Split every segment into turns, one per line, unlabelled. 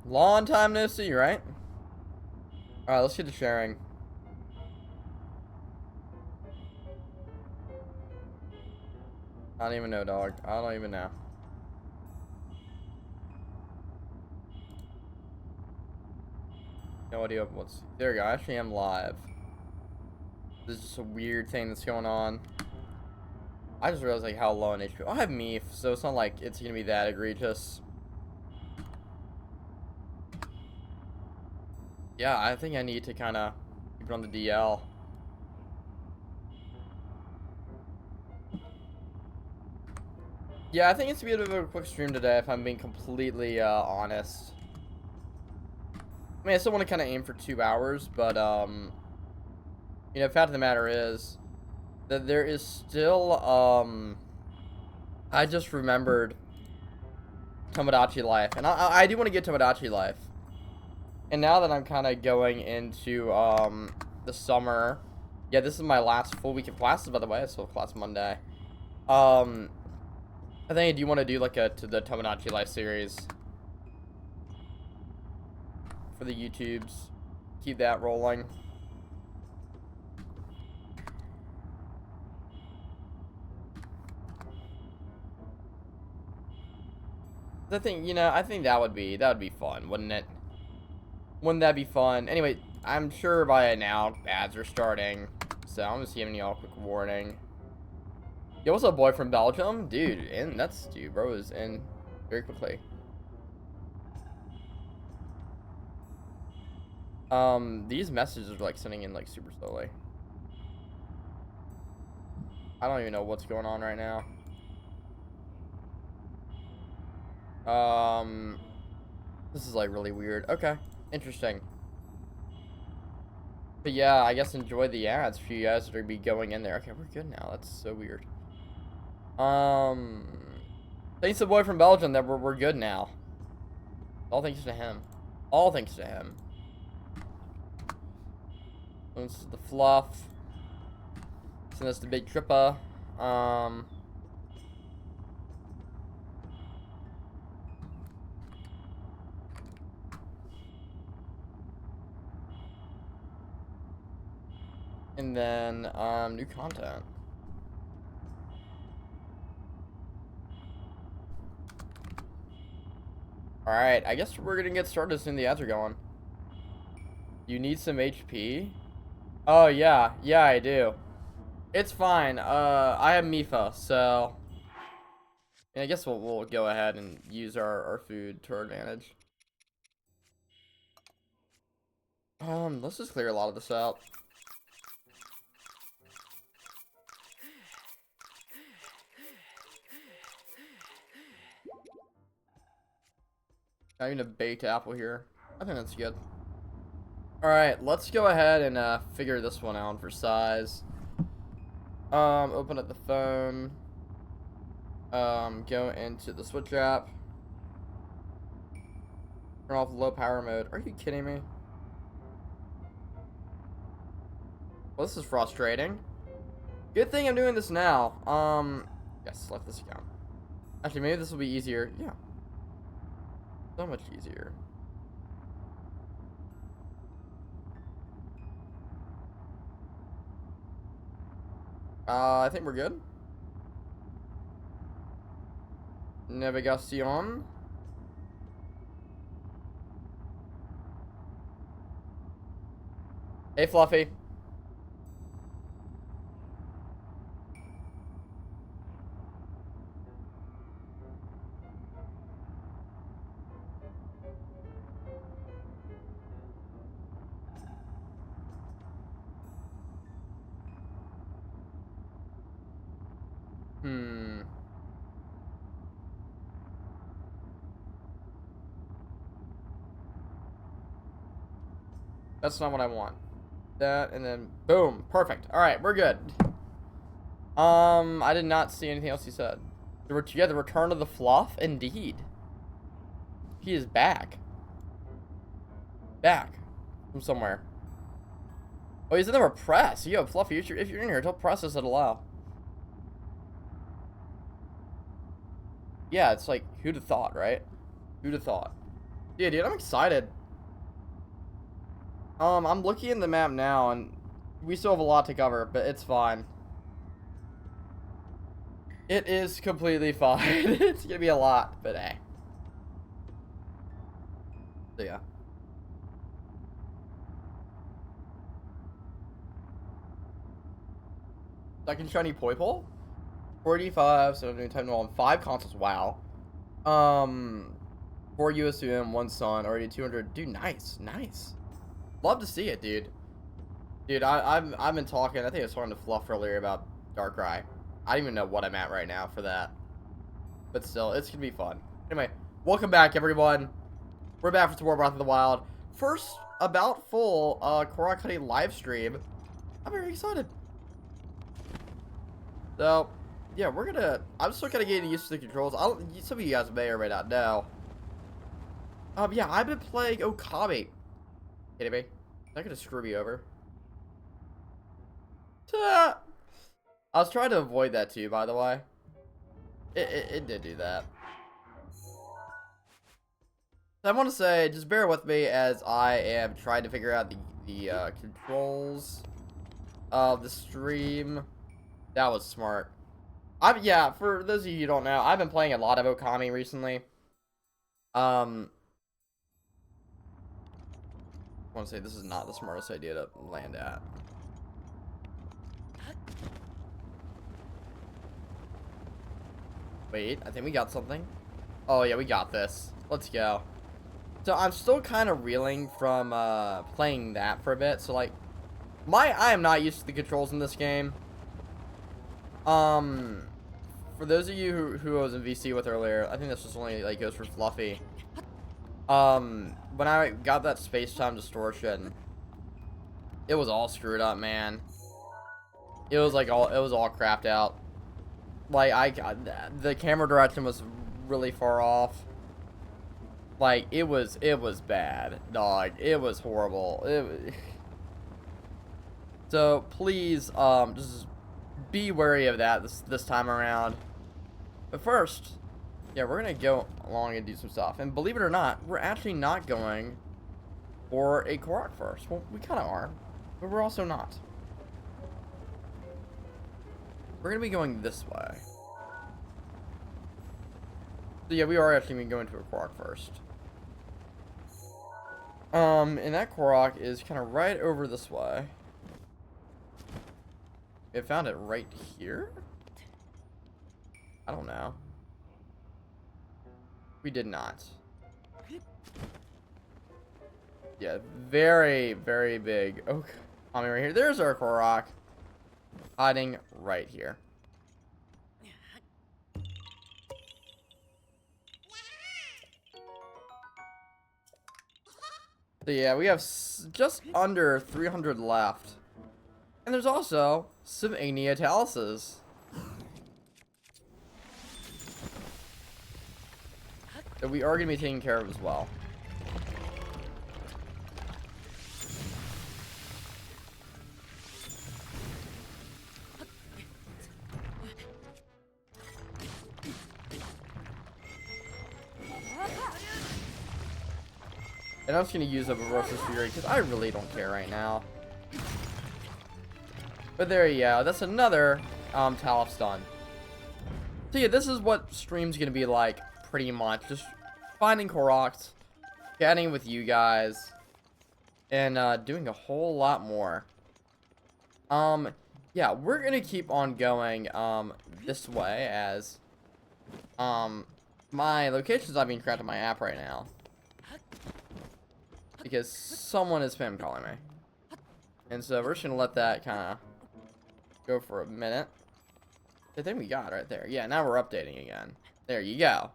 Long time no see, right? Alright, let's get to sharing. I don't even know, dog. I don't even know. No idea what's... There we go. I actually am live. This is just a weird thing that's going on. I just realized, like, how low on HP. I have Meef, so it's not like it's gonna be that egregious. Yeah, I think I need to kind of keep it on the DL. Yeah, I think it's gonna be a bit of a quick stream today, if I'm being completely honest. I mean, I still want to kind of aim for 2 hours, but, you know, the fact of the matter is that there is still, I just remembered Tomodachi Life, and I do want to get Tomodachi Life. And now that I'm kind of going into, the summer, yeah, this is my last full week of classes, by the way. I still have class Monday. I think I do want to do, like, the Tomodachi Life series for the YouTubes. Keep that rolling. I think, you know, I think that would be fun, wouldn't it? Wouldn't that be fun? Anyway, I'm sure by now ads are starting, so I'm just giving y'all a quick warning. Yo, what's up, boy from Belgium? Dude, and that's, dude, bro is in very quickly. These messages are, like, sending in, like, super slowly. I don't even know what's going on right now. This is, like, really weird. Okay, interesting. But yeah, I guess enjoy the ads for you guys that are be going in there. Okay, we're good now. That's so weird. Thanks to the boy from Belgium that we're good now. All thanks to him. All thanks to him. This is the fluff. So that's the big trippa. And then, new content. Alright, I guess we're gonna get started as soon as the ads are going. You need some HP? Oh, yeah. Yeah, I do. It's fine. I have Mifa, so... I guess we'll go ahead and use our food to our advantage. Let's just clear a lot of this out. Not even a baked apple here. I think that's good. Alright, let's go ahead and figure this one out for size. Open up the phone. Go into the Switch app. Turn off low power mode. Are you kidding me? Well, this is frustrating. Good thing I'm doing this now. Yes, select this account. Actually, maybe this will be easier. Yeah. So much easier. I think we're good. Navigation. Hey, Fluffy. That's not what I want. That, and then, boom. Perfect. Alright, we're good. I did not see anything else he said. Yeah, the return of the fluff? Indeed. He is back. Back. From somewhere. Oh, he's in the repress. Yo, Fluffy, if you're in here, don't press this at allow. Yeah, it's like, who'd have thought, right? Who'd have thought? Yeah, dude, I'm excited. I'm looking at the map now, and we still have a lot to cover, but it's fine. It is completely fine. It's gonna be a lot, but hey. So yeah. Second shiny Poipole? 45, so new time on 5 consoles. Wow. 4 USUM, 1 Sun, already 200. Dude, nice, nice. Love to see it, dude. Dude, I've been talking. I think I was talking to Fluff earlier about Darkrai. I don't even know what I'm at right now for that, but still, it's gonna be fun. Anyway, welcome back, everyone. We're back for some more Breath of the Wild. First, about full Korok live stream. I'm very excited. So, yeah, I'm still kind of getting used to the controls. Some of you guys may or may not know. Yeah, I've been playing Okami. Kidding me? Is that gonna screw me over? I was trying to avoid that too, by the way. It did do that. I want to say, just bear with me as I am trying to figure out the controls of the stream. That was smart. Yeah, for those of you who don't know, I've been playing a lot of Okami recently. I want to say this is not the smartest idea to land at. Wait, I think we got something. Oh yeah, we got this. Let's go. So I'm still kind of reeling from playing that for a bit. So like, I am not used to the controls in this game. For those of you who I was in VC with earlier, I think this just only like goes for Fluffy. When I got that space-time distortion, it was all screwed up, man. It was all crapped out. Like the camera direction was really far off. Like it was bad, dog. It was horrible. So please, just be wary of that this time around. But first, yeah, we're gonna go along and do some stuff. And believe it or not, we're actually not going for a Korok first. Well, we kind of are, but we're also not. We're gonna be going this way. So yeah, we are actually going to a Korok first. And that Korok is kind of right over this way. We found it right here? I don't know. We did not. Yeah, very, very big. Okay. Right here. There's our Korok. Hiding right here. So yeah, we have just under 300 left. And there's also some Agnatalises. That we are going to be taking care of as well. And I'm just going to use a Barosa's Fury because I really don't care right now. But there you go. That's another Talif stun. So yeah, this is what stream's going to be like pretty much. Just finding Koroks, chatting with you guys, and doing a whole lot more. Yeah, we're going to keep on going this way as my location's not being tracked on my app right now. Because someone is spam calling me. And so we're just going to let that kind of go for a minute. I think we got it right there. Yeah, now we're updating again. There you go.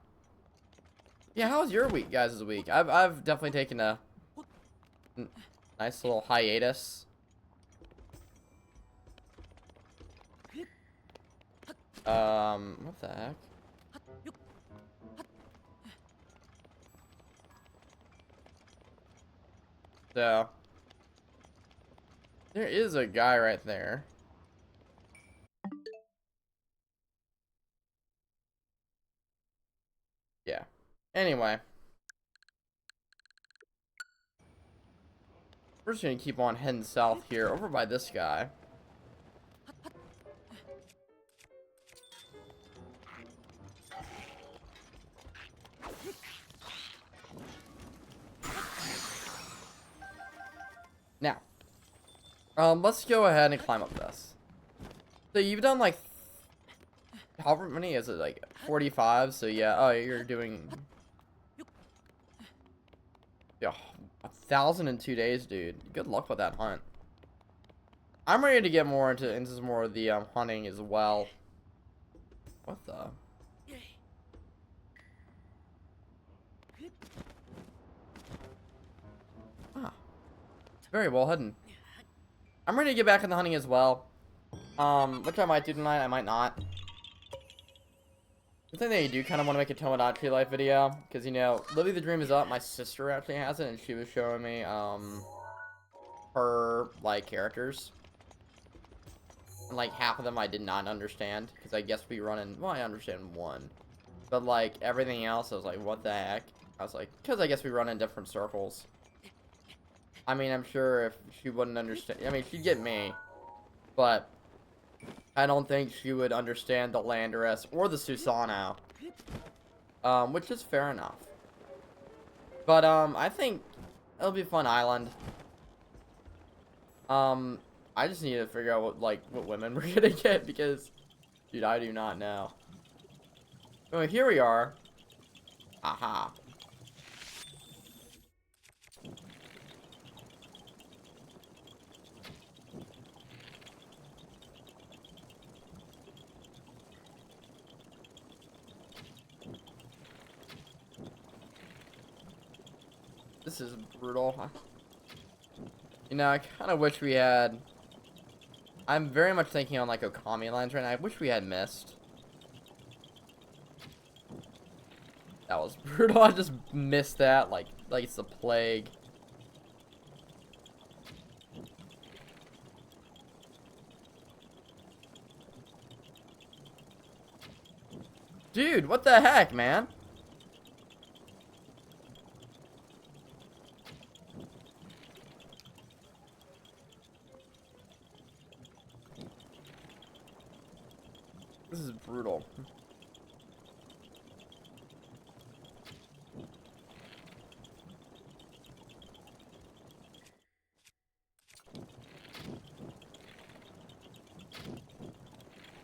Yeah, how was your week, guys, this week? I've definitely taken a nice little hiatus. What the heck? So, there is a guy right there. Yeah. Anyway. We're just gonna keep on heading south here, over by this guy. Now, let's go ahead and climb up this. So you've done like, however many is it, like 45? So yeah, oh, you're doing, yeah, 1,000 in 2 days, dude. Good luck with that hunt. I'm ready to get more into more of the hunting as well. What the? Ah, very well hidden. I'm ready to get back into hunting as well. Which I might do tonight, I might not. The thing that you do kind of want to make a Tomodachi Life video, because, you know, Living the Dream is up. My sister actually has it, and she was showing me, her, like, characters. And, like, half of them I did not understand, because I guess we run in, well, I understand one. But, like, everything else, I was like, what the heck? I was like, because I guess we run in different circles. I mean, I'm sure if she wouldn't understand, I mean, she'd get me. But I don't think she would understand the Landorus or the Susanoo. Which is fair enough. But, I think it'll be a fun island. I just need to figure out what women we're gonna get, because, dude, I do not know. Oh, here we are. Aha. This is brutal. You know, I kind of wish we had... I'm very much thinking on, like, Okami lines right now. I wish we had missed. That was brutal. I just missed that, like it's the plague. Dude, what the heck, man? This is brutal.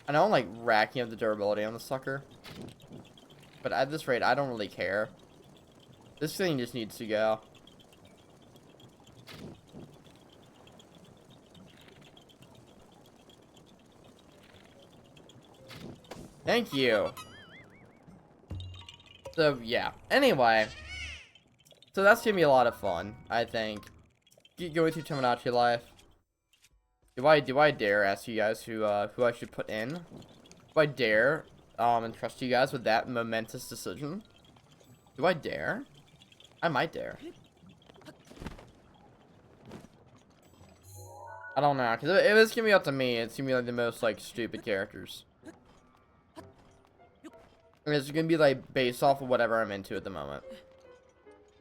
I know I'm like racking up the durability on the sucker, but at this rate, I don't really care. This thing just needs to go. Thank you. So, yeah. Anyway. So, that's gonna be a lot of fun, I think. Going through Tomodachi Life. Do I dare ask you guys who I should put in? Do I dare, entrust you guys with that momentous decision? Do I dare? I might dare. I don't know, because if it's gonna be up to me, it's gonna be like the most, like, stupid characters. It's gonna be like based off of whatever I'm into at the moment.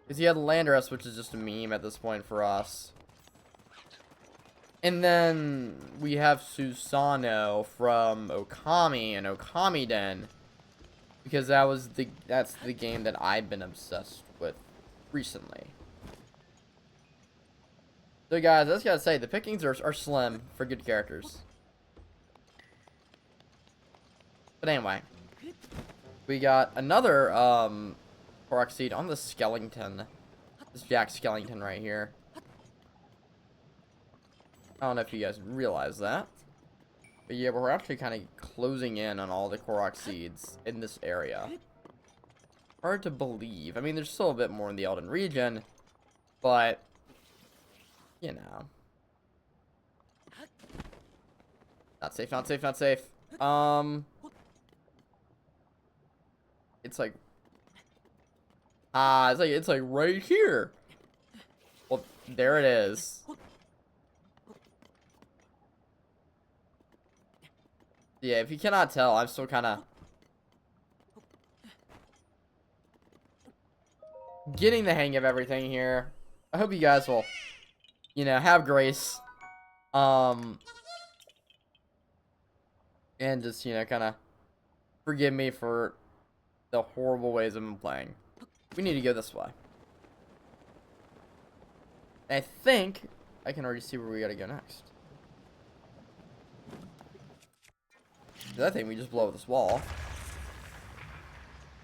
Because you had Landorus, which is just a meme at this point for us. And then we have Susanoo from Okami and Okamiden. Because that's the game that I've been obsessed with recently. So guys, I just gotta say, the pickings are slim for good characters. But anyway. We got another, Korok seed on the Skellington. This Jack Skellington right here. I don't know if you guys realize that. But yeah, we're actually kind of closing in on all the Korok seeds in this area. Hard to believe. I mean, there's still a bit more in the Elden region. But, you know. Not safe, not safe, not safe. It's like it's like right here. Well, there it is. Yeah, if you cannot tell, I'm still kind of getting the hang of everything here. I hope you guys will you know, have grace. And just, you know, kind of forgive me for the horrible ways I've been playing. We need to go this way. I think I can already see where we gotta go next. I think we just blow this wall.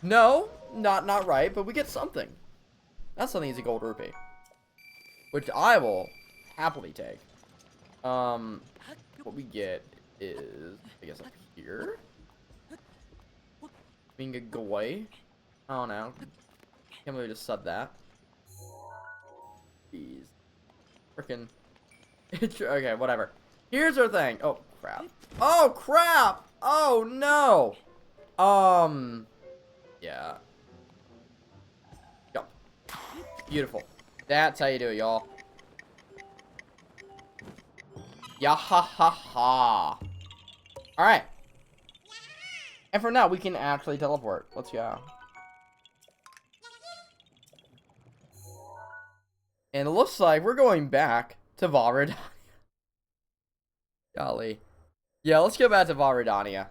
No, not right, but we get something. That's something is a gold rupee, which I will happily take. What we get is, I guess, up here. Being a goy. I don't know. Can't believe I just said that. Jeez. Frickin'. Okay, whatever. Here's our thing. Oh, crap. Oh, crap! Oh, no! Yeah. Jump. Beautiful. That's how you do it, y'all. Yeah, ha, ha, ha. Alright. And for now, we can actually teleport. Let's go. And it looks like we're going back to Valridania. Golly. Yeah, let's go back to Valridania.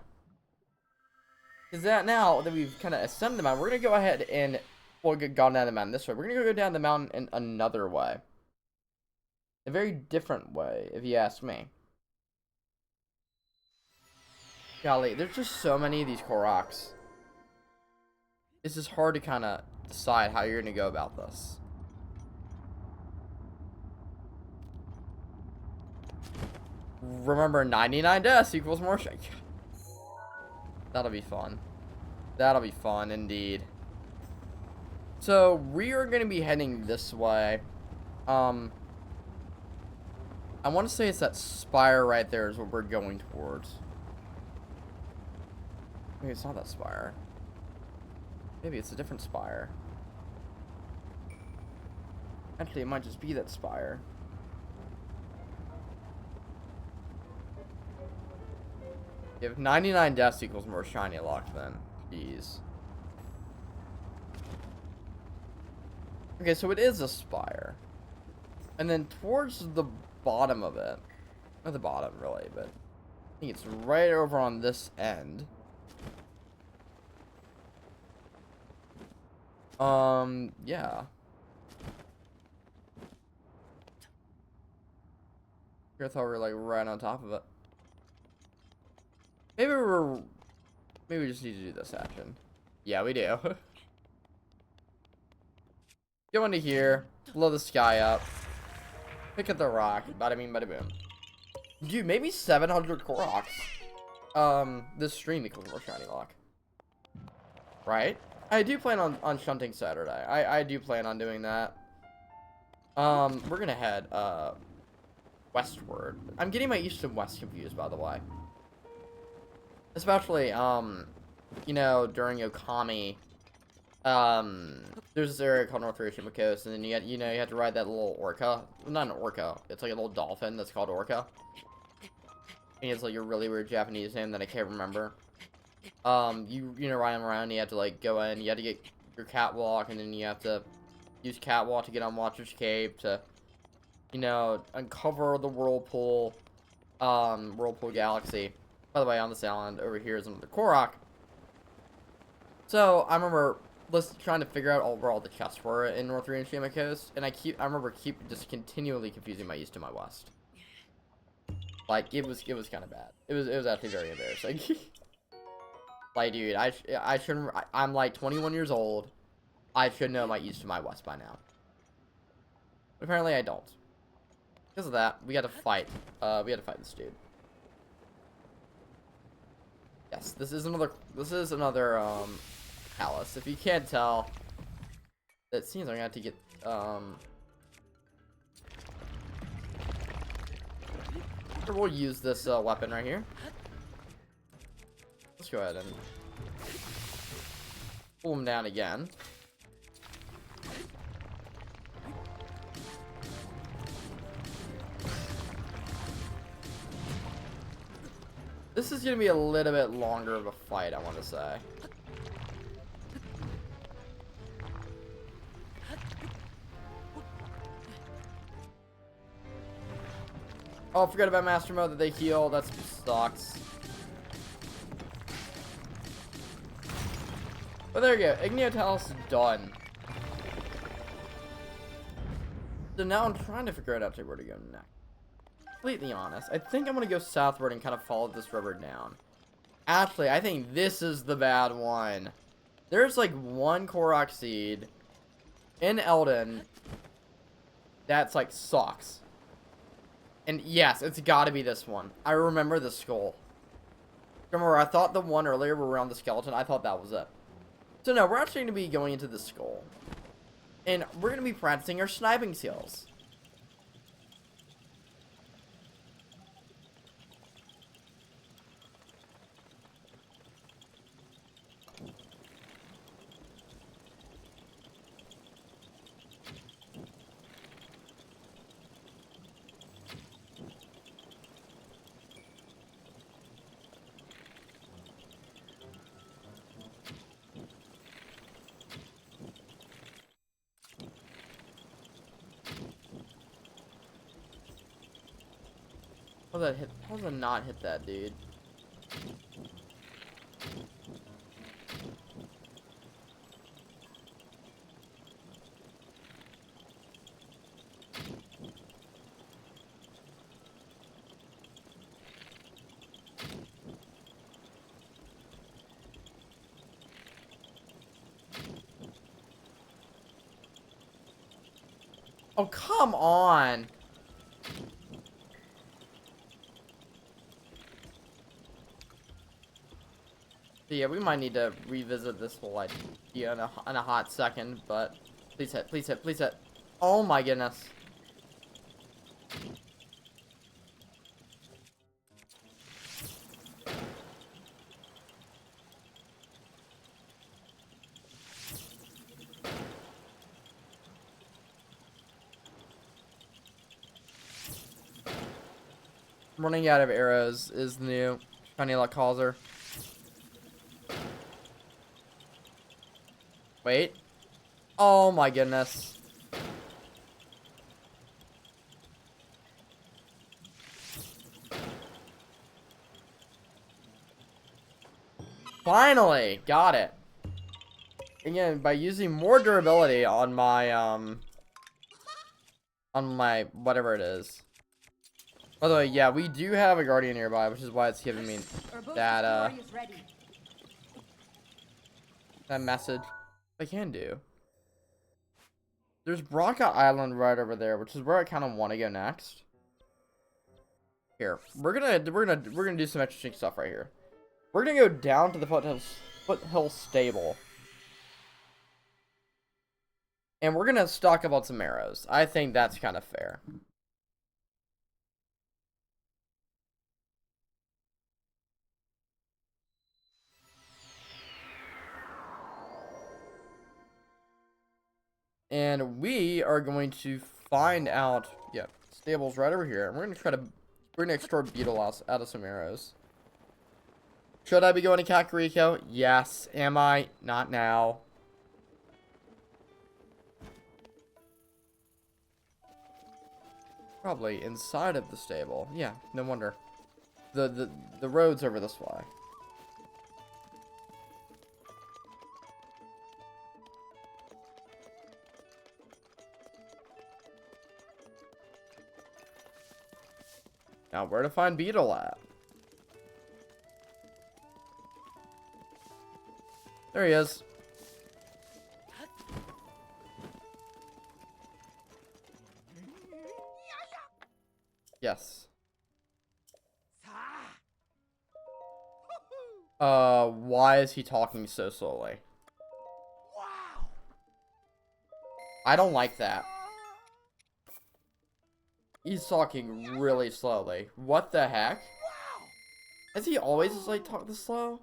Because that now that we've kind of ascended the mountain, we're going to go ahead and, well, gone down the mountain this way. We're going to go down the mountain in another way. A very different way, if you ask me. Golly, there's just so many of these Koroks. It's just hard to kind of decide how you're going to go about this. Remember, 99 deaths equals more shake. That'll be fun. That'll be fun, indeed. So, we are going to be heading this way. I want to say it's that spire right there is what we're going towards. Maybe it's not that spire. Maybe it's a different spire. Actually, it might just be that spire. If 99 deaths equals more shiny luck, then jeez. Okay, so it is a spire. And then towards the bottom of it, not the bottom really, but I think it's right over on this end. Yeah. I thought we were like right on top of it. Maybe we just need to do this action. Yeah, we do. Go into here, blow the sky up, pick up the rock, bada bing, bada boom. Dude, maybe 700 Koroks. This stream equals more shiny luck. Right? I do plan on shunting Saturday. I do plan on doing that. We're gonna head, westward. I'm getting my east and west confused, by the way. Especially, you know, during Okami, there's this area called North Hiroshima Coast, and then you have to ride that little orca. Well, not an orca. It's like a little dolphin that's called orca. And it's like a really weird Japanese name that I can't remember. You know, ride them around, you have to, like, go in, you have to get your catwalk, and then you have to use catwalk to get on Watcher's Cape to, you know, uncover the Whirlpool, Whirlpool Galaxy. By the way, on this island over here is another Korok. So, I remember trying to figure out where all the chests were in North Hiroshima Coast, and I remember just continually confusing my east to my west. Like, it was kind of bad. It was actually very embarrassing. Like, dude, I shouldn't. I'm like 21 years old. I should know my east to my west by now. But apparently I don't. Because of that, we had to fight. We had to fight this dude. Yes, this is another palace. If you can't tell, it seems I'm gonna have to get we'll use this weapon right here. Let's go ahead and pull him down again. This is gonna be a little bit longer of a fight, I want to say. Oh, forget about Master Mode that they heal. That sucks. But there you go. Igniotalis is done. So now I'm trying to figure out where to go next. Completely honest, I think I'm gonna go southward and kind of follow this river down. Actually, I think this is the bad one. There's like one Korok seed in Eldon that's like sucks. And yes, it's gotta be this one. I remember the skull. Remember, I thought the one earlier were around the skeleton. I thought that was it. So no, we're actually gonna be going into the skull. And we're gonna be practicing our sniping skills. How does that hit? How does that not hit that dude? Oh, come on. So yeah, we might need to revisit this whole idea in a hot second, but please hit, please hit, please hit. Oh my goodness. Running out of arrows is the new shiny luck causer. Wait. Oh my goodness. Finally, got it. Again, by using more durability on my whatever it is. By the way, yeah, we do have a guardian nearby, which is why it's giving me that that message. I can do. There's Bronca Island right over there, which is where I kind of want to go next. Here, we're gonna do some interesting stuff right here. We're gonna go down to the foothill stable, and we're gonna stock up on some arrows. I think that's kind of fair. And we are going to find out. Yeah, stable's right over here. And we're gonna extort beetle out of some arrows. Should I be going to Kakariko? Yes. Am I? Not now. Probably inside of the stable. Yeah, no wonder. The road's over this way. Now, where to find Beetle at? There he is. Yes. Why is he talking so slowly? I don't like that. He's talking really slowly. What the heck? Has he always just like talk this slow?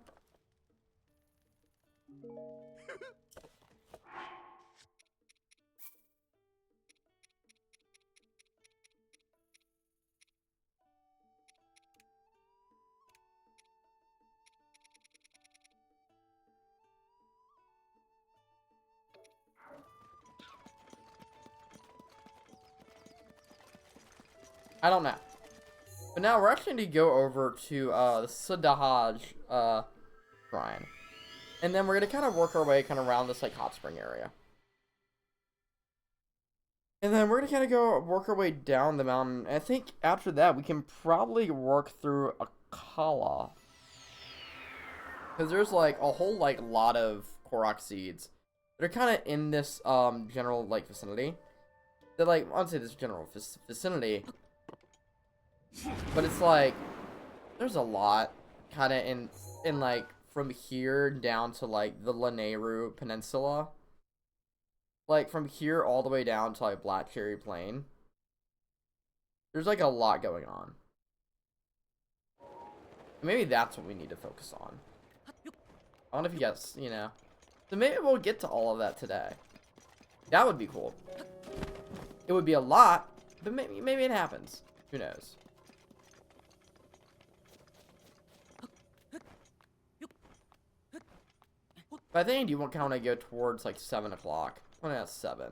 I don't know. But now we're actually going to go over to the Sudahaj shrine. And then we're going to kind of work our way kind of around this like hot spring area. And then we're going to kind of go work our way down the mountain. And I think after that we can probably work through Akala. Because there's like a whole like lot of Korok seeds that are kind of in this general like vicinity. They're like, I would say this general vicinity. But it's like there's a lot kind of in like from here down to like the Lanayru Peninsula. Like from here all the way down to like Black Cherry Plain. There's like a lot going on. Maybe that's what we need to focus on. I don't know if you guys, you know. So maybe we'll get to all of that today. That would be cool. It would be a lot, but maybe it happens. Who knows? But I think you want kind of go towards like 7 o'clock. When at 7.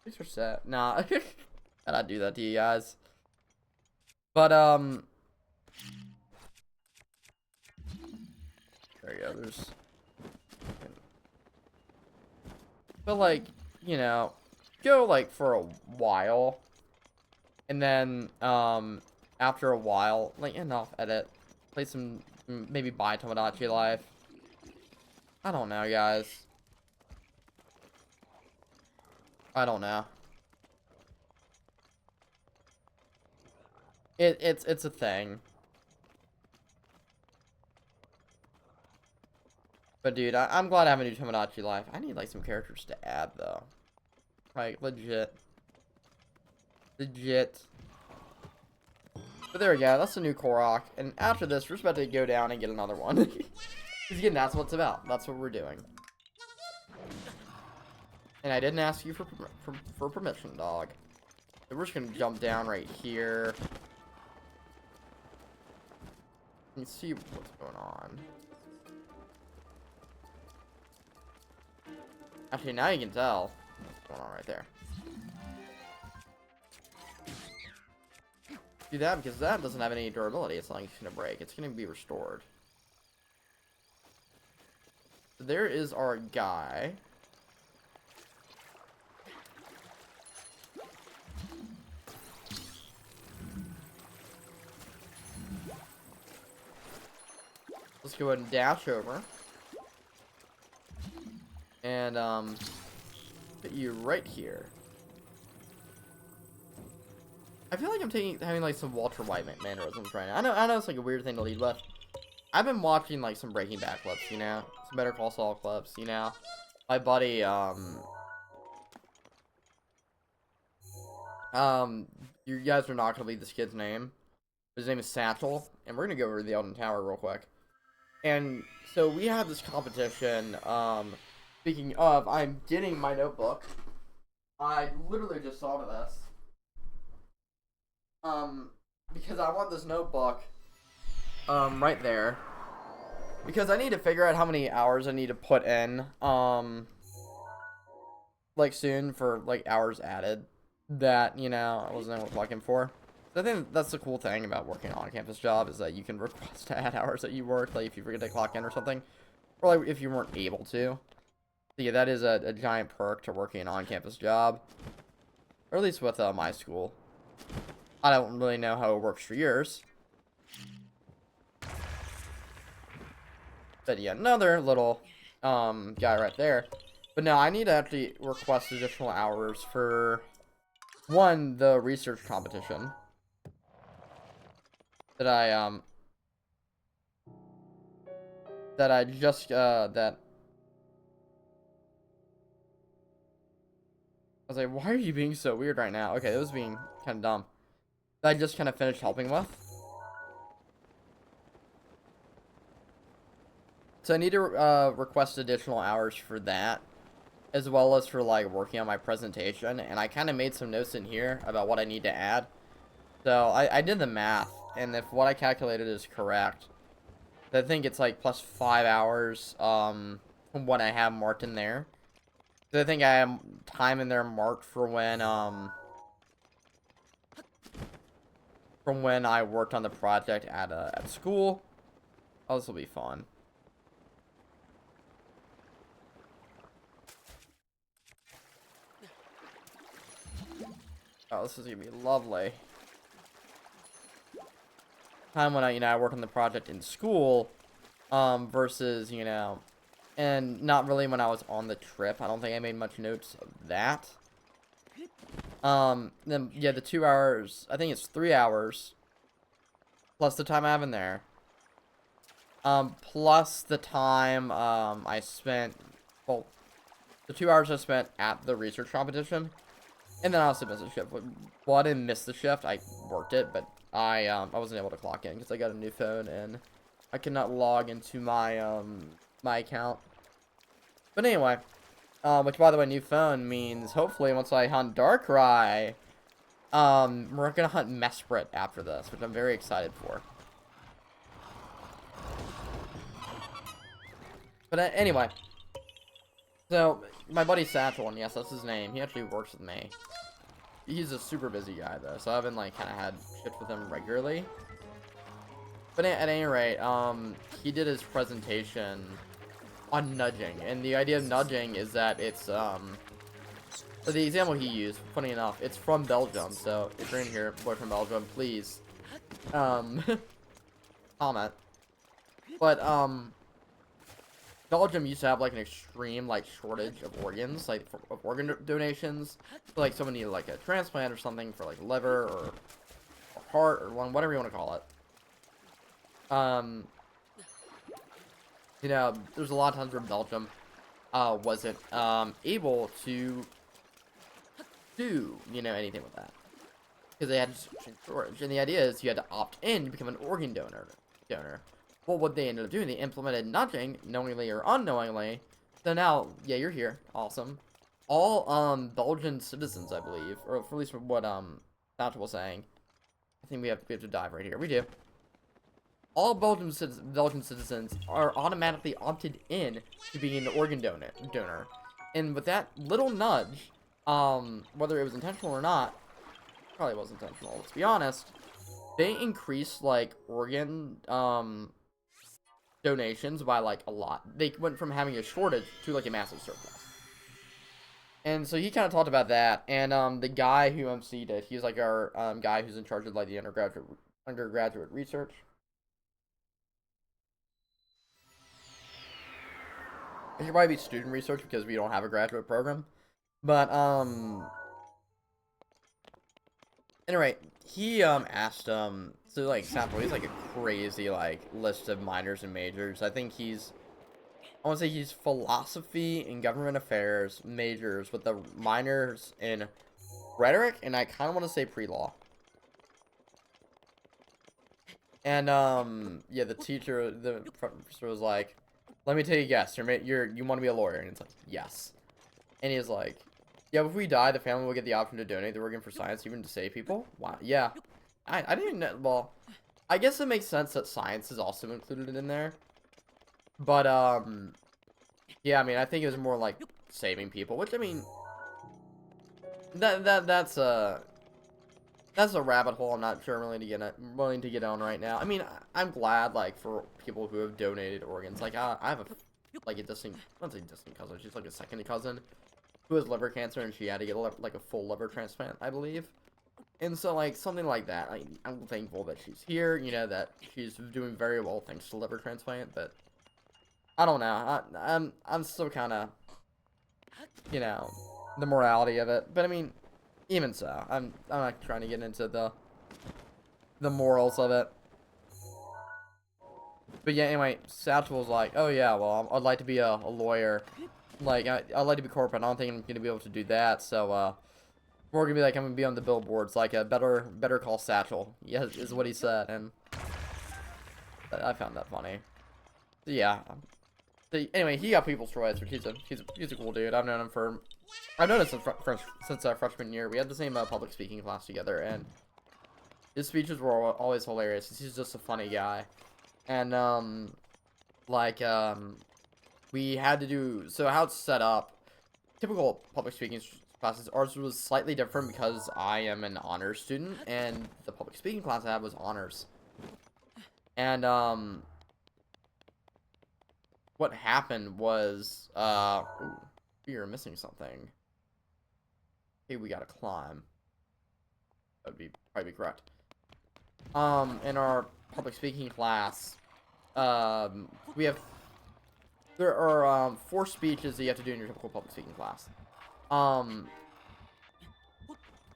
These are set. Nah, I'd do that to you guys. But there you go. There's. But like, you know, go like for a while, and then after a while, like enough edit, play some, maybe buy Tomodachi Life. I don't know, guys. I don't know. It's a thing. But dude, I'm glad I have a new Tomodachi Life. I need like some characters to add though. Like legit. Legit. But there we go, that's a new Korok. And after this, we're just about to go down and get another one. Because again, that's what it's about. That's what we're doing. And I didn't ask you for permission, dog. So we're just gonna jump down right here. Let me see what's going on. Actually, now you can tell what's going on right there. Do that because that doesn't have any durability. It's not like it's gonna break. It's gonna be restored. So there is our guy. Let's go ahead and dash over. And, put you right here. I feel like I'm having like some Walter White mannerisms right now. I know it's like a weird thing to lead with. I've been watching like some Breaking Bad clips, you know? Some Better Call Saul clips, you know? My buddy, you guys are not gonna believe this kid's name. His name is Satchel, and we're gonna go over the Elden Tower real quick. And so we have this competition. Speaking of, I'm getting my notebook. I literally just thought of this. Because I want this notebook, right there. Because I need to figure out how many hours I need to put in, like soon for, like, hours added that, you know, I wasn't looking for. I think that's the cool thing about working on a campus job is that you can request to add hours that you worked, like if you forget to clock in or something, or like if you weren't able to. So yeah, that is a giant perk to working an on-campus job, or at least with my school. I don't really know how it works for yours, but yeah, another little guy right there. But no, I need to actually request additional hours for one, the research competition. That I just that I was like, why are you being so weird right now? Okay, it was being kind of dumb. That I just kind of finished helping with. So I need to request additional hours for that, as well as for like working on my presentation. And I kind of made some notes in here about what I need to add. So I did the math, and if what I calculated is correct, I think it's like plus 5 hours from what I have marked in there. So I think I have time in there marked for when from when I worked on the project at school. Oh, this will be fun. Oh, this is gonna be lovely. Time when I worked on the project in school, versus, and not really when I was on the trip. I don't think I made much notes of that. Then, yeah, the 2 hours, I think it's 3 hours, plus the time I have in there. Plus the time, I spent, well, the 2 hours I spent at the research competition. And then I also missed the shift. Well, I didn't miss the shift. I worked it, but I wasn't able to clock in because I got a new phone and I could not log into my my account. But anyway, which by the way, new phone means hopefully once I hunt Darkrai, we're gonna hunt Mesprit after this, which I'm very excited for. But anyway, so my buddy Satchel, and yes, that's his name. He actually works with me. He's a super busy guy though, so I haven't like kind of had shit with him regularly. But at any rate, he did his presentation on nudging, and the idea of nudging is that it's so the example he used, funny enough, it's from Belgium. So if you're in here, boy from Belgium, please comment. But Belgium used to have like an extreme like shortage of organs, like of organ donations. So, like someone needed like a transplant or something for like liver or heart or lung, whatever you want to call it. There's a lot of times where Belgium wasn't able to do anything with that because they had sufficient storage. And the idea is you had to opt in to become an organ donor. Well, what they ended up doing, they implemented nudging, knowingly or unknowingly. So now, yeah, you're here. Awesome. All, Belgian citizens, I believe, or at least from what, Thatcher was saying. I think we have to dive right here. We do. All Belgian citizens are automatically opted in to being an organ donor. And with that little nudge, whether it was intentional or not, probably was intentional, let's be honest, they increased, like, organ, donations by like a lot. They went from having a shortage to like a massive surplus. And so he kind of talked about that. And the guy who emceed it, he's like our guy who's in charge of like the undergraduate research. It should probably be student research because we don't have a graduate program. But anyway, he asked so like sample, he's like a crazy like list of minors and majors. I think I want to say he's philosophy and government affairs majors with the minors in rhetoric, and I kind of want to say pre-law. And yeah, the professor was like, "Let me take a guess. You want to be a lawyer?" And it's like, "Yes." And he's like, "Yeah, if we die, the family will get the option to donate the organ for science, even to save people." Wow. Yeah. I didn't know. Well, I guess it makes sense that science is also included in there. But, yeah, I mean, I think it was more like saving people, which, I mean, that's a rabbit hole I'm not sure I'm willing to get on right now. I mean, I'm glad, like, for people who have donated organs. Like, I have a distant, I don't say distant cousin, she's like a second cousin who has liver cancer, and she had to get, like, a full liver transplant, I believe. And so, like, something like that, I'm thankful that she's here, that she's doing very well thanks to liver transplant, but I don't know, I'm still kind of, the morality of it, but I mean, even so, I'm not trying to get into the morals of it. But yeah, anyway, Satchel was like, oh yeah, well, I'd like to be a lawyer, like, I'd like to be corporate, I don't think I'm gonna be able to do that, so, we're gonna be like, I'm gonna be on the billboards, like a better call Satchel. Yeah, is what he said, and I found that funny. So, yeah. So, anyway, he got People's Choice, which he's a cool dude. I've known him since freshman year. We had the same public speaking class together, and his speeches were always hilarious. He's just a funny guy, and we had to do, so how it's set up. Typical public speaking classes. Ours was slightly different because I am an honors student, and the public speaking class I had was honors. And, what happened was, ooh, we are missing something. Okay, we gotta climb. That would probably be correct. In our public speaking class, there are, 4 speeches that you have to do in your typical public speaking class.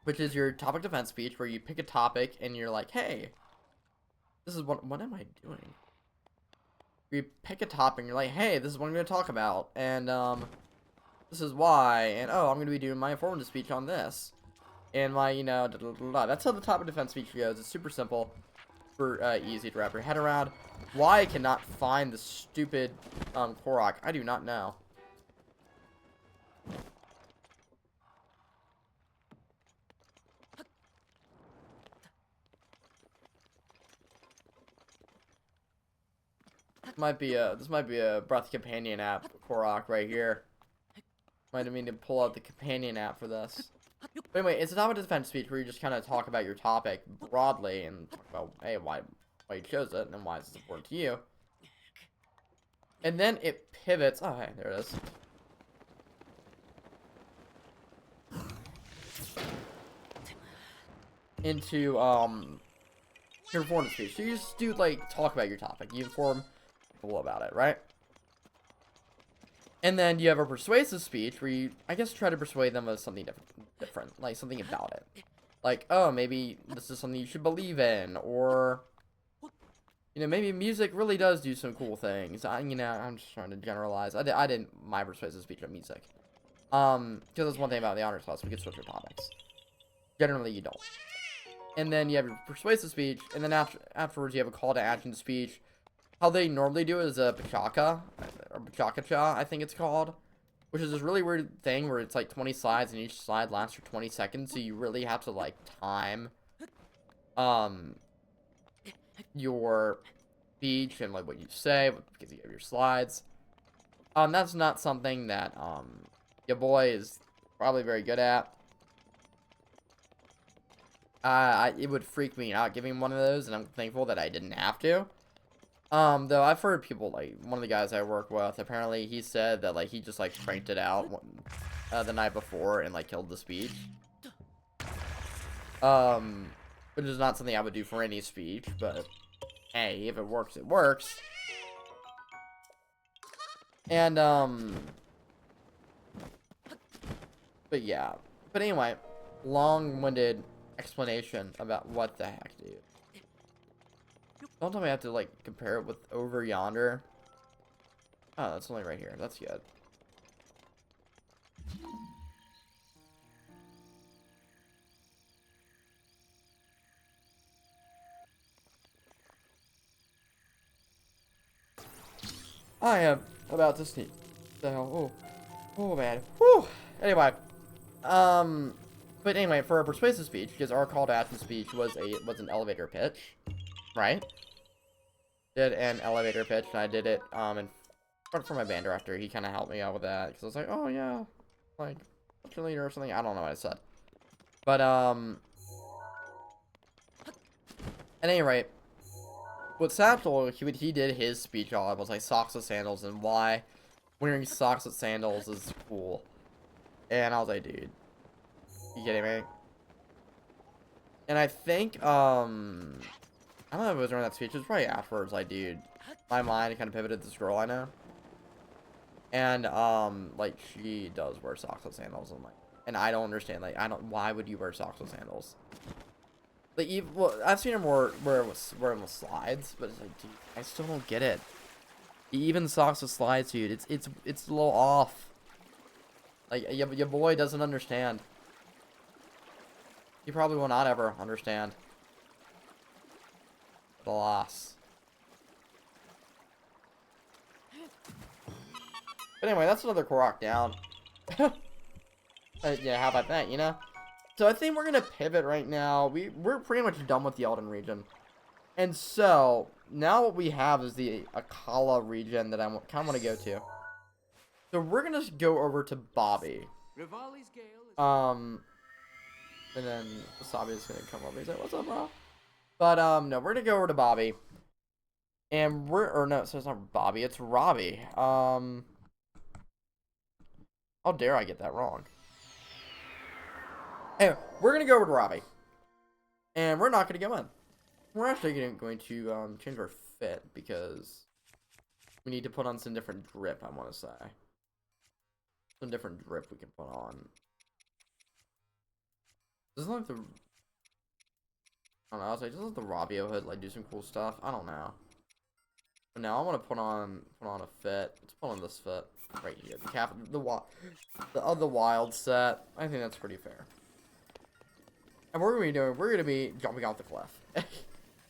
Which is your topic defense speech, where you pick a topic and you're like, hey, this is what am I doing? You pick a topic and you're like, hey, this is what I'm going to talk about, and, this is why, and, oh, I'm going to be doing my informative speech on this, and my, you know, da, da, da, da. That's how the topic defense speech goes. It's super simple, super, easy to wrap your head around. Why I cannot find the stupid, Korok, I do not know. This might be a Breath Companion app, Korok, right here. Might mean to pull out the companion app for this. But anyway, it's a topic defense speech where you just kind of talk about your topic broadly and talk about, hey, why you chose it and why it's important to you. And then it pivots. Oh, hey, there it is. Into your informative speech. So you just do like talk about your topic. You inform people about it, right? And then you have a persuasive speech where you, I guess, try to persuade them of something different, like something about it. Like, oh, maybe this is something you should believe in, or, you know, maybe music really does do some cool things. You know, I'm just trying to generalize. I didn't my persuasive speech on music. Because that's one thing about the honors class, we can switch our topics. Generally, you don't. And then you have your persuasive speech, and then afterwards you have a call to action speech. How they normally do it is a bachaka, or bachaka-cha, I think it's called, which is this really weird thing where it's like 20 slides, and each slide lasts for 20 seconds, so you really have to, like, time, your speech and, like, what you say, because you have your slides. That's not something that, your boy is probably very good at. It would freak me out giving one of those, and I'm thankful that I didn't have to. Though I've heard people, like, one of the guys I work with, apparently he said that, like, he just, like, cranked it out the night before and, like, killed the speech. Which is not something I would do for any speech, but, hey, if it works, it works. And, but yeah. But anyway, long-winded explanation about what the heck, dude. Don't tell me I have to, like, compare it with over yonder. Oh, that's only right here. That's good. I am about to sneak. So, oh man. Whew. Anyway, but anyway, for a persuasive speech, because our call to action speech was an elevator pitch, right? Did an elevator pitch, and I did it in front for my band director. He kind of helped me out with that because I was like, oh yeah, like what's your leader or something. I don't know what I said, but at any rate, with Satchel, he did his speech all. It was like socks with sandals and why wearing socks with sandals is cool. And I was like, dude, you kidding me? And I think I don't know if it was during that speech. It was probably afterwards. Like, dude, my mind kind of pivoted to this girl I know, and like she does wear socks with sandals. And like, and I don't understand. Like, why would you wear socks with sandals? Like, well, I've seen her more where it was slides, but it's like, dude, I still don't get it. Even socks with slides, dude, it's a little off. Like, your boy doesn't understand. He probably will not ever understand the loss. But anyway, that's another Korok down. Yeah, how about that, you know? So I think we're gonna pivot right now. We're pretty much done with the Elden region. And so, now what we have is the Akala region that I kind of want to go to. So we're gonna go over to Bobby.
Rivali's Gale
And then Wasabi's gonna come over. He's like, "What's up, bro?" But no, we're gonna go over to Bobby, and no, so it's not Bobby, it's Robbie. How dare I get that wrong? Anyway, we're gonna go over to Robbie, and we're not gonna go in. We're actually going to change our fit because we need to put on some different drip. I want to say some different drip we can put on. Doesn't like the, I don't know. I was like, doesn't the Robbio hood like do some cool stuff? I don't know. But now I want to put on a fit. Let's put on this fit right here. The wild set. I think that's pretty fair. And what we're gonna be doing, we're gonna be jumping off the cliff.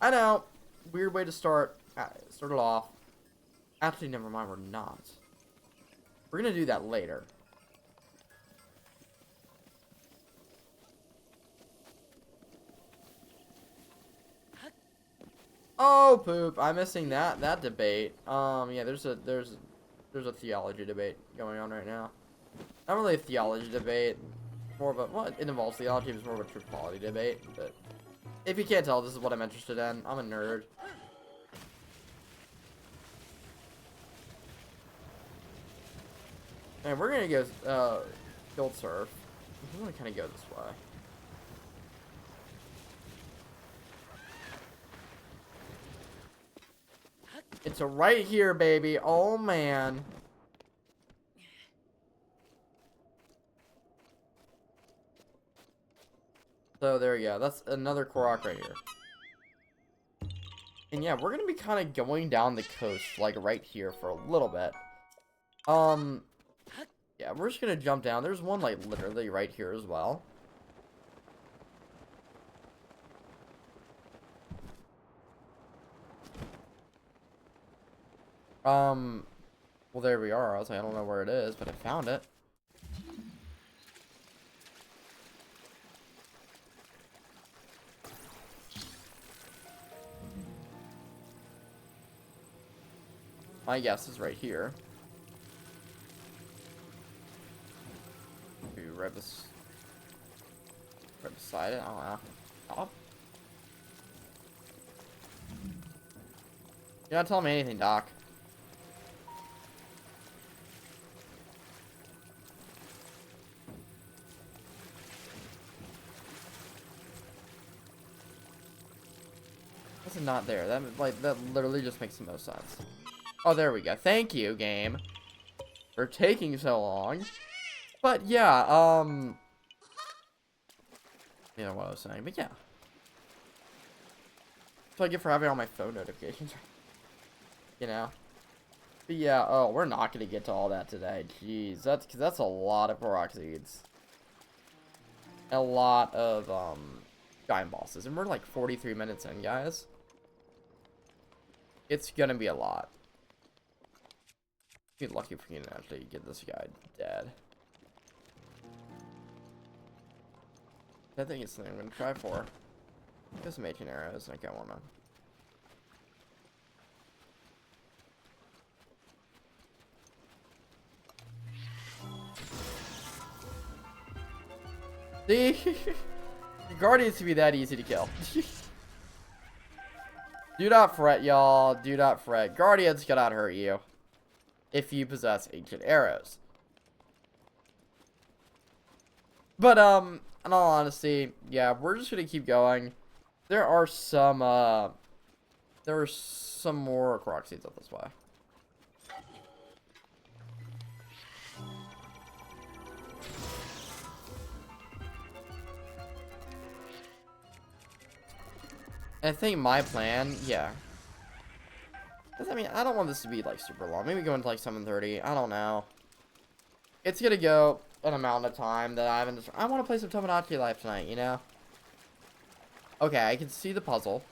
I know, weird way to start it off. Actually, never mind, we're not. We're gonna do that later. Oh poop! I'm missing that debate. Yeah, there's a theology debate going on right now. Not really a theology debate, more of a, well, it involves theology, it's more of a truth quality debate. But if you can't tell, this is what I'm interested in. I'm a nerd. And we're gonna go field surf. We're gonna kind of go this way. It's right here, baby. Oh man. So there we go. That's another Korok right here. And yeah, we're gonna be kind of going down the coast, like right here for a little bit. Yeah, we're just gonna jump down. There's one like literally right here as well. Well, there we are. I was like, I don't know where it is, but I found it. My guess is right here. Maybe right beside it. I don't know. Top? You're not telling me anything, Doc. That's not there. That literally just makes the most sense. Oh, there we go. Thank you, game, for taking so long. But yeah, you know what I was saying, but yeah. That's what I get for having all my phone notifications. You know? But yeah, oh, we're not gonna get to all that today. Jeez, that's a lot of Korok seeds. A lot of, giant bosses. And we're like 43 minutes in, guys. It's gonna be a lot. Be lucky if we can actually get this guy dead. I think it's something I'm gonna try for. Get some 18 arrows, like I wanna. See? The Guardians to be that easy to kill. Do not fret, y'all. Do not fret. Guardians cannot hurt you if you possess ancient arrows. But, in all honesty, yeah, we're just gonna keep going. There are some more Korok seeds up this way. I think my plan, yeah. I mean, I don't want this to be, like, super long. Maybe go into, like, 7:30. I don't know. It's gonna go an amount of time that I haven't... I want to play some Tomodachi Life tonight, you know? Okay, I can see the puzzle.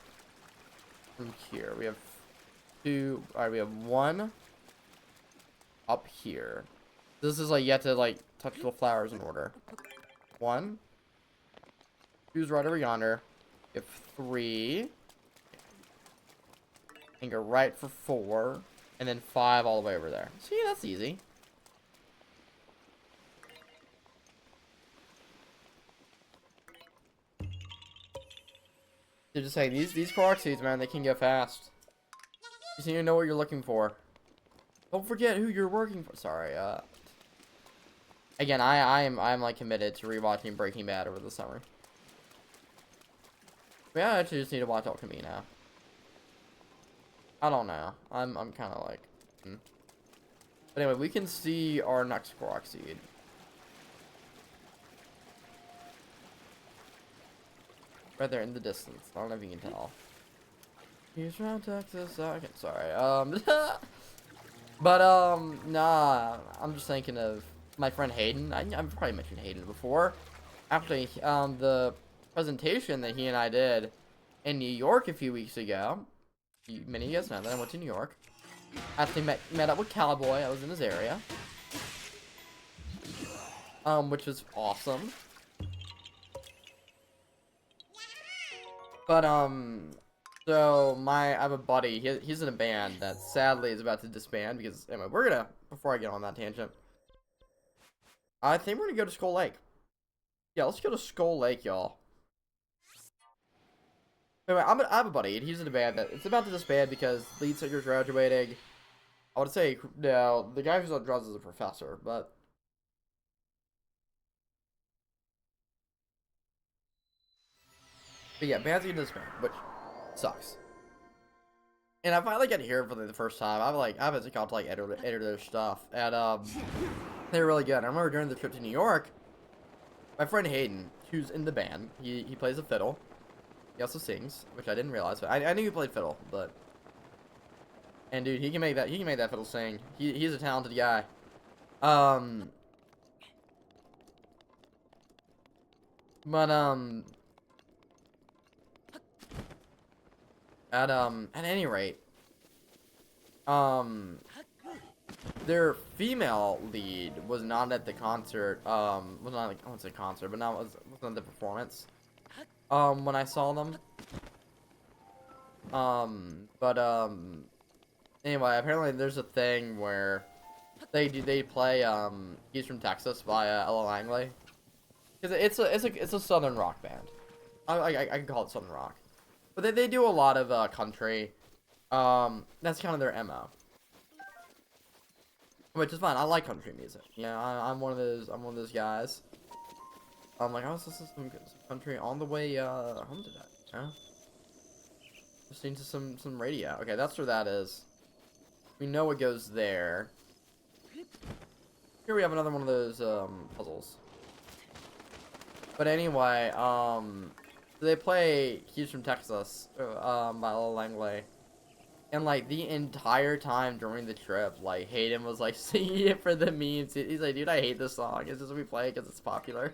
From here. We have two... Alright, we have one up here. This is, like, you have to, like, touch the flowers in order. One. Two's right over yonder. We have 3. And go right for 4. And then 5 all the way over there. See, that's easy. They're just saying these Korok seeds, man, they can go fast. You just need to know what you're looking for. Don't forget who you're working for. Sorry, again, I'm like committed to rewatching Breaking Bad over the summer. Yeah, I actually just need to watch Alchemy now. I don't know. I'm kind of like, But anyway, we can see our next Korok seed. Right there in the distance. I don't know if you can tell. He's from Texas. Sorry. But nah. I'm just thinking of my friend Hayden. I've probably mentioned Hayden before. Actually, the presentation that he and I did in New York a few weeks ago. Many of you guys know that I went to New York. Actually met up with Cowboy. I was in his area. Which was awesome. But so I have a buddy. He's in a band that sadly is about to disband because anyway, before I get on that tangent, I think we're gonna go to Skull Lake. Yeah, let's go to Skull Lake, y'all. Anyway, I have a buddy, and he's in a band that it's about to disband because lead singer's graduating. I would say no, the guy who's on drums is a professor, but yeah, band's gonna disband, which sucks. And I finally got to hear it for the first time. I've actually got to like edit their stuff, and they're really good. I remember during the trip to New York, my friend Hayden, who's in the band, he plays the fiddle. He also sings, which I didn't realize. But I knew he played fiddle, but and dude, he can make that fiddle sing. He's a talented guy. But at any rate, their female lead was not at the concert. Was not like I won't say concert, but not wasn't at the performance. When I saw them. Anyway, apparently there's a thing where they play He's from Texas by Ella Langley. Because it's a southern rock band. I can call it southern rock. But they do a lot of country. That's kind of their MO. Which is fine. I like country music. Yeah, I'm one of those guys. I'm like, I was listening to some country on the way home today. Huh? Listening to some radio. Okay, that's where that is. We know it goes there. Here we have another one of those puzzles. But anyway, they play He's from Texas by Ella Langley. And like the entire time during the trip, like Hayden was like singing it for the memes. He's like, dude, I hate this song. It's just we play it because it's popular.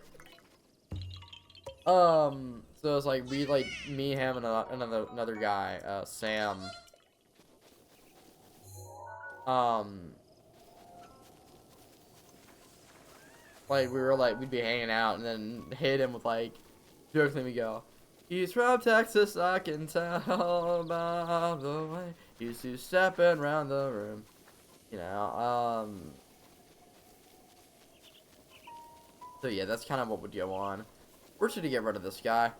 So it's like we like me, him, and another guy, Sam. Like we were like we'd be hanging out, and then Hayden would like jokingly go, "He's from Texas, I can tell by the way he's just stepping around the room," you know. So yeah, that's kind of what would go on. We're just gonna get rid of this guy.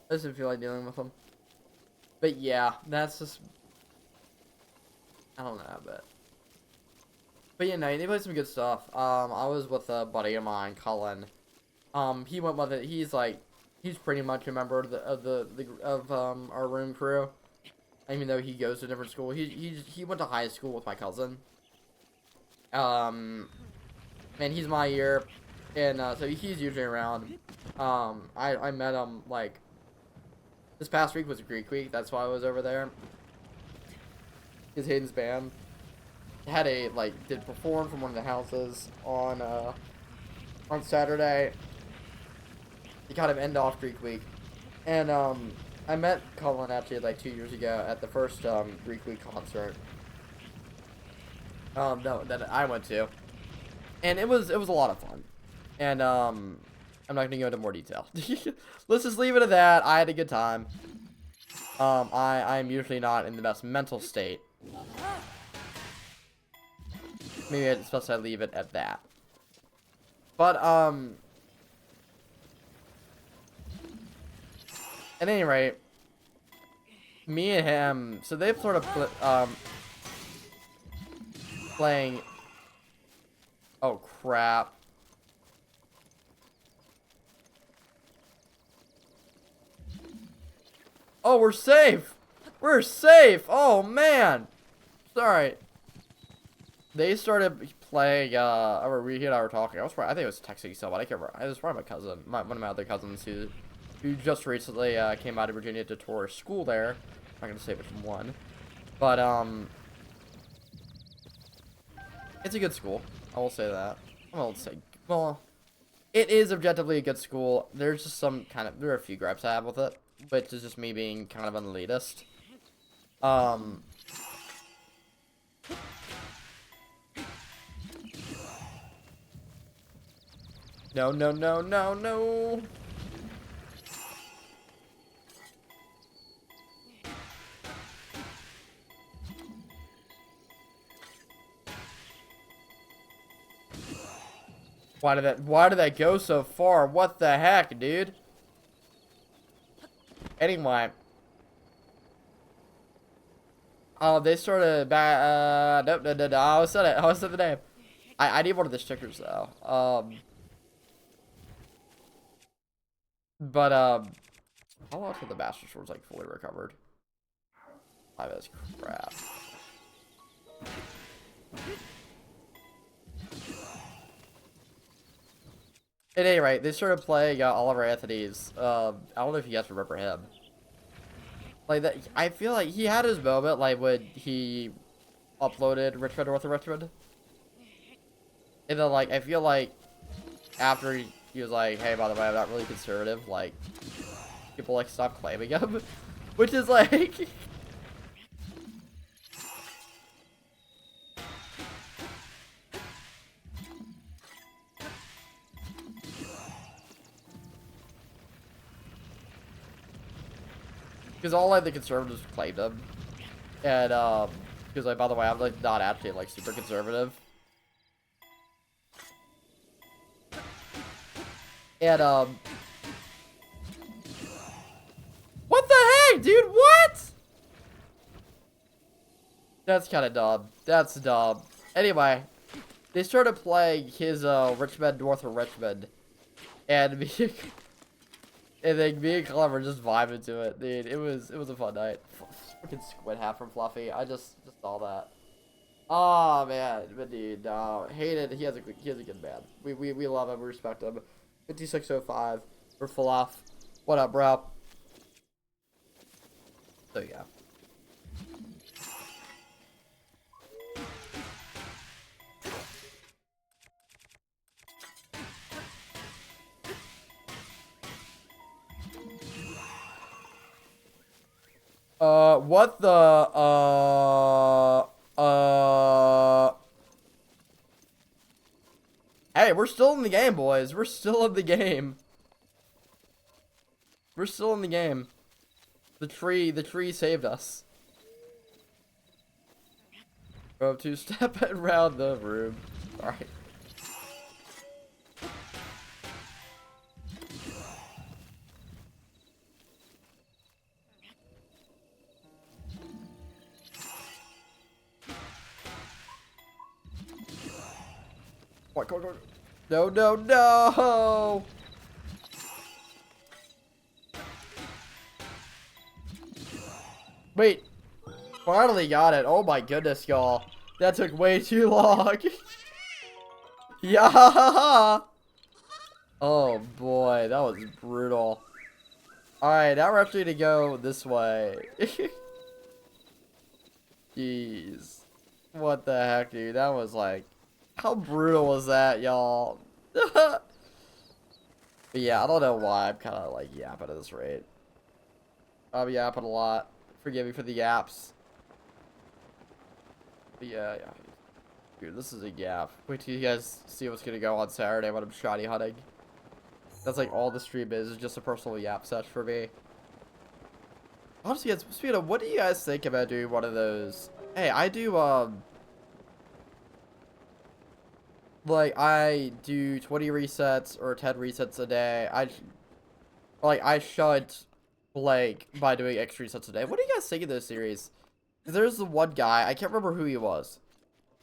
Doesn't feel like dealing with him. But yeah, that's just I don't know, but yeah, no, they played some good stuff. I was with a buddy of mine, Cullen. He went with it. He's pretty much a member of our room crew. Even though he goes to a different school, he went to high school with my cousin. And he's my year, and so he's usually around. I met him like this past week was Greek week. That's why I was over there. Because Hayden's band had did perform from one of the houses on Saturday. To kind of end off Greek week, and I met Cullen actually like 2 years ago at the first Greek week concert that I went to, and it was a lot of fun, and I'm not gonna go into more detail. Let's just leave it at that. I had a good time. I'm usually not in the best mental state. Maybe it's best I leave it at that. But, at any rate, me and him, so they've sort of, playing, oh crap. Oh, we're safe! We're safe! Oh, man! Sorry. They started playing, or we and I were talking. I think it was texting someone. I can't remember. It was probably my cousin, one of my other cousins who just recently came out of Virginia to tour school there. I'm not gonna say which one, but it's a good school. I will say that. I won't say, well, it is objectively a good school. There's just there are a few gripes I have with it, which is just me being kind of an elitist. No, no, no, no, no. Why did that go so far? What the heck, dude? Anyway. Oh, they sort of nope, no, no, no, I was said the name. I need one of the stickers though. But how long till the Master Sword's like fully recovered? That's crap. At any rate, they started playing Oliver Anthony's. I don't know if you guys remember him. Like that, I feel like he had his moment, like when he uploaded Richmond North of Richmond, and then like I feel like after he was like, "Hey, by the way, I'm not really conservative," like people like stopped claiming him, which is like. Because all like the conservatives claimed him, and because like by the way, I'm like not actually like super conservative, and what the heck, dude? What? That's kind of dumb. That's dumb. Anyway, they started playing his Richmond North of Richmond, and me. And then me and Clem were just vibing to it, dude. It was a fun night. Freaking squid hat from Fluffy. I just saw that. Oh man, but dude, hated. He has a good man. We love him. We respect him. 5605. We're Fluff. What up, bro? So yeah. What the, Hey, we're still in the game, boys. We're still in the game. We're still in the game. The tree saved us. Go two-step around the room. Alright. Come on. No, no, no! Wait. Finally got it. Oh my goodness, y'all. That took way too long. Yeah! Oh boy, that was brutal. Alright, now we're actually to go this way. Jeez. What the heck, dude? That was like... How brutal was that, y'all? But yeah, I don't know why I'm kind of like yapping at this rate. I'm yapping a lot. Forgive me for the yaps. But yeah. Dude, this is a yap. Wait till you guys see what's gonna go on Saturday when I'm shiny hunting. That's like all the stream is just a personal yap sesh for me. Honestly, speaking of, what do you guys think about doing one of those? Hey, I do, like, I do 20 resets or 10 resets a day. I should, like, by doing X resets a day. What do you guys think of this series? There's the one guy, I can't remember who he was.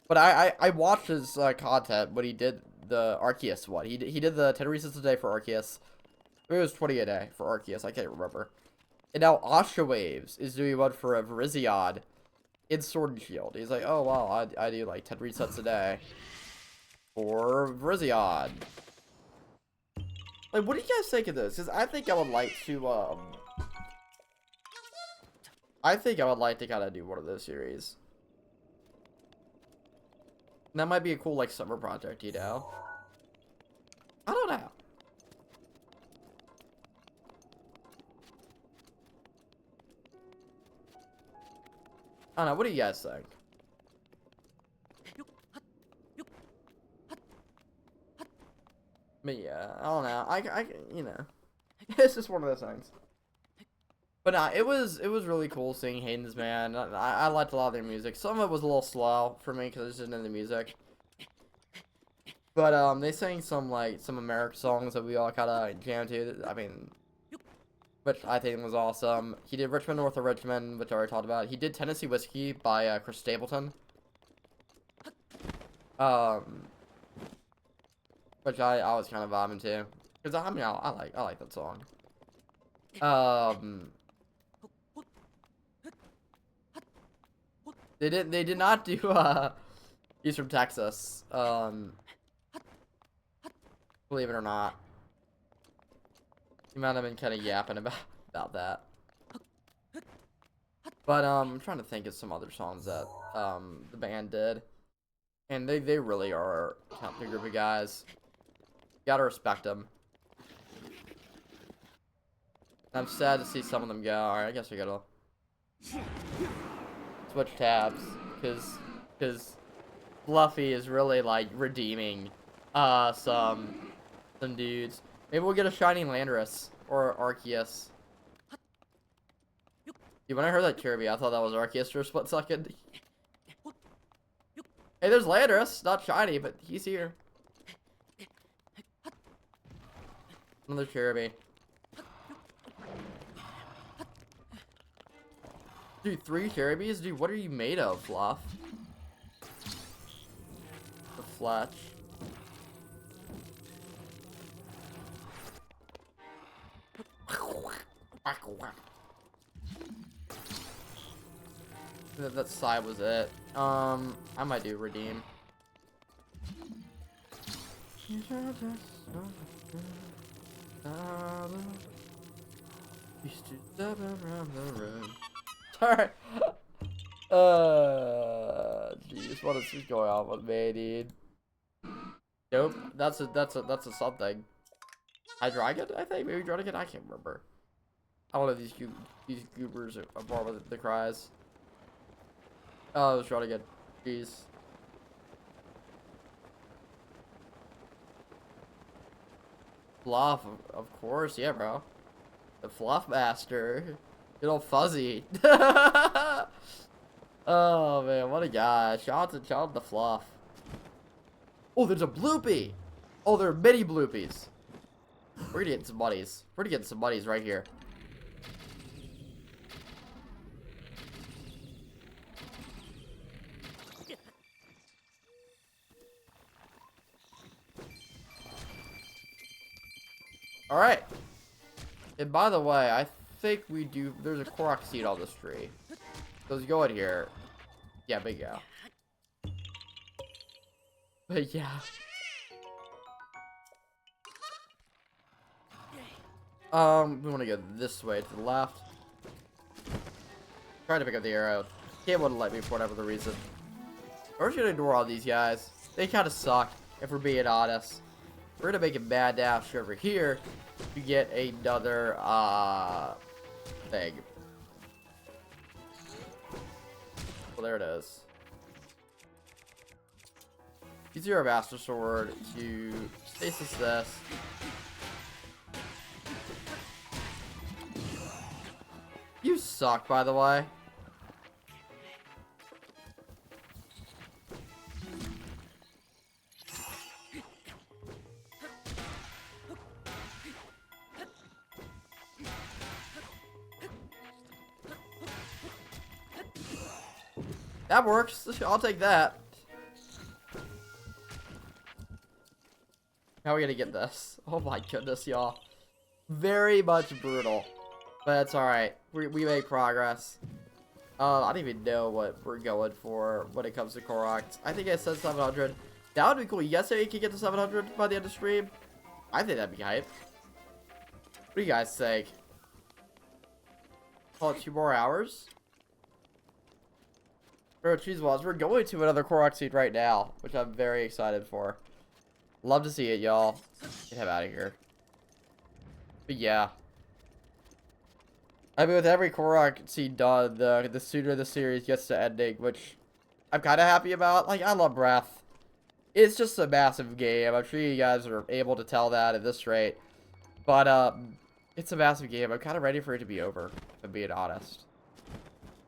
But I watched his content when he did the Arceus one. He did the 10 resets a day for Arceus. Maybe it was 20 a day for Arceus, I can't remember. And now Asha Waves is doing one for a Virizion in Sword and Shield. He's like, oh wow, I do like 10 resets a day for Virizion. Like, what do you guys think of this? Because I think I would like to, I think I would like to kind of do one of those series. And that might be a cool, like, summer project, you know? I don't know. I don't know. What do you guys think? But yeah, I don't know. You know, it's just one of those things. But nah, it was really cool seeing Hayden's man. I liked a lot of their music. Some of it was a little slow for me because I just didn't know the music. But they sang some American songs that we all kind of jammed to. I mean, which I think was awesome. He did Richmond North of Richmond, which I already talked about. He did Tennessee Whiskey by Chris Stapleton. Which I was kind of vibing to, because I mean I like that song. They did not do he's from Texas. Believe it or not. You might have been kind of yapping about that. But I'm trying to think of some other songs that the band did, and they really are a talented group of guys. You gotta respect them. I'm sad to see some of them go. Alright, I guess we gotta switch tabs, because Fluffy is really like redeeming some dudes. Maybe we'll get a Shining Landorus or Arceus. Dude, when I heard that Kirby, I thought that was Arceus for a split second. Hey, there's Landorus, not shiny, but he's here. Another Kirby. Dude, 3 Kirby's? Dude, what are you made of, Fluff? The Fletch. That side was it. I might do Redeem. Used to step around the room. Sorry. Jeez, what is going on with me, dude? Nope, that's a something. Hydreigon, I think, maybe Dragon, I can't remember. I don't know if these goobers are part with the cries. Oh, it was Dragon. Jeez. Fluff, of course, yeah, bro. The Fluff Master. Good old Fuzzy. Oh man, what a guy. Shout out to Fluff. Oh, there's a Bloopy. Oh, there are many Bloopies. We're gonna get some buddies. We're gonna get some buddies right here. Alright. And by the way, I think we do. There's a Korok seed on this tree. So let's go in here. Yeah, big yeah. But yeah. We want to go this way to the left. Trying to pick up the arrow. Can't want to let me for whatever the reason. We're just gonna ignore all these guys. They kind of suck, if we're being honest. We're gonna make a bad dash over here to get another thing. Well, there it is. Use your Master Sword to stasis this. You suck, by the way. That works. I'll take that. How are we gonna get this? Oh my goodness, y'all. Very much brutal. But that's alright. We make progress. I don't even know what we're going for when it comes to Korok. I think I said 700. That would be cool. You guys say you could get to 700 by the end of stream? I think that'd be hype. What do you guys think? Call it 2 more hours? Bro, cheese balls. We're going to another Korok seed right now, which I'm very excited for. Love to see it, y'all. Get him out of here. But yeah. I mean, with every Korok seed done, the sooner the series gets to ending, which I'm kind of happy about. Like, I love Breath. It's just a massive game. I'm sure you guys are able to tell that at this rate. But, it's a massive game. I'm kind of ready for it to be over, if I'm being honest.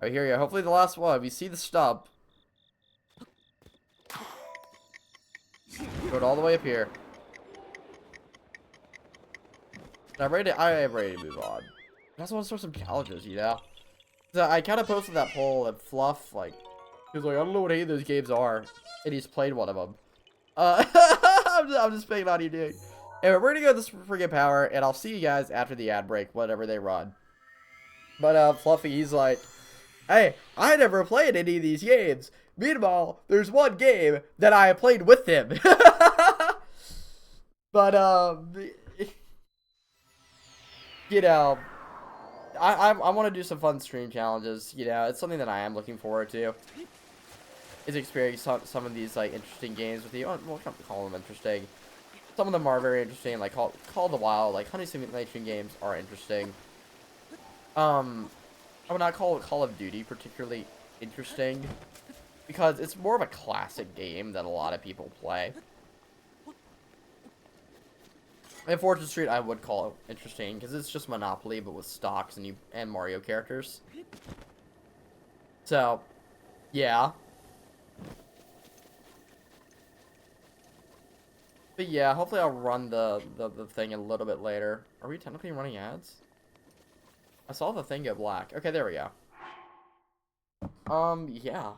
Alright, here you go. Hopefully the last one. You see the stump. Go it all the way up here. I am ready to move on. I also want to start some challenges, you know? So I kind of posted that poll and Fluff, like, he was like, I don't know what any of those games are. And he's played one of them. I'm just picking on you, dude. Anyway, we're gonna go this friggin' power, and I'll see you guys after the ad break, whenever they run. But, Fluffy, he's like, hey, I never played any of these games. Meanwhile, there's one game that I played with him. But, you know, I want to do some fun stream challenges. You know, it's something that I am looking forward to. Is experiencing some of these, like, interesting games with you. Well, I can't call them interesting. Some of them are very interesting, like Call of the Wild, like hunting simulation games are interesting. I would not call Call of Duty particularly interesting because it's more of a classic game that a lot of people play. And Fortune Street I would call it interesting because it's just Monopoly but with stocks and Mario characters. So, yeah. But yeah, hopefully I'll run the thing a little bit later. Are we technically running ads? I saw the thing go black. Okay, there we go. Yeah.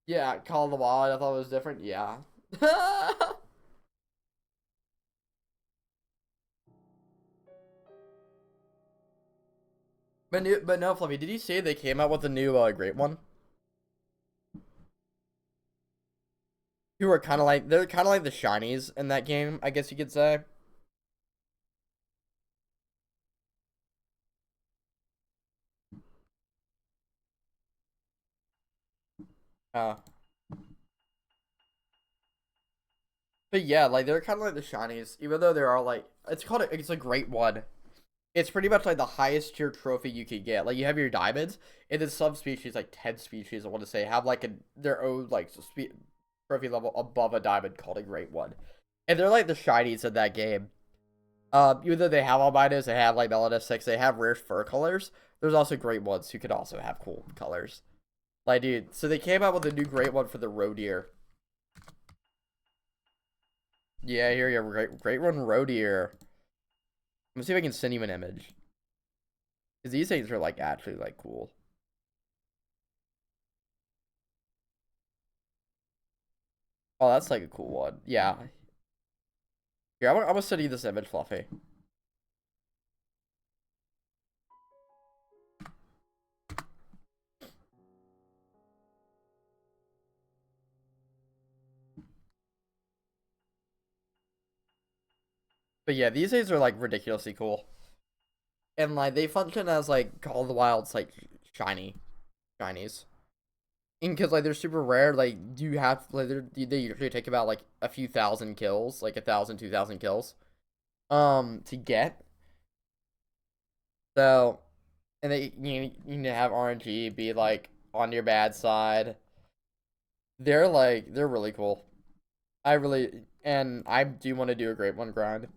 Yeah, Call of the Wild, I thought it was different. Yeah. But no, Fluffy, did you see they came out with a new, great one? Who are kind of like, they're kind of like the shinies in that game, I guess you could say. But yeah, like, they're kind of like the shinies, even though there are, like, it's a great one. It's pretty much, like, the highest tier trophy you could get. Like, you have your diamonds, and then some species, like, 10 species, I want to say, have, like, their own, like, trophy level above a diamond called a great one. And they're, like, the shinies in that game. Even though they have albinos, they have, like, melanocytics, they have rare fur colors, there's also great ones who could also have cool colors. Like, dude, so they came out with a new great one for the roe deer. Yeah, here you go. Great one, roe deer. Let me see if I can send you an image. Because these things are, like, actually, like, cool. Oh, that's, like, a cool one. Yeah. Here, I'm gonna send you this image, Fluffy. But yeah, these things are, like, ridiculously cool. And, like, they function as, like, Call of the Wild's, like, shinies. And because, like, they're super rare, like, you have, like, they usually take about, like, a few thousand kills, like, 1,000, 2,000 kills, to get. So, and they, you need to have RNG be, like, on your bad side. They're, like, they're really cool. And I do want to do a great one grind.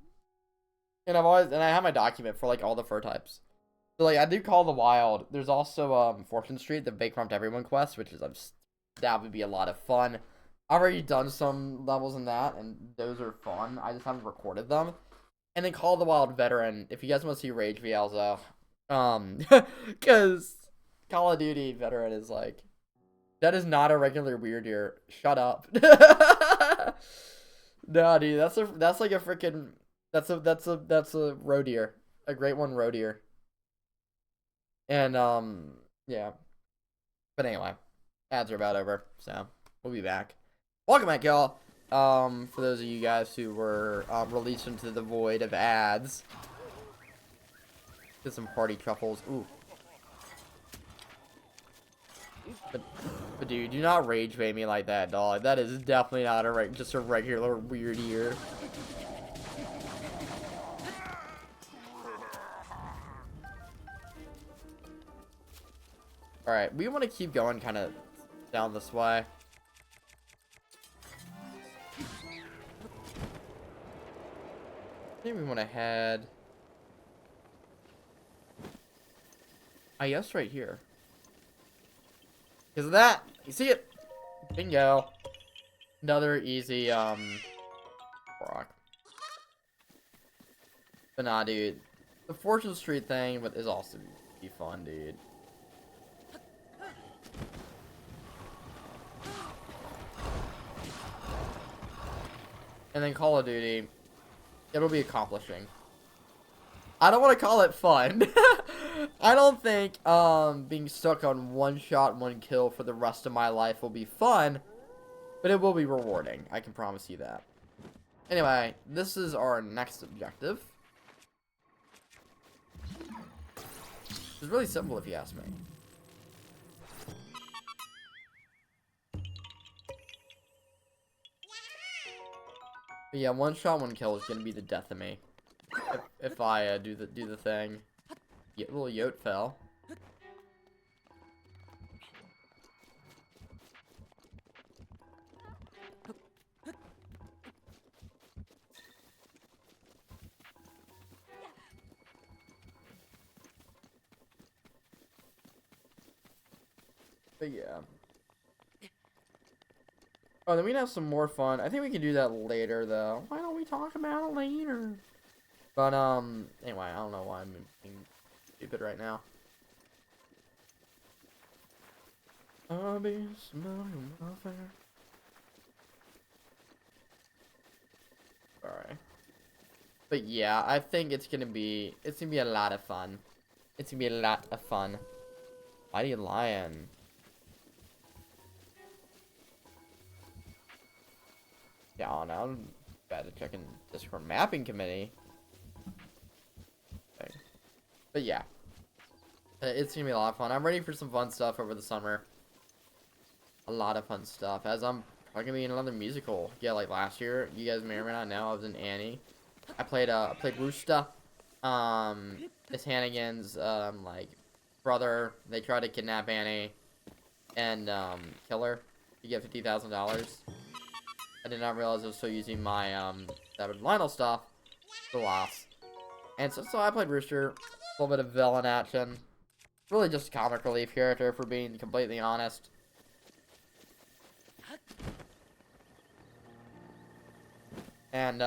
And I have my document for, like, all the fur types. So, like, I do Call of the Wild. There's also, Fortune Street, the Bake Prompt Everyone quest, which is, that would be a lot of fun. I've already done some levels in that, and those are fun. I just haven't recorded them. And then Call of the Wild Veteran, if you guys want to see Rage VLs, because Call of Duty Veteran is like, that is not a regular weird deer. Shut up. No, dude, that's like a freaking, that's a roe deer, a great one roe deer. And yeah. But anyway, ads are about over, so we'll be back. Welcome back, y'all. For those of you guys who were released into the void of ads. Get some party truffles. Ooh. But dude, do not rage bait me like that, dog. That is definitely not just a regular weird ear. Alright, we want to keep going kind of down this way. I think we want to head... I guess right here. Because of that, you see it? Bingo. Another easy, Korok. But nah, dude. The Fortune Street thing is also be fun, dude. And then Call of Duty. It'll be accomplishing. I don't want to call it fun. I don't think being stuck on one shot, one kill for the rest of my life will be fun, but it will be rewarding. I can promise you that. Anyway, this is our next objective. It's really simple if you ask me. But yeah, one shot, one kill is gonna be the death of me. If I do the thing. Yeah, little yote fell. But yeah. Oh, then we can have some more fun. I think we can do that later, though. Why don't we talk about it later? But, anyway, I don't know why I'm being stupid right now. I'll be smelling welfare. Alright. But yeah, I think it's gonna be a lot of fun. It's gonna be a lot of fun. Mighty Lion. Yeah, I don't know. I'm bad at checking Discord mapping committee. Okay. But yeah. It's gonna be a lot of fun. I'm ready for some fun stuff over the summer. A lot of fun stuff. As I'm probably gonna be in another musical. Yeah, like last year. You guys may or may not know, I was in Annie. I played Roosta. Miss Hannigan's like brother. They tried to kidnap Annie and kill her. You get $50,000. I did not realize I was still using my Lionel stuff. The loss. And so I played Rooster. A little bit of villain action. Really just a comic relief character, for being completely honest. And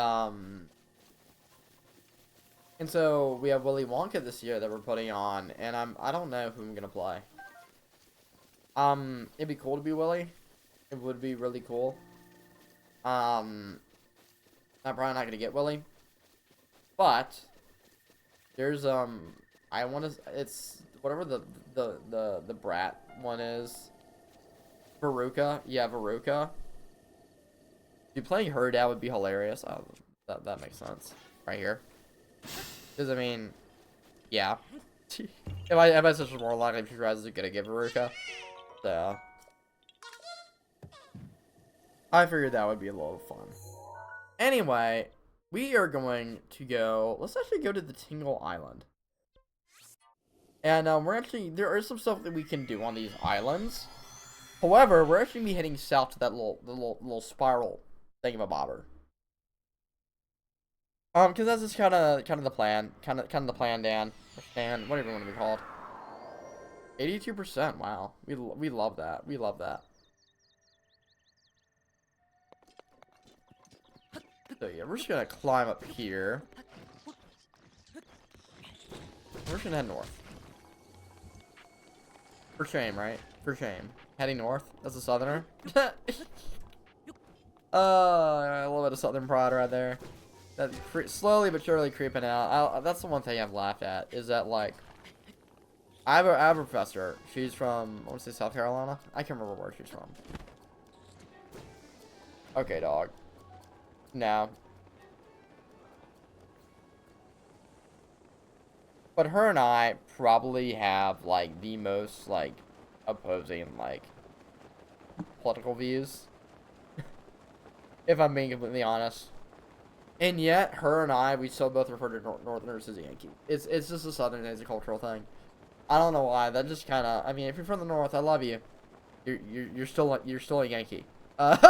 so we have Willy Wonka this year that we're putting on, and I don't know who I'm gonna play. It'd be cool to be Willy. It would be really cool. I'm probably not gonna get Willy, but there's I want to. It's whatever the brat one is. Veruca, yeah, Veruca. Dude, playing her dad would be hilarious. Oh, that makes sense right here. Because I mean, yeah. if I switch to Warlock, I'm sure I was gonna give Veruca. So I figured that would be a little fun. Anyway, we are going to go. Let's actually go to the Tingle Island. And there is some stuff that we can do on these islands. However, we're actually gonna be heading south to that little spiral thingamabobber. Because that's just kind of the plan, Dan. or stand, whatever you want to be called. 82%. Wow, we love that. We love that. So yeah, we're just gonna climb up here. We're just gonna head north. For shame, right? For shame. Heading north. That's a southerner. A little bit of southern pride right there. That's slowly but surely creeping out. That's the one thing I've laughed at, is that, like, I have a professor. She's from, I want to say South Carolina. I can't remember where she's from. Okay, dog. No. But her and I probably have, like, the most, like, opposing, like, political views. If I'm being completely honest. And yet, her and I, we still both refer to Northerners as Yankee. It's just a Southern as a cultural thing. I don't know why. That just kind of, I mean, if you're from the North, I love you. You're still a Yankee. But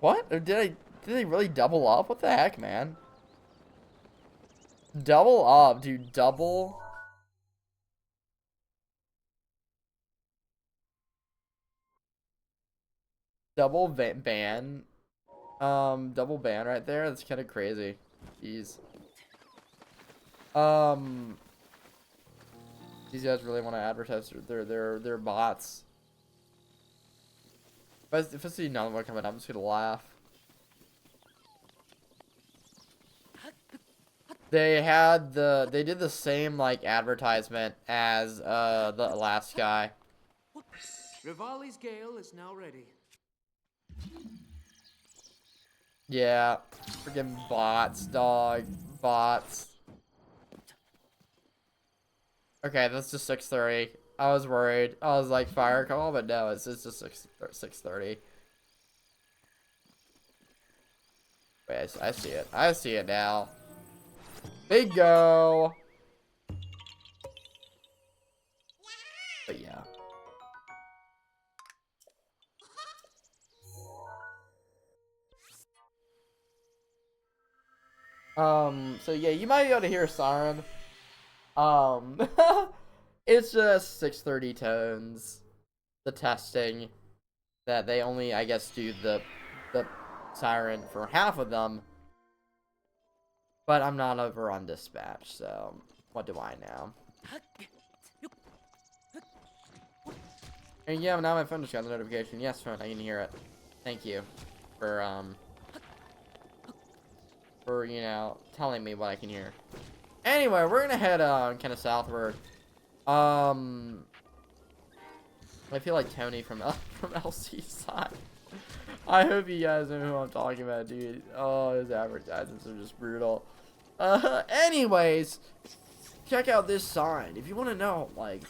what? Or did they really double up? What the heck, man? Double up, dude. Double ban. Double ban right there. That's kind of crazy. Jeez. These guys really want to advertise their bots. If I see another one coming, I'm just gonna laugh. They did the same, like, advertisement as the last guy.
Rivali's Gale is now ready.
Yeah, freaking bots, dog, bots. Okay, that's just 6:30. I was worried. I was like, fire call, but no, it's just 6:30. Wait, I see it. I see it now. Bingo. But yeah. So yeah, you might be able to hear a siren. It's just 6:30 tones. The testing that they only, I guess, do the siren for half of them. But I'm not over on dispatch, so what do I know? And yeah, now my phone just got the notification. Yes, phone, I can hear it. Thank you for you know, telling me what I can hear. Anyway, we're gonna head kind of southward. I feel like Tony from LC's side. I hope you guys know who I'm talking about, dude. Oh, his advertisements are just brutal. Anyways, check out this sign. If you want to know, like,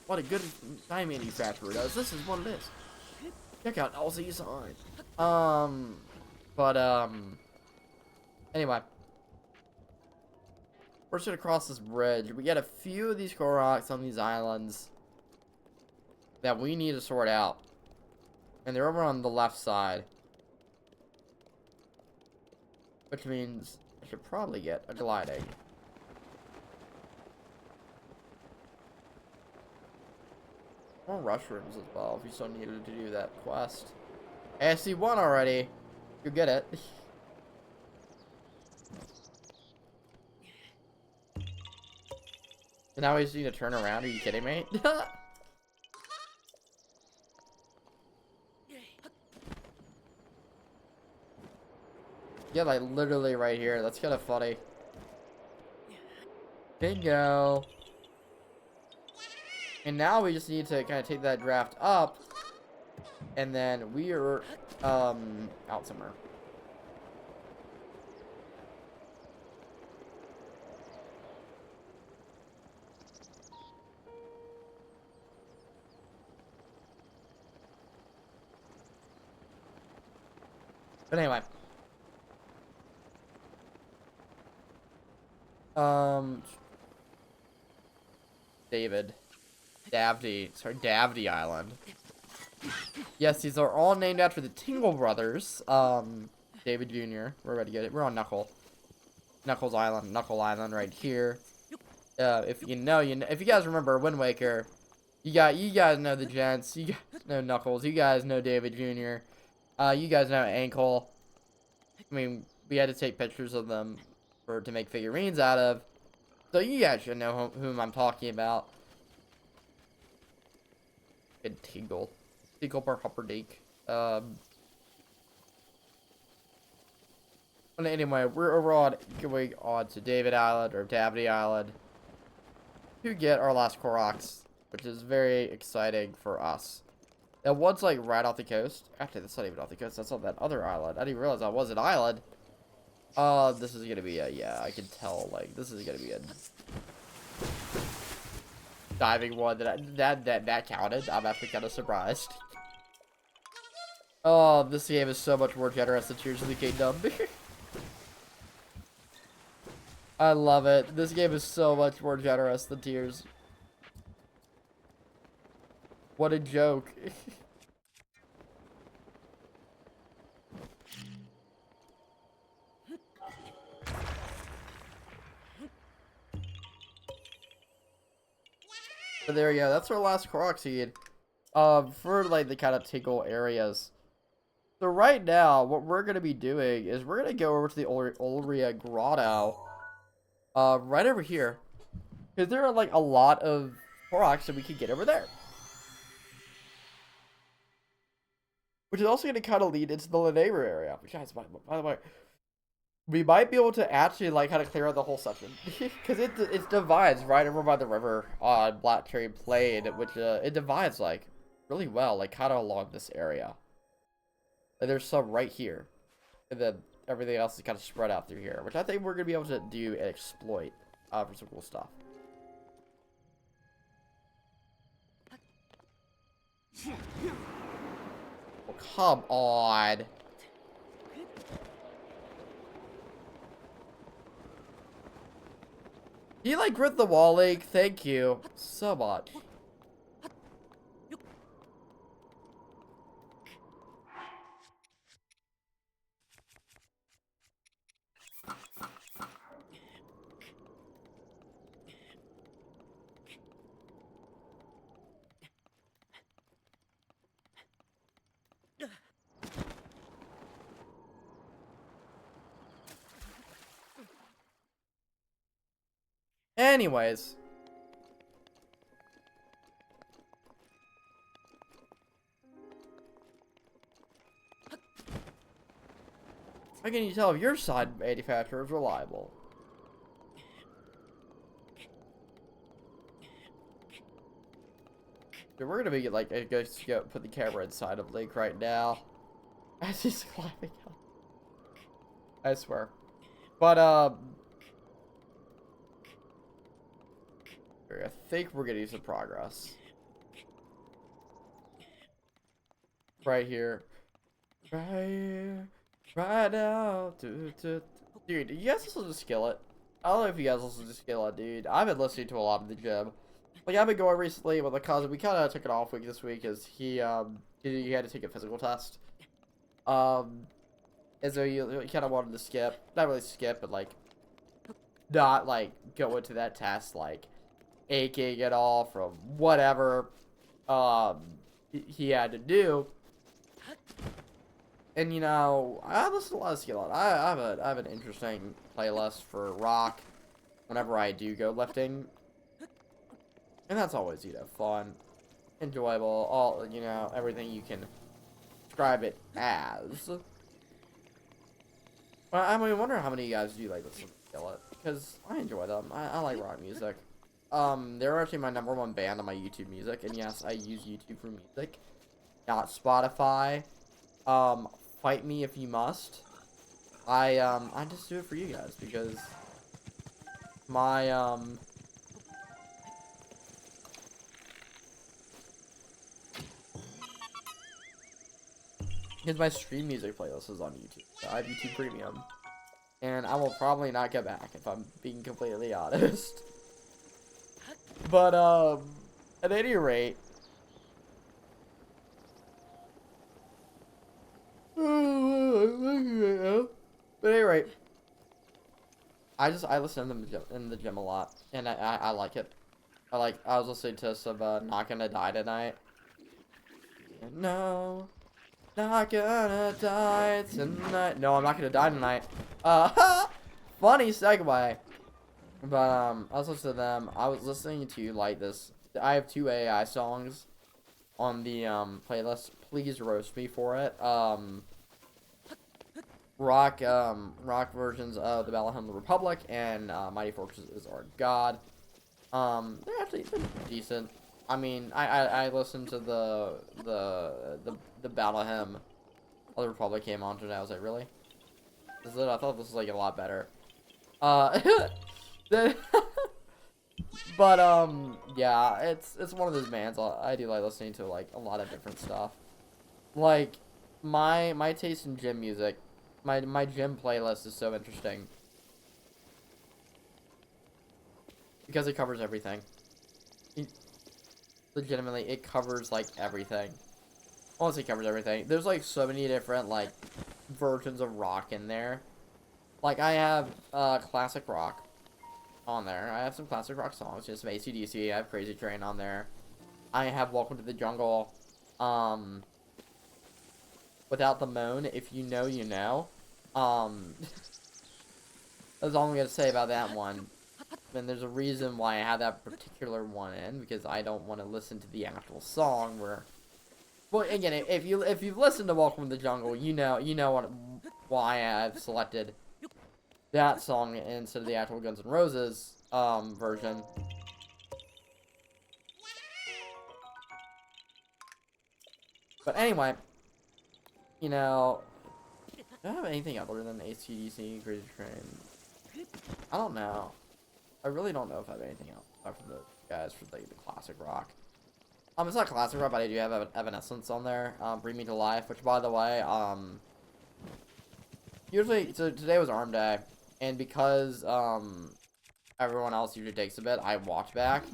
what a good sign manufacturer does, this is what it is. Check out LC's sign. Anyway. We're just gonna cross this bridge. We got a few of these Koroks on these islands that we need to sort out. And they're over on the left side. Which means I should probably get a gliding. More mushrooms as well, if you still needed to do that quest. Hey, I see one already. You get it. And now we just need to turn around. Are you kidding me? Yeah, like literally right here. That's kind of funny. Bingo. And now we just need to kind of take that draft up. And then we are out somewhere. But anyway. Davdy Island. Yes, these are all named after the Tingle brothers. David Jr. We're ready to get it. We're on Knuckles Island, Knuckle Island right here. If you know, if you guys remember Wind Waker, you guys know the gents. You guys know Knuckles. You guys know David Jr. You guys know Ankle. I mean, we had to take pictures of them to make figurines out of. So you guys should know whom I'm talking about. Good Tingle. Tingle per Humperdinck. But anyway, we're going on to David Island or Davity Island to get our last Koroks, which is very exciting for us. That one's like right off the coast. Actually, that's not even off the coast. That's on that other island. I didn't realize that was an island. This is gonna be a, yeah, I can tell, like, this is gonna be a diving one that counted. I'm actually kind of surprised. Oh, this game is so much more generous than Tears of the Kingdom. I love it. This game is so much more generous than Tears. What a joke. But there we go. That's our last Korok seed. For like the kind of tickle areas. So right now, what we're gonna be doing is we're gonna go over to the Ulria Grotto. Right over here, because there are like a lot of Koroks that we could get over there. Which is also gonna kind of lead into the neighbor area. Which, guys, by the way, we might be able to actually like kind of clear out the whole section because it divides right over by the river on Black Cherry Plain, which it divides like really well, like kind of along this area. Like, there's some right here, and then everything else is kind of spread out through here, which I think we're gonna be able to do and exploit for some cool stuff. Oh, come on. Do you like grip the wall, Link? Thank you so much. Anyways. How can you tell if your side manufacturer is reliable? Dude, we're gonna be like, go put the camera inside of Link right now. As he's climbing up. I swear. But, I think we're getting some progress. Right here. Right here. Right now. Dude, you guys listen to Skillet? I don't know if you guys listen to Skillet, dude. I've been listening to a lot of the gym. Like, I've been going recently with a cousin. We kind of took an off week this week as he had to take a physical test. And so he kind of wanted to skip. Not really skip, but, like, not, like, go into that test, like, aching at all from whatever, he had to do. And, you know, I listen to a lot of Skillet. I have an interesting playlist for rock whenever I do go lifting. And that's always, you know, fun, enjoyable, all, you know, everything you can describe it as. I mean, I wonder how many of you guys do like listen to Skillet, because I enjoy them. I like rock music. They're actually my #1 band on my YouTube music, and yes, I use YouTube for music, not Spotify. Fight me if you must. I just do it for you guys, because my, because my stream music playlist is on YouTube. So I have YouTube Premium. And I will probably not get back if I'm being completely honest. But, at any rate. But anyway, I listen to them in the gym a lot, and I like it. I was listening to some Not Gonna Die Tonight. No, not gonna die tonight. No, I'm not gonna die tonight. Funny segue. But I was listening to them. I was listening to like this. I have 2 AI songs on the playlist. Please roast me for it. Rock versions of the Battle Hymn of the Republic and Mighty Fortress is Our God. They're decent. I mean, I listened to the Battle Hymn of the Republic came on today. I was like, really? This is it? I thought this was like a lot better. But yeah, it's one of those bands I do like listening to like a lot of different stuff. Like my taste in gym music, my gym playlist is so interesting because it covers everything. Legitimately, it covers like everything. Honestly, it covers everything. There's like so many different like versions of rock in there. Like I have classic rock on there. I have some classic rock songs, just some AC/DC. I have Crazy Train on there. I have Welcome to the Jungle. Without the Moan, if you know, you know. That's all I'm gonna say about that one. And there's a reason why I have that particular one in, because I don't want to listen to the actual song where. Well, again, if you've listened to Welcome to the Jungle, you know why I've selected that song instead of the actual Guns N' Roses version. But anyway, you know, do I have anything other than AC/DC, Crazy Train? I don't know. I really don't know if I have anything else apart from the guys for the classic rock. It's not classic rock, but I do have Evanescence on there. Bring Me to Life, which by the way, usually, so today was Arm Day, and because everyone else usually takes a bit, I walked back.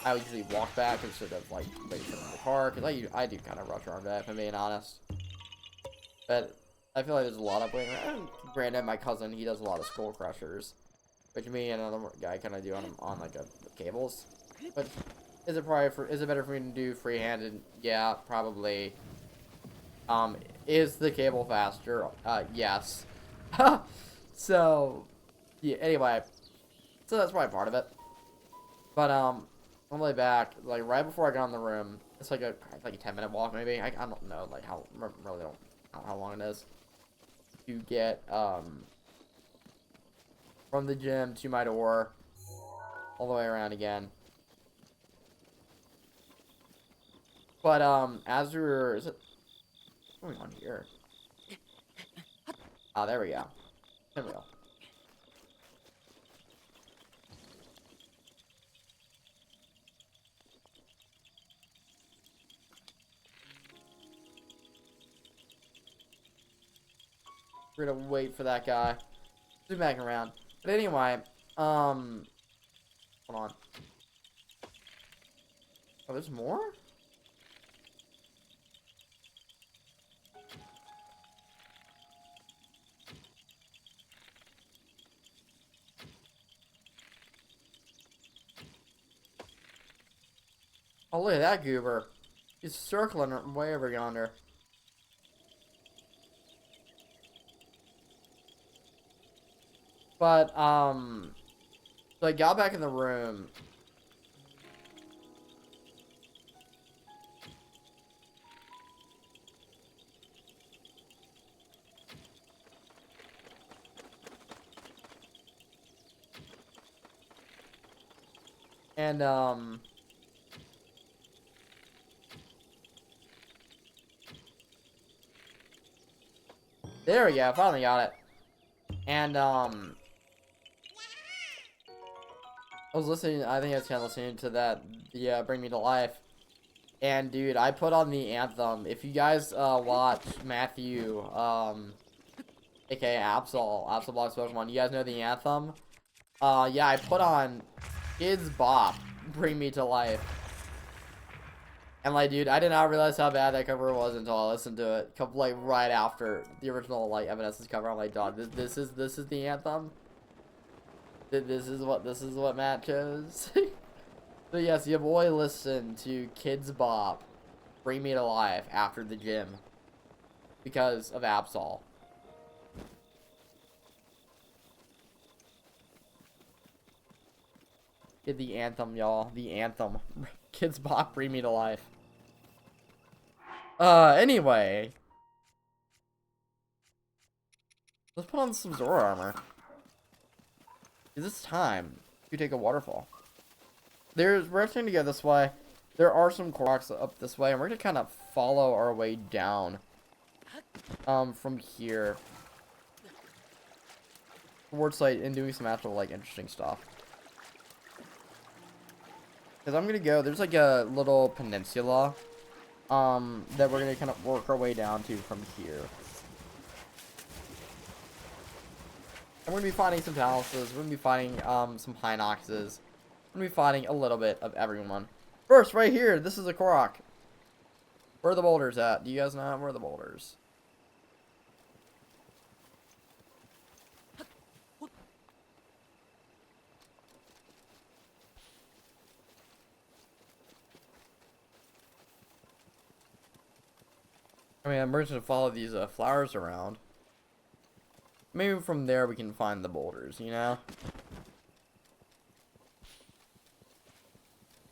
I usually walk back instead of like waiting in the car, because I do kind of rush Arm Day if I'm being honest. But I feel like there's a lot of waiting around. Brandon, my cousin, he does a lot of Skull Crushers, which me and another guy kind of do on like cables. But is it better for me to do freehanded? Yeah, probably. Is the cable faster? Yes. So, yeah. Anyway, so that's probably part of it. But on the way back, like right before I got in the room, it's like a 10-minute walk maybe. I don't know like how really don't know how long it is to get from the gym to my door all the way around again. But as we were, is it what's going on here? Oh, there we go. There we go. We're gonna wait for that guy. Zoom back around. But anyway, hold on. Oh, there's more? Oh, look at that goober. He's circling way over yonder. But, so I got back in the room. And, there we go, finally got it. And, I was listening, I think I was kind of listening to that, the, Bring Me to Life. And, dude, I put on the anthem. If you guys, watch Matthew, aka Absol Blocks Pokemon, you guys know the anthem? Yeah, I put on Kids Bop, Bring Me to Life. And like, dude, I did not realize how bad that cover was until I listened to it, like right after the original like Evanescence cover. I'm like, dog, this is the anthem. This is what Matt chose. So yes, your boy listened to Kids Bop, Bring Me to Life after the gym because of Absol. Get the anthem, y'all. The anthem. Kids Bop, Bring Me to Life. Anyway. Let's put on some Zora armor. Is this time to take a waterfall? We're going to go this way. There are some Koroks up this way, and we're going to kind of follow our way down. From here. Towards, like, and doing some actual, like, interesting stuff. Because I'm going to go, there's, like, a little peninsula, that we're going to kind of work our way down to from here. I'm going to be finding some Taluses, we're going to be finding, some Hinoxes. I'm going to be finding a little bit of everyone. First, right here, this is a Korok. Where are the boulders at? Do you guys know where are the boulders? I mean, I'm just going to follow these, flowers around. Maybe from there we can find the boulders, you know?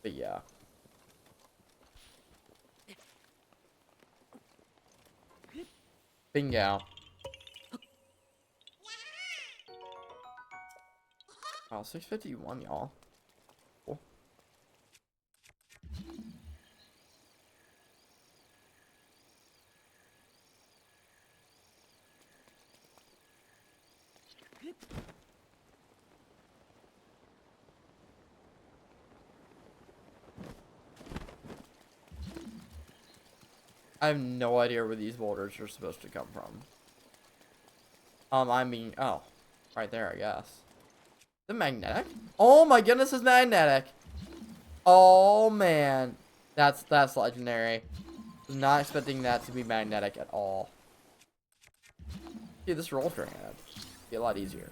But yeah. Bingo. Oh, 651, y'all. Cool. I have no idea where these boulders are supposed to come from. I mean, oh, right there, I guess. The magnetic? Oh my goodness, it's magnetic. Oh man, that's legendary. Was not expecting that to be magnetic at all. Dude, this roll string be a lot easier.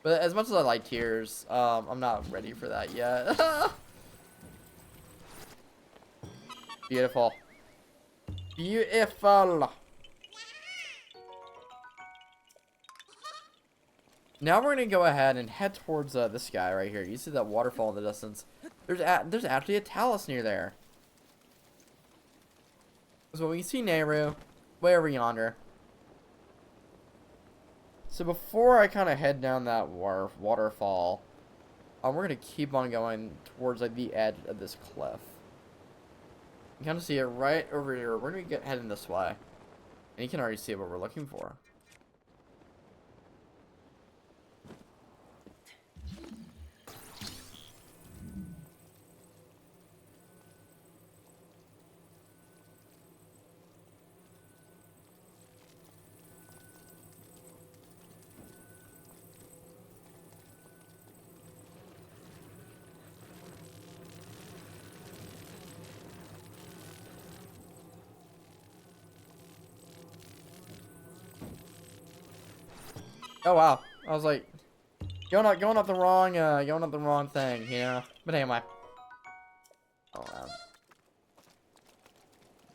But as much as I like tears, I'm not ready for that yet. Beautiful. Beautiful. Now we're gonna go ahead and head towards this guy right here. You see that waterfall in the distance? There's actually a Talus near there. So we see Nehru way over yonder. So before I kind of head down that waterfall, we're gonna keep on going towards like the edge of this cliff. You kind of see it right over here. We're gonna get heading this way, and you can already see what we're looking for. Oh wow! I was like, going up the wrong thing, you know. But anyway. Oh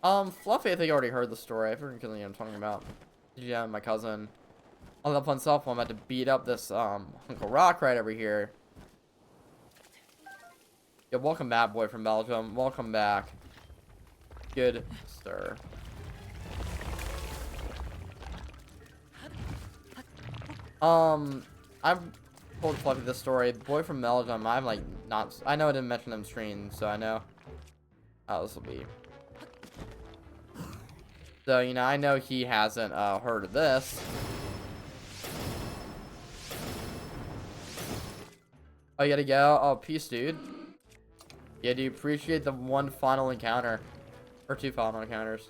wow. Fluffy, I think I already heard the story. I forget what I'm talking about. Yeah, my cousin. On the fun cell phone, I'm about to beat up this Uncle Rock right over here. Yeah, welcome back, boy from Belgium. Welcome back. Good sir. I've told Fluffy this story. The boy from Belgium, I'm like not. I know I didn't mention them stream, so I know how this will be. So you know, I know he hasn't heard of this. Oh, you gotta go. Oh, peace, dude. Yeah, do you appreciate the one final encounter, or two final encounters?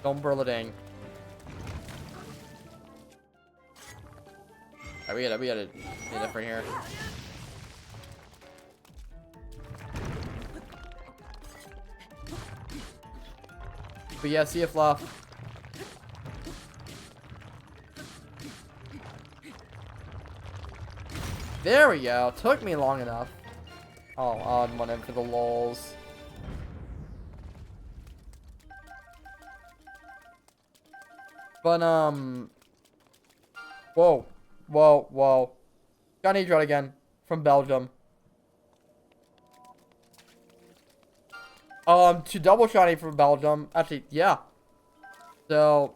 Don't burl a ding. Alright, we gotta get different here. But yeah, see ya, Fluff. There we go. Took me long enough. Oh, odd one in for the lulz. But, whoa. Whoa, whoa. Johnny Dredd again. From Belgium. To double shiny from Belgium. Actually, yeah. So,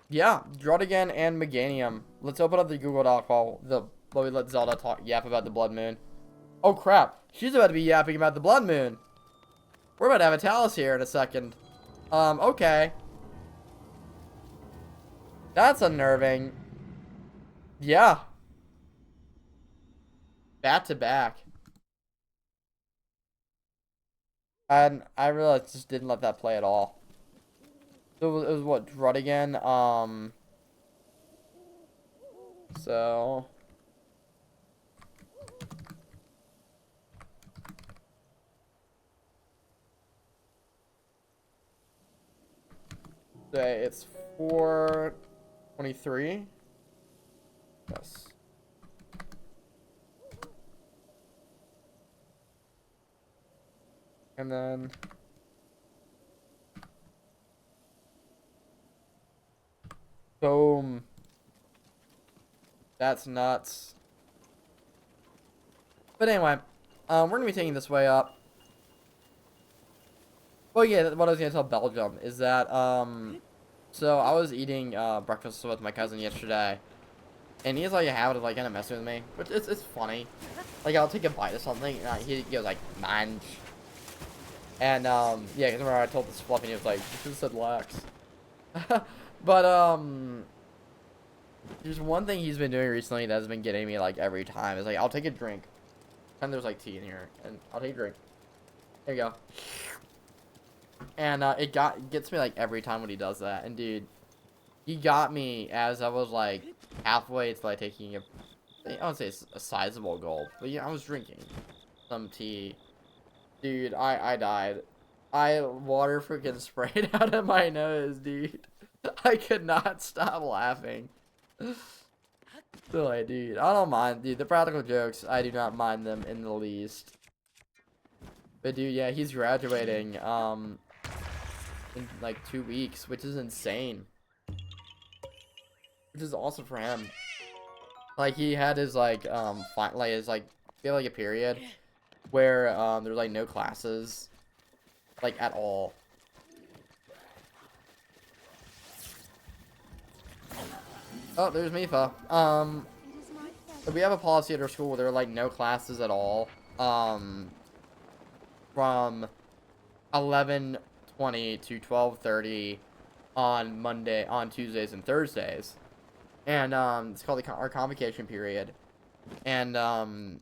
yeah. Druddigan and Meganium. Let's open up the Google Doc while we let Zelda yap about the Blood Moon. Oh, crap. She's about to be yapping about the Blood Moon. We're about to have a Talus here in a second. Okay. That's unnerving. Yeah. Back to back. And I realized just didn't let that play at all. So it was what, Druddigan? So say it's 423. Yes. And then boom. That's nuts. But anyway, we're gonna be taking this way up. Well, yeah, what I was gonna tell Belgium is that so I was eating breakfast with my cousin yesterday, and he has like a habit of like kind of messing with me, which it's funny. Like I'll take a bite of something, and he goes like mange. And yeah, because remember I told this Fluff and he was like, you should have said lax. But there's one thing he's been doing recently that's been getting me like every time. Is like I'll take a drink, and there's like tea in here, and I'll take a drink. There you go. And it gets me like every time when he does that. And dude, he got me as I was like halfway to like taking I wouldn't say it's a sizable gulp, but yeah, I was drinking some tea. Dude, I died. Water freaking sprayed out of my nose, dude. I could not stop laughing. So, like, dude, I don't mind, dude. The practical jokes, I do not mind them in the least. But, dude, yeah, he's graduating, in, like, 2 weeks, which is insane. Which is awesome for him. Like, he had his, like, feel like a period where, there's, like, no classes, like, at all. Oh, there's Mifa. We have a policy at our school where there are, like, no classes at all, from 11:20 to 12:30 on Tuesdays and Thursdays. And, it's called our convocation period. And, and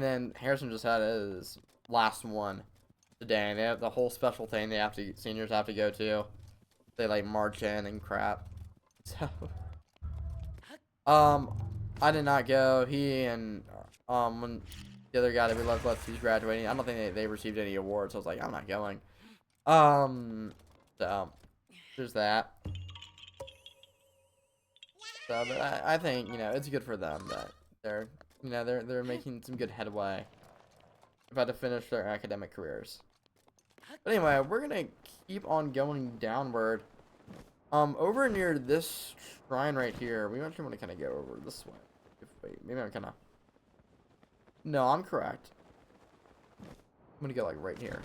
then Harrison just had his last one today, and they have the whole special thing seniors have to go to. They like march in and crap. So I did not go. He and when the other guy that we left he's graduating. I don't think they received any awards. So I was like, I'm not going. So there's that. So but I think, you know, it's good for them that they're making some good headway about to finish their academic careers. But anyway, we're gonna keep on going downward. Over near this shrine right here, we actually want to kind of go over this way. Wait, maybe I'm kind of. No, I'm correct. I'm gonna go like right here.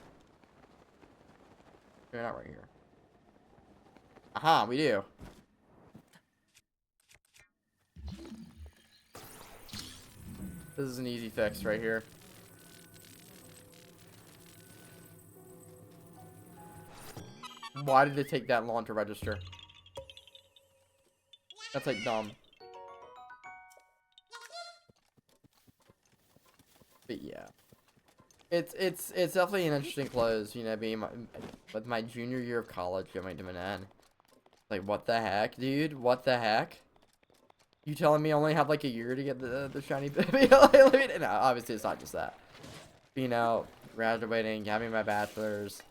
Maybe not right here. Aha, we do. This is an easy fix right here. Why did it take that long to register? That's like dumb. But yeah, it's definitely an interesting close. You know, being with my junior year of college coming to an end. Like, what the heck, dude? What the heck? You telling me I only have like a year to get the shiny baby? No, obviously it's not just that. You know, graduating, having my bachelor's.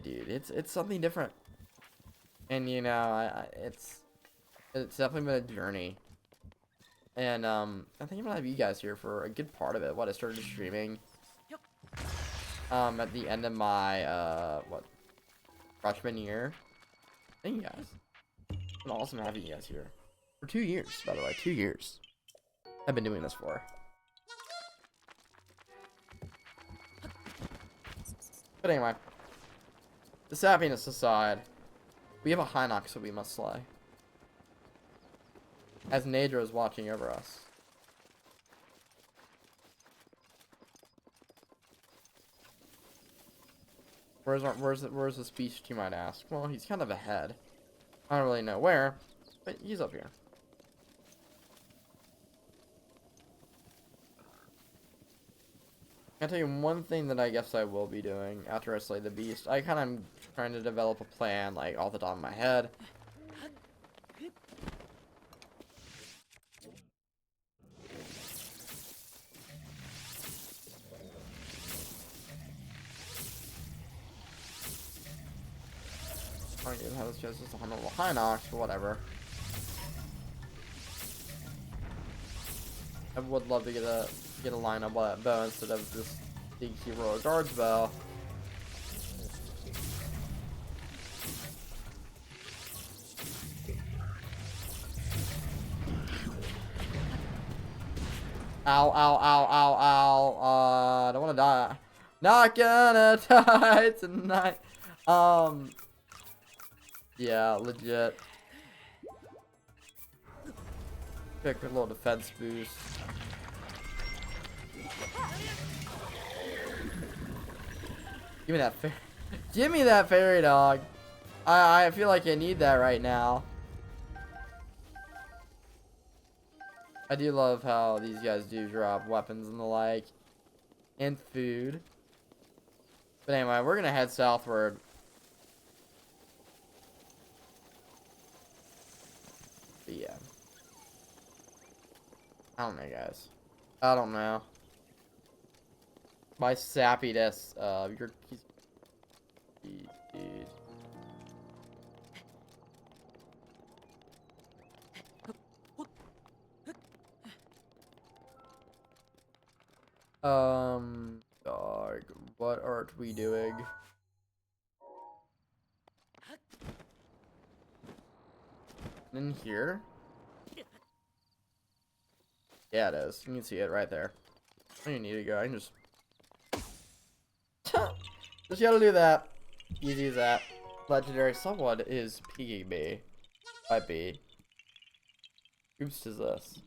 Dude, it's something different. And you know, it's definitely been a journey. And I think I'm gonna have you guys here for a good part of it. What, I started streaming at the end of my what, freshman year. Thank you guys. It's been awesome having you guys here. For 2 years, by the way, 2 years. I've been doing this for. But anyway, this happiness aside, we have a Hinox that we must slay. As Nadra is watching over us. Where's the speech, you might ask? Well, he's kind of ahead. I don't really know where, but he's up here. I'll tell you one thing that I guess I will be doing after I slay the beast. I kind of am trying to develop a plan, like, off the top of my head. I don't even have this chance to hunt a little Hinox or whatever. I would love to get a lineup bow instead of this DQ Royal Guards bow. Ow, ow, ow, ow, ow. I don't want to die. Not gonna die tonight. Yeah, legit. Pick a little defense boost. Give me that give me that fairy dog. I feel like I need that right now. I do love how these guys do drop weapons and the like. And food. But anyway, we're gonna head southward. But yeah. I don't know, guys. I don't know. My sappiness, dude. Dog, what aren't we doing? In here? Yeah, it is. You can see it right there. I don't need to go. I can just... just gotta do that. Easy as that. Legendary. Someone is pinging me. Might be. Oops, is this?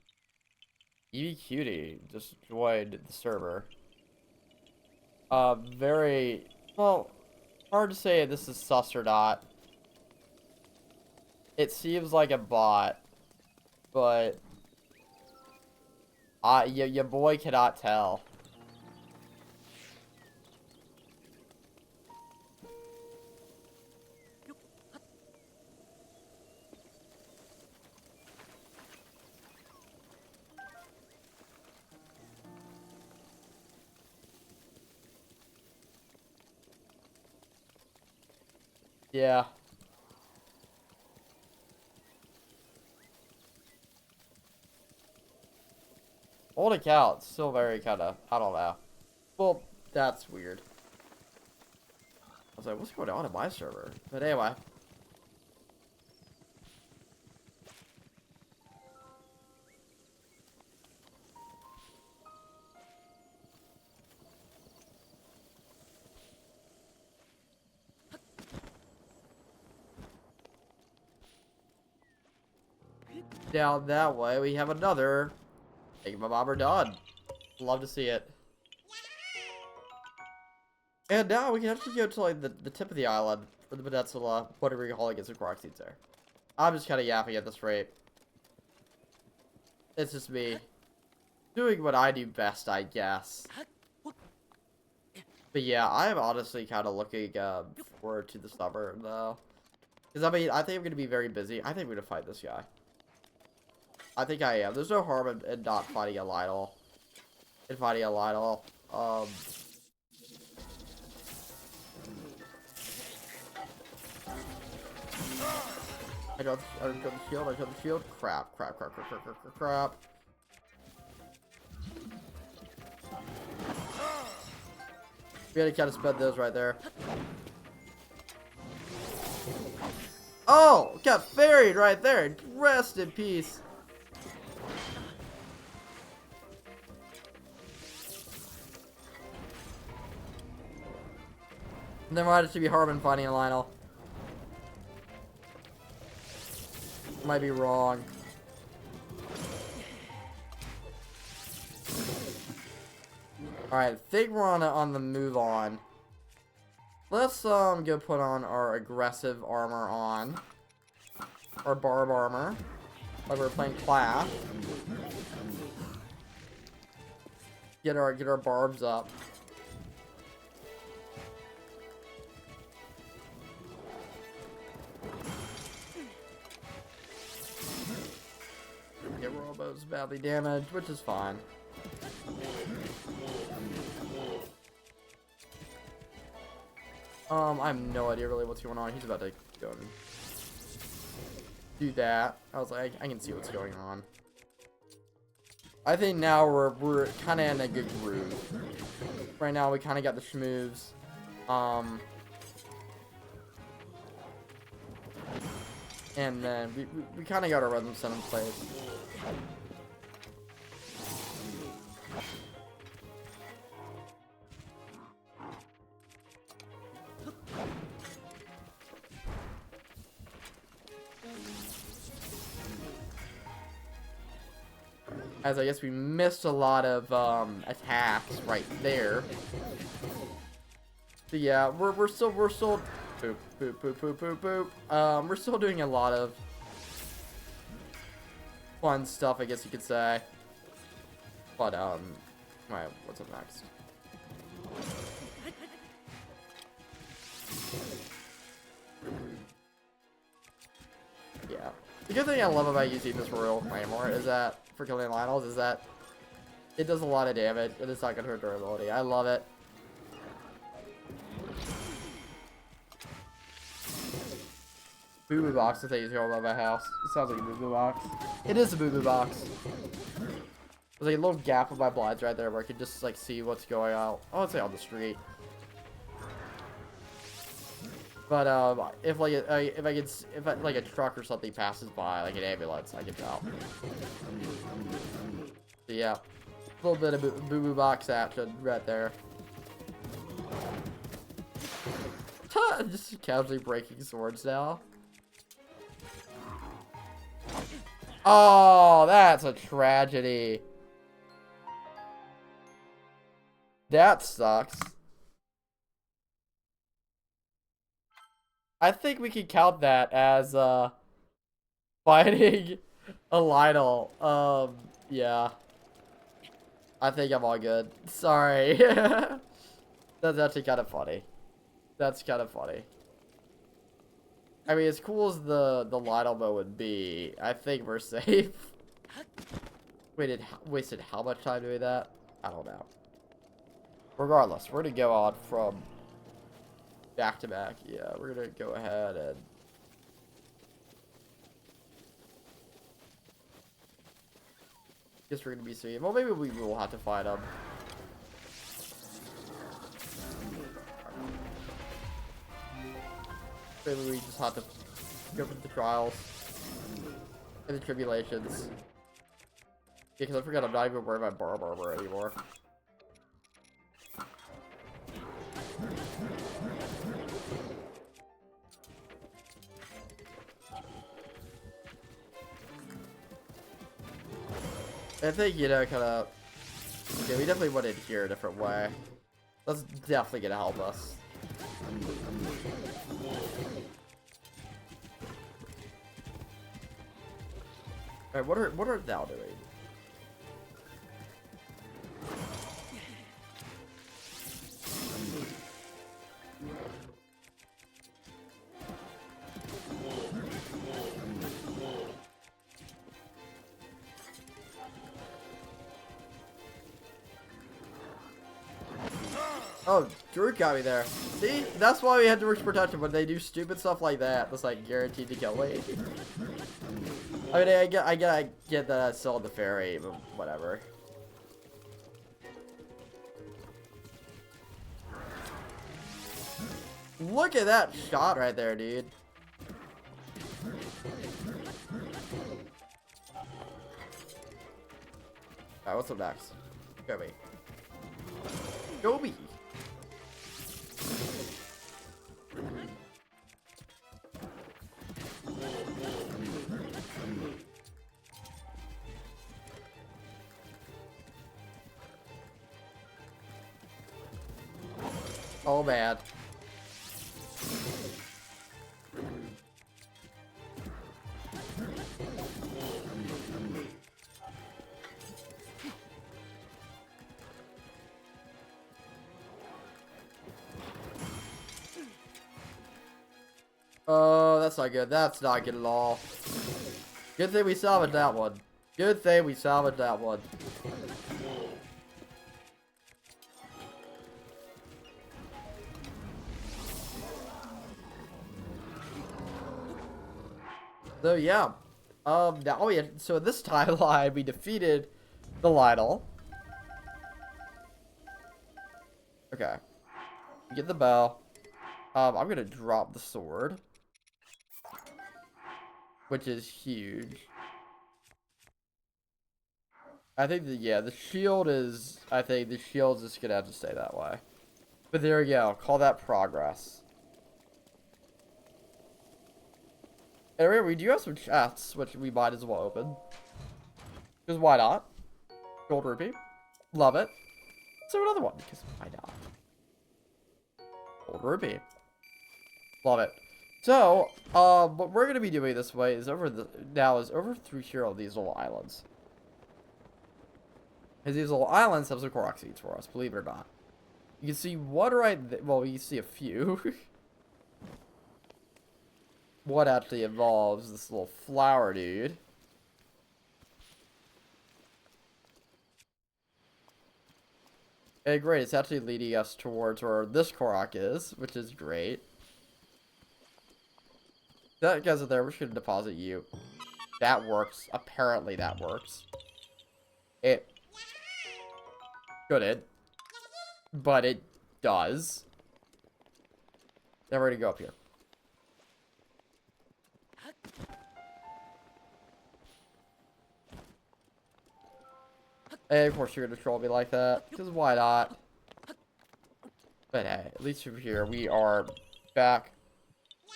Evie Cutie destroyed the server. Very... well, hard to say if this is sus or not. It seems like a bot. But... your boy cannot tell. Yeah. Holy cow, it's still very kinda, I don't know. Well, that's weird. I was like, what's going on in my server? But anyway. Down that way, we have another Bobber done. Love to see it. And now we can actually go to like the tip of the island for the peninsula, whatever you call it, get some Korok seeds there. I'm just kind of yapping at this rate. It's just me doing what I do best, I guess. But yeah, I'm honestly kind of looking forward to the summer though. Because, I mean, I think I'm going to be very busy. I think we're going to fight this guy. I think I am. There's no harm in not fighting a Lydol. In fighting a Lydol. I got the shield, I got the shield. Crap. We gotta kind of spend those right there. Oh! Got ferried right there! Rest in peace. Never mind, it should be Harbin finding a Lionel. Might be wrong. Alright, I think we're on the move on. Let's go put on our aggressive armor on. Our barb armor. Like we're playing Clash. Get our barbs up. Yeah, we're almost badly damaged, which is fine. I have no idea really what's going on. He's about to go and do that. I was like, I can see what's going on. I think now we're kind of in a good groove. Right now we kind of got the schmooves. And then we kind of got our rhythm set in place. As I guess we missed a lot of attacks right there. But yeah, we're still boop boop boop boop boop boop. We're still doing a lot of fun stuff, I guess you could say. But alright, what's up next? Yeah. The good thing I love about using this Royal Claymore is that, for killing Lionels, is that it does a lot of damage, and it's not gonna hurt durability. I love it. Boo Boo Box, I think you all love my house. It sounds like a Boo Boo Box. It is a Boo Boo Box. There's like a little gap of my blinds right there where I can just like see what's going on. Oh, let's say on the street. But if like a truck or something passes by, like an ambulance, I can tell. So yeah, a little bit of Boo Boo Box action right there. Just casually breaking swords now. Oh, that's a tragedy. That sucks. I think we can count that as fighting a Lionel. Yeah. I think I'm all good. Sorry. That's actually kind of funny. That's kind of funny. I mean, as cool as the Lionel bow would be, I think we're safe. Wasted how much time doing that? I don't know. Regardless, we're gonna go on from back to back. Yeah, we're gonna go ahead and guess we're gonna be safe. Well, maybe we will have to fight them. Maybe we just have to go through the trials and the tribulations. Yeah, because I forgot I'm not even worried about barb armor anymore. I think, you know, kind of... Yeah, we definitely went in here a different way. That's definitely gonna help us. Alright, what are thou doing? Oh, Drew got me there. See? That's why we had to risk protection when they do stupid stuff like that. That's like guaranteed to kill me. I mean, I get that I sold the fairy, but whatever. Look at that shot right there, dude. Alright, what's up next? Go me. Go me. Oh man. Oh, that's not good. That's not good at all. Good thing we salvaged that one. Good thing we salvaged that one. So yeah, now so in this timeline we defeated the Lionel. Okay, get the bell. I'm gonna drop the sword, which is huge. I think the shield is. I think the shield's just gonna have to stay that way. But there we go. Call that progress. Anyway, we do have some chests, which we might as well open. Because why not? Gold rupee. Love it. So another one, because why not? Gold rupee. Love it. So, what we're going to be doing this way is over through here on these little islands. Because these little islands have some Korok seeds for us, believe it or not. You can see one right there. Well, you can see a few. What actually involves this little flower dude. Hey, great, it's actually leading us towards where this Korok is, which is great. That guy's there, we're just gonna deposit you. That works. Apparently that works. It couldn't, but it does. Then we're gonna go up here. Hey, of course you're gonna troll me like that, because why not? But hey, at least over here, we are back.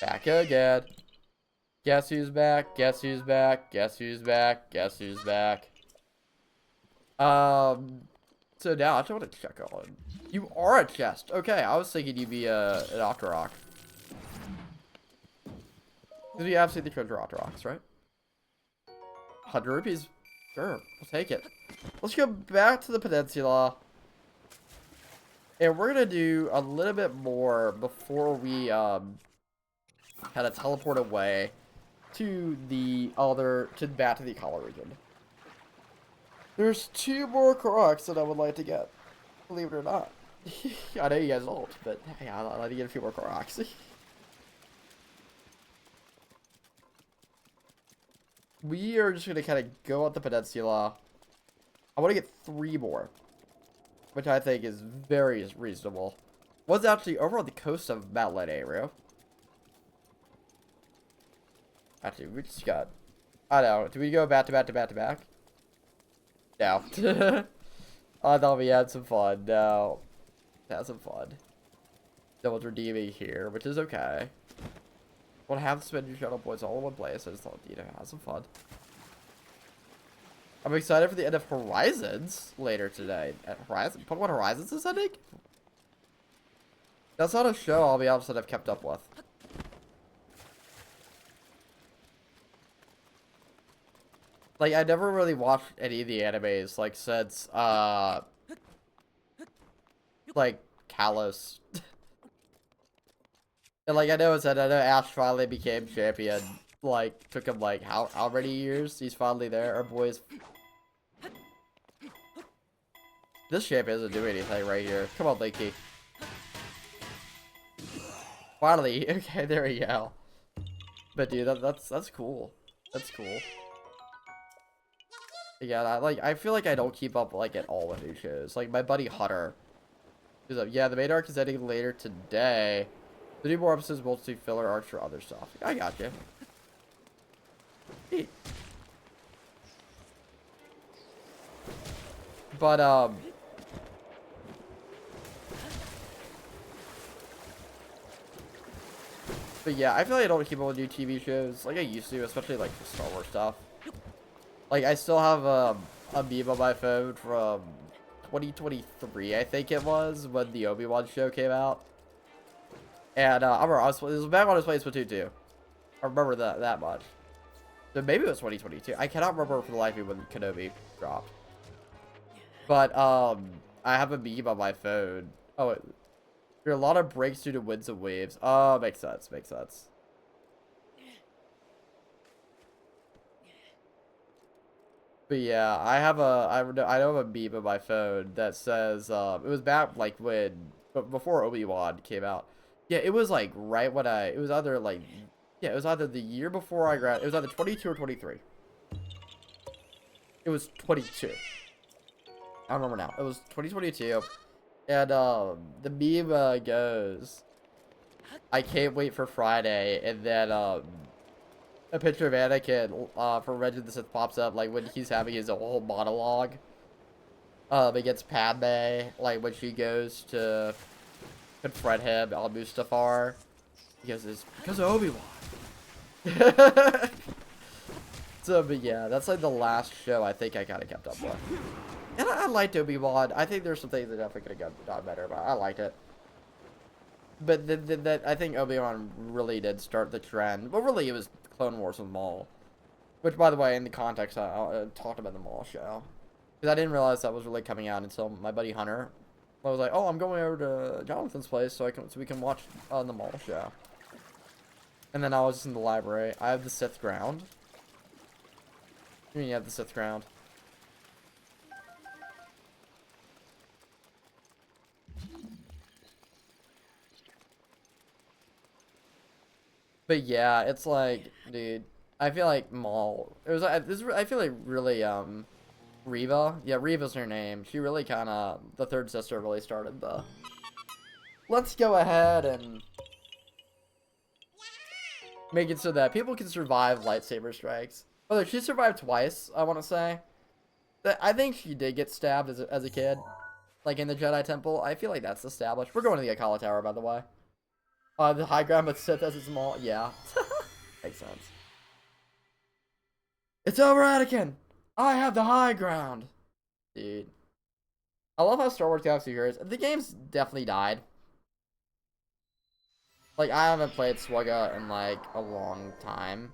Back again. Guess who's back? Guess who's back? Guess who's back? Guess who's back? So now I just want to check on. You are a chest. Okay, I was thinking you'd be an Octorok. Because we have seen the treasure Octoroks, right? 100 rupees. Sure, we'll take it. Let's go back to the peninsula. And we're gonna do a little bit more before we kind of teleport away to back to the color region. There's 2 more Koroks that I would like to get. Believe it or not. I know you guys don't, but hey, I'd like to get a few more Koroks. We are just gonna kind of go up the peninsula. I want to get 3 more, which I think is very reasonable. What's actually over on the coast of Mount area? Actually, we just got. I don't know. Do we go back to back to back to back? No. I thought we had some fun. No. Had some fun. No one's redeeming here, which is okay. Want to have to spend your shuttle points all in one place. I just thought, have some fun. I'm excited for the end of Horizons later today. At Horizon, Pokemon Horizons is ending? That's not a show I'll be honest that I've kept up with. Like, I never really watched any of the animes, like, since, like, Kalos. And, like, I know Ash finally became champion. Like, took him, like, how many years? He's finally there. Our boys. This champion doesn't do anything right here. Come on, Linky. Finally, okay, there we go. But dude, that's cool. That's cool. Yeah, I feel like I don't keep up like at all with new shows. Like my buddy Hutter, he's like, yeah, the main arc is ending later today. 3 more episodes, mostly filler arcs for other stuff. I got you. Hey. But yeah, I feel like I don't keep up with new TV shows like I used to, especially like the Star Wars stuff. Like I still have a meme on my phone from 2023, I think it was, when the Obi-Wan show came out. And I remember it was back when I was playing Splatoon 2. I remember that much. So maybe it was 2022. I cannot remember for the life of me when Kenobi dropped. But I have a meme on my phone. Oh, there are a lot of breaks due to winds and waves. Oh, makes sense. Makes sense. But yeah, I know of a meme on my phone that says it was back like before Obi-Wan came out. Yeah, it was like right when it was either like it was either the year before I grad. It was either 22 or 23. It was 22. I don't remember now. It was 2022. And the meme goes, I can't wait for Friday, and then a picture of Anakin from Revenge of the Sith pops up, like when he's having his whole monologue against Padme, like when she goes to confront him on Mustafar. He goes, it's because of Obi-Wan. So, but yeah, that's like the last show I think I kind of kept up with. And I liked Obi-Wan. I think there's some things that definitely could have done better, but I liked it. But I think Obi-Wan really did start the trend. Well, really, it was Clone Wars with Maul. Which, by the way, in the context, I talked about the Maul show. Because I didn't realize that was really coming out until my buddy Hunter. I was like, oh, I'm going over to Jonathan's place so we can watch the Maul show. And then I was in the library. I have the Sith ground. I mean, you have the Sith ground. But yeah, it's like, dude, I feel like Maul. It was I feel like really Reva. Yeah, Reva's her name. She really kind of the third sister really started the. Let's go ahead and make it so that people can survive lightsaber strikes. Oh, she survived twice. I want to say. I think she did get stabbed as a kid, like in the Jedi Temple. I feel like that's established. We're going to the Akala Tower, by the way. The high ground, but Sith as a small. Yeah, makes sense. It's over, Anakin. I have the high ground, dude. I love how Star Wars Galaxy Heroes. The game's definitely died. Like I haven't played Swugga in like a long time.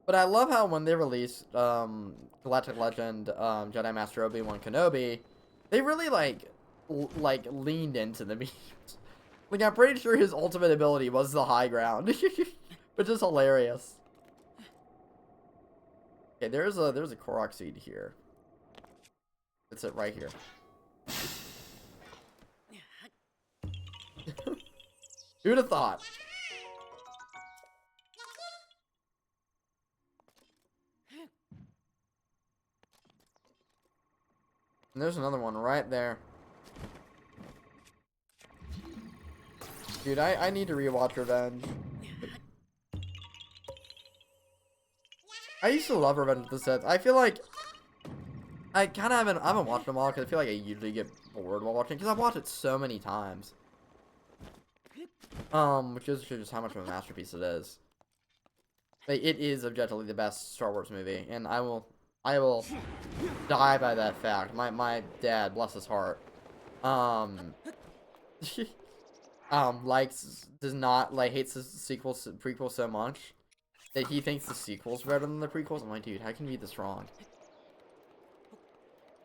But I love how when they released Galactic Legend Jedi Master Obi-Wan Kenobi, they really like leaned into the memes. Like I'm pretty sure his ultimate ability was the high ground, which is hilarious. Okay, there's a Korok seed here. It's it right here. Who'd have thought? And there's another one right there. Dude, I need to rewatch Revenge. I used to love Revenge of the Sith. I feel like I kind of I haven't watched them all because I feel like I usually get bored while watching because I've watched it so many times. Which is just how much of a masterpiece it is. Like, it is objectively the best Star Wars movie, and I will die by that fact. My dad, bless his heart, does not like hates the prequel so much that he thinks the sequel's better than the prequels. I'm like, dude, how can you be this wrong?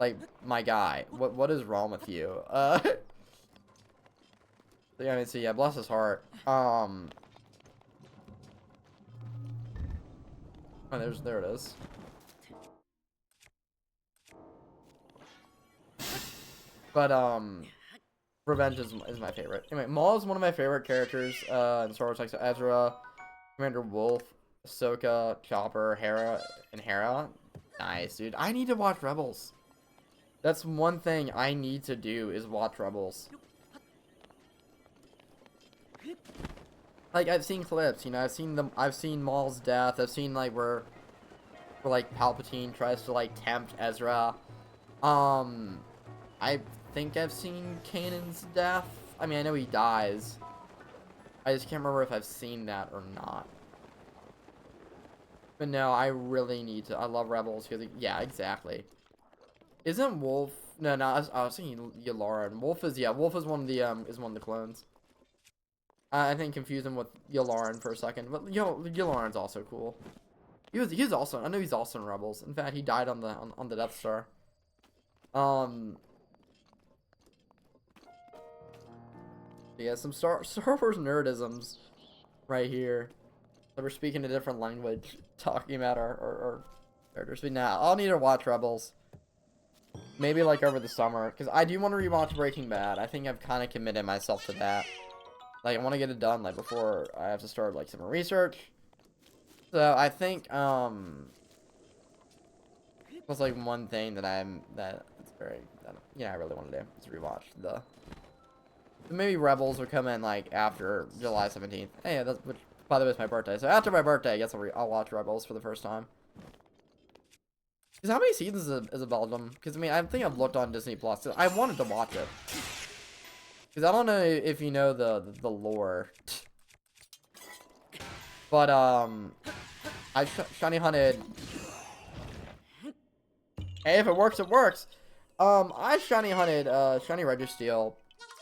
Like, my guy, what is wrong with you? Yeah, I mean, so yeah, bless his heart. Oh, there it is. But Revenge is my favorite. Anyway, Maul is one of my favorite characters in Star Wars, like so Ezra, Commander Wolf, Ahsoka, Chopper, Hera. Nice, dude. I need to watch Rebels. That's one thing I need to do is watch Rebels. Like, I've seen clips, you know, I've seen Maul's death, I've seen, like, where like, Palpatine tries to, like, tempt Ezra. I think I've seen Kanan's death. I mean, I know he dies. I just can't remember if I've seen that or not. But no, I really need to. I love Rebels because, yeah, exactly. Isn't Wolf? No, I was thinking Yularen. Wolf is one of the clones. I think confused him with Yularen for a second, but Yularen's also cool. He's also, I know he's also in Rebels. In fact, he died on the Death Star. Yeah, some Star Wars nerdisms right here. So we're speaking a different language, talking about our characters. But now, I'll need to watch Rebels. Maybe like over the summer, because I do want to rewatch Breaking Bad. I think I've kind of committed myself to that. Like, I want to get it done, like, before I have to start, like, some research. So, I think, that's, like, one thing that I really want to do, is rewatch the... Maybe Rebels will come in, like, after July 17th. Hey, which, by the way, is my birthday. So, after my birthday, I guess I'll watch Rebels for the first time. Because how many seasons is a Belgium? Because, I mean, I think I've looked on Disney Plus. I wanted to watch it. Because I don't know if you know the lore. But, I shiny hunted. Hey, if it works, it works. I shiny hunted, shiny Registeel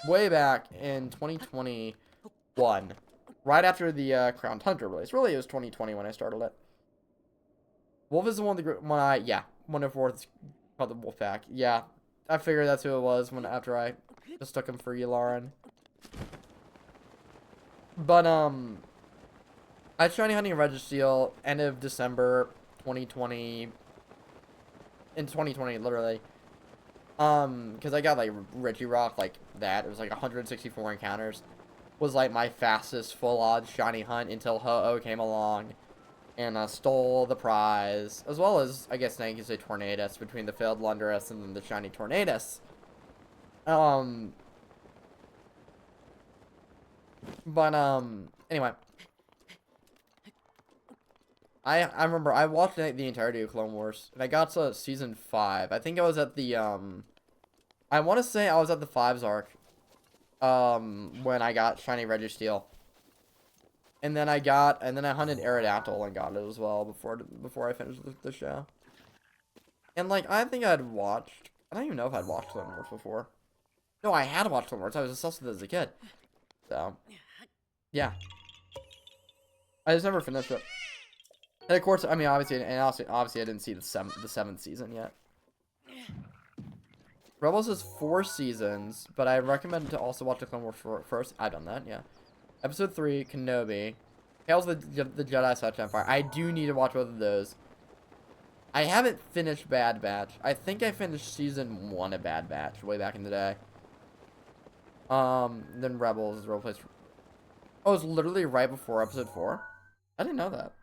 way back in 2021. Right after the, Crowned Hunter release. Really, it was 2020 when I started it. Wolf is the one of the group, one of fourth called the Wolf Pack. Yeah, I figured that's who it was after I mistook him for Yularen. But, I was shiny hunting Registeel end of December 2020. In 2020, literally. Because I got, like, Regirock, like, that. It was, like, 164 encounters. Was, like, my fastest full-odds shiny hunt until Ho-Oh came along and stole the prize. As well as, I guess now you can say Tornadus, between the failed Lundurus and then the shiny Tornadus. Anyway. I remember I watched the entirety of Clone Wars, and I got to season 5. I think I was at the, I want to say I was at the 5's arc, when I got shiny Registeel. And then I hunted Aerodactyl and got it as well before I finished the show. And, like, I think I don't even know if I'd watched Clone Wars before. No, I had watched Clone Wars. I was obsessed with it as a kid. So, yeah. I just never finished it. And of course, I mean, obviously I didn't see the 7th season yet. Rebels is 4 seasons, but I recommend to also watch the Clone Wars first. I've done that, yeah. Episode 3, Kenobi. Tales of the Jedi Such Empire. I do need to watch both of those. I haven't finished Bad Batch. I think I finished season 1 of Bad Batch way back in the day. Then Rebels is replaced. Oh, it's literally right before episode 4? I didn't know that.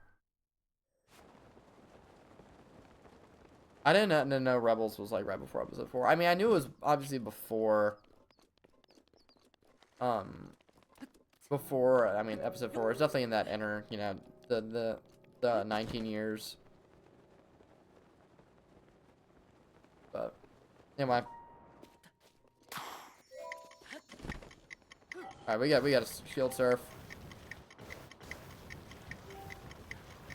I didn't know Rebels was, like, right before episode 4. I mean, I knew it was obviously before, I mean, episode 4 is definitely in that you know, the 19 years. But, anyway. Alright, we got a shield surf.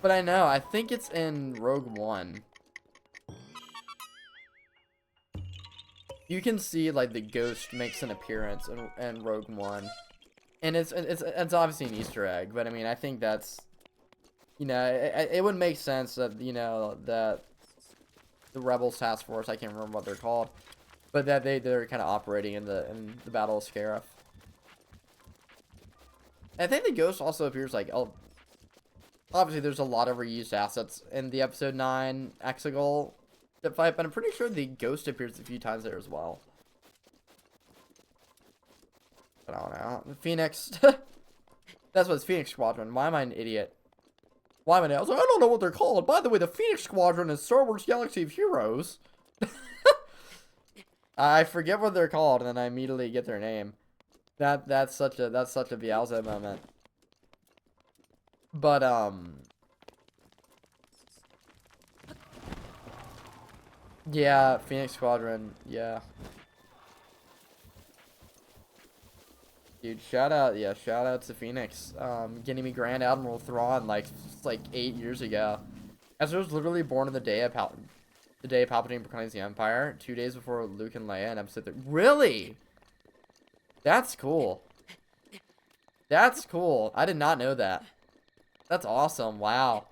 But I think it's in Rogue One. You can see, like, the ghost makes an appearance in Rogue One. And it's obviously an Easter egg, but I mean, I think that's, you know, it would make sense that, you know, that the Rebels Task Force, I can't remember what they're called, but that they're kind of operating in the Battle of Scarif. I think the ghost also appears, like, oh, obviously there's a lot of reused assets in the episode 9 Exegol fight, but I'm pretty sure the ghost appears a few times there as well. I don't know. The Phoenix. That's what it's Phoenix Squadron. Why am I an idiot? Why am I? I was like, I don't know what they're called. By the way, the Phoenix Squadron is Star Wars Galaxy of Heroes. I forget what they're called, and then I immediately get their name. That's such a Bielsa moment. But yeah, Phoenix Squadron, yeah. Dude, shout out to Phoenix. Getting me Grand Admiral Thrawn like 8 years ago. Ezra was literally born on the day of Palpatine proclaims the Empire, 2 days before Luke and Leia in Episode 3. Really? That's cool. That's cool. I did not know that. That's awesome. Wow.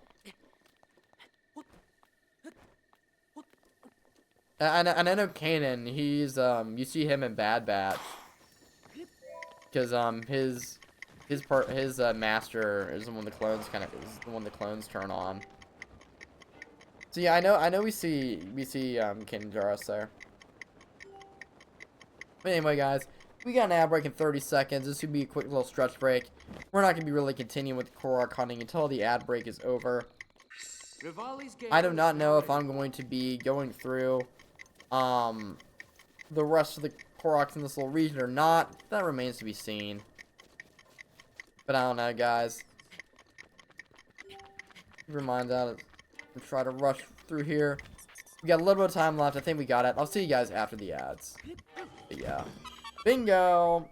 And I know Kanan, he's you see him in Bad Batch. Cuz his master is the one the clones turn on. So yeah, I know we see Kanan Jarrus there. But anyway, guys, we got an ad break in 30 seconds. This would be a quick little stretch break. We're not going to be really continuing with the Korok hunting until the ad break is over. I do not know if I'm going to be going through the rest of the Koroks in this little region or not. That remains to be seen. But I don't know, guys. Keep your minds out. We'll try to rush through here. We got a little bit of time left. I think we got it. I'll see you guys after the ads. But yeah. Bingo!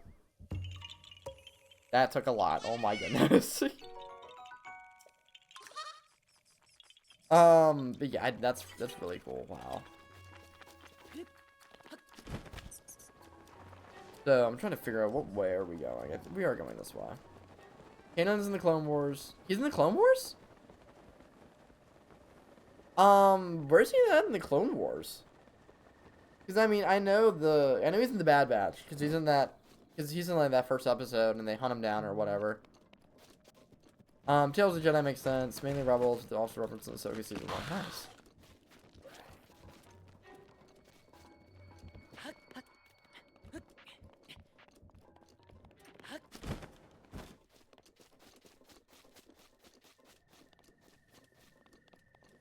That took a lot. Oh my goodness. But yeah, that's really cool. Wow. So I'm trying to figure out what way are we going. We are going this way. Kanan's in the Clone Wars. He's in the Clone Wars? Where's he at in the Clone Wars? Because I mean, I know he's in the Bad Batch because he's in like that first episode and they hunt him down or whatever. Tales of the Jedi makes sense. Mainly Rebels, but also references in Ahsoka season 1. Nice.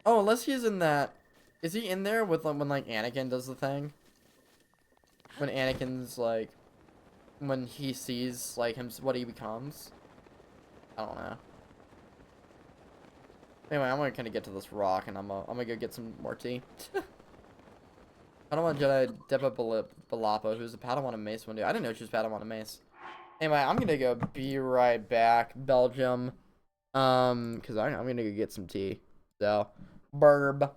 Oh, unless he's in that. Is he in there with when like Anakin does the thing? When Anakin's like, when he sees like him, what he becomes. I don't know. Anyway, I'm gonna kind of get to this rock, and I'm gonna go get some more tea. I don't want Jedi Depa Balapa, who's a Padawan of Mace one day. I didn't know she was Padawan of Mace. Anyway, I'm gonna go be right back, Belgium. Cause I'm gonna go get some tea. So, burb.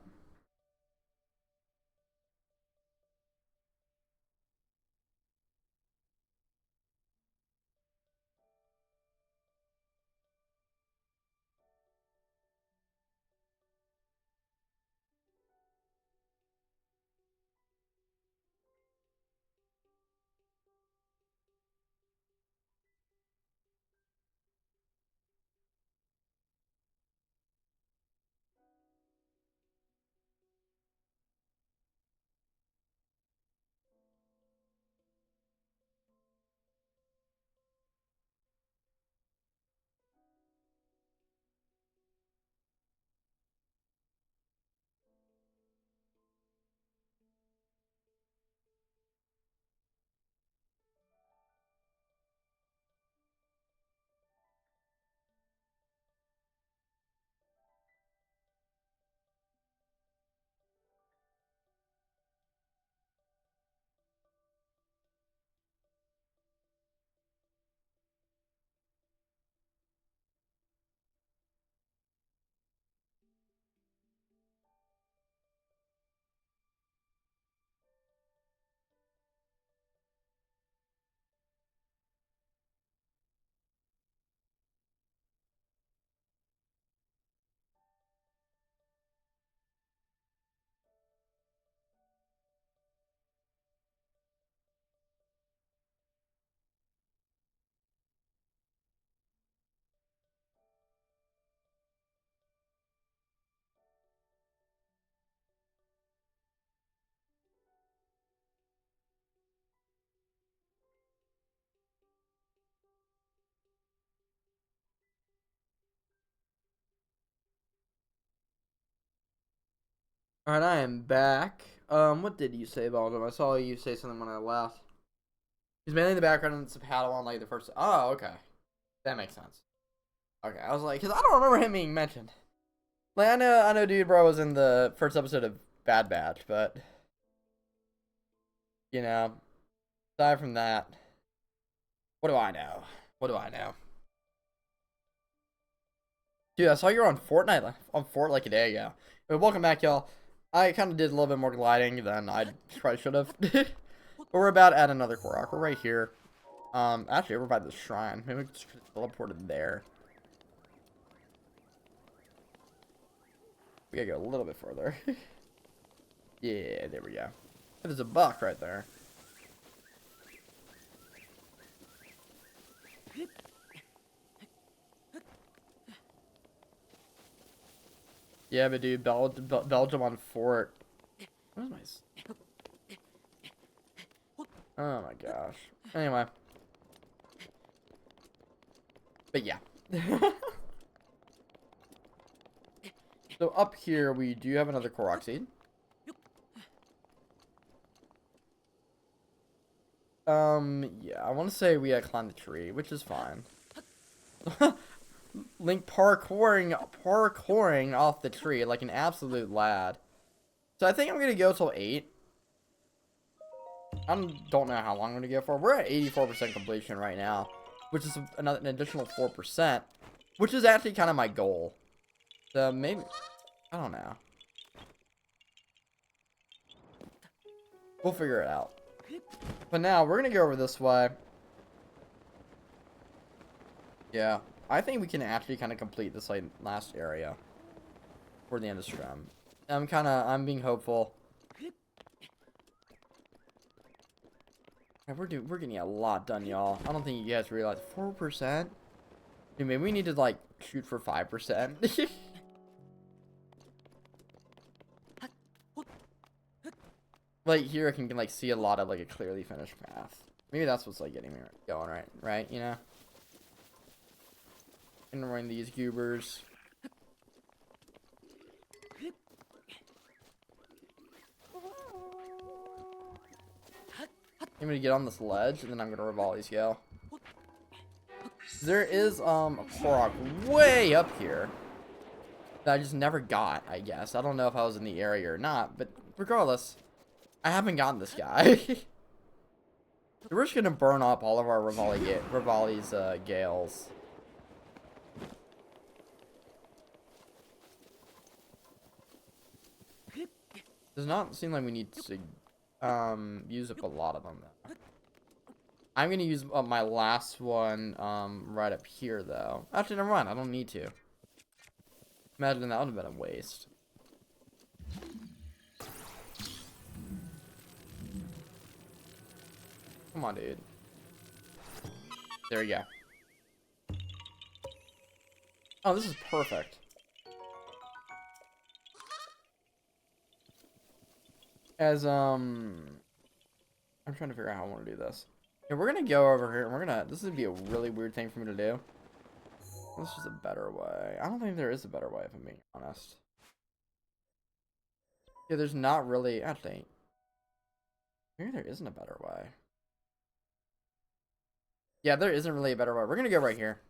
Alright, I am back. What did you say about him? I saw you say something when I left. He's mainly in the background and it's a Padawan like the first. Oh, okay. That makes sense. Okay, I was like, because I don't remember him being mentioned. Like, I know Dude Bro was in the first episode of Bad Batch, but. You know, aside from that, what do I know? What do I know? Dude, I saw you were on Fortnite, on Fort like a day ago. But welcome back, y'all. I kind of did a little bit more gliding than I probably should have. But we're about at another Korok. We're right here. Actually, we're by the shrine. Maybe we just teleported there. We gotta go a little bit further. Yeah, there we go. There's a buck right there. Yeah, but dude, Belgium on Fort. Where's my... Oh my gosh. Anyway. But yeah. So up here, we do have another Korok seed. Yeah, I want to say we had climbed the tree, which is fine. Link parkouring off the tree like an absolute lad. So I think I'm gonna go till 8. I don't know how long I'm gonna go for. We're at 84% completion right now, which is an additional 4%, which is actually kind of my goal. So maybe, I don't know. We'll figure it out. But now we're gonna go over this way. Yeah, I think we can actually kind of complete this like last area for the end of stream. I'm being hopeful. We're getting a lot done, y'all. I don't think you guys realize 4%. Dude, maybe we need to like shoot for 5%. Like here, I can like see a lot of like a clearly finished path. Maybe that's what's like getting me going right? You know. Ignoring these goobers. I'm gonna get on this ledge and then I'm gonna revolt these go. There is a Korok way up here that I just never got, I guess. I don't know if I was in the area or not, but regardless, I haven't gotten this guy. We're just gonna burn up all of our Rivali's gales. Does not seem like we need to use up a lot of them though. I'm gonna use my last one right up here though. Actually, never mind. I don't need to. Imagine that would have been a waste. Come on, dude. There you go. Oh, this is perfect. As I'm trying to figure out how I want to do this. Yeah, we're gonna go over here and we're gonna. This would be a really weird thing for me to do. This is a better way. I don't think there is a better way, if I'm being honest. Yeah, there's not really. Actually, maybe there isn't a better way. Yeah, there isn't really a better way. We're gonna go right here.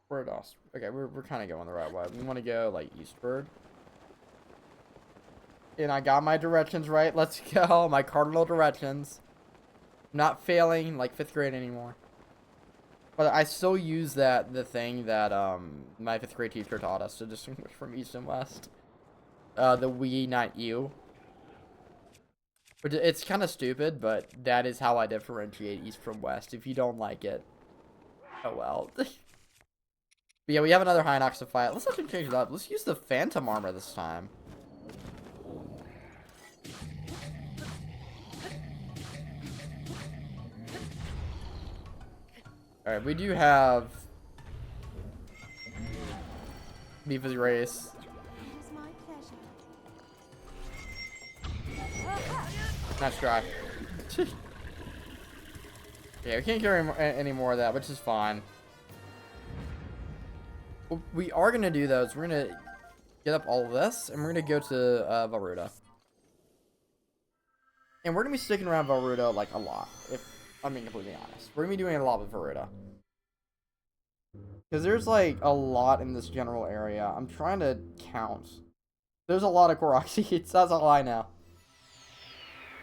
Where else? Okay, we're kind of going the right way. We want to go like eastward. And I got my directions right. Let's go. My cardinal directions. I'm not failing like 5th grade anymore. But I still use the thing that my 5th grade teacher taught us to distinguish from east and west. The we, not you. But it's kind of stupid, but that is how I differentiate east from west. If you don't like it, oh well. But yeah, we have another Hinox to fight. Let's actually change it up. Let's use the Phantom armor this time. Alright, we do have Beef's race.
It is my pleasure.
Nice try. Yeah, we can't carry any more of that, which is fine. What we are going to do, though, is we're going to get up all of this, and we're going to go to Varuda. And we're going to be sticking around Varuda, like, a lot, if I'm being completely honest. We're going to be doing a lot with Varuda. Because there's, like, a lot in this general area. I'm trying to count. There's a lot of Korok seeds, that's all I know.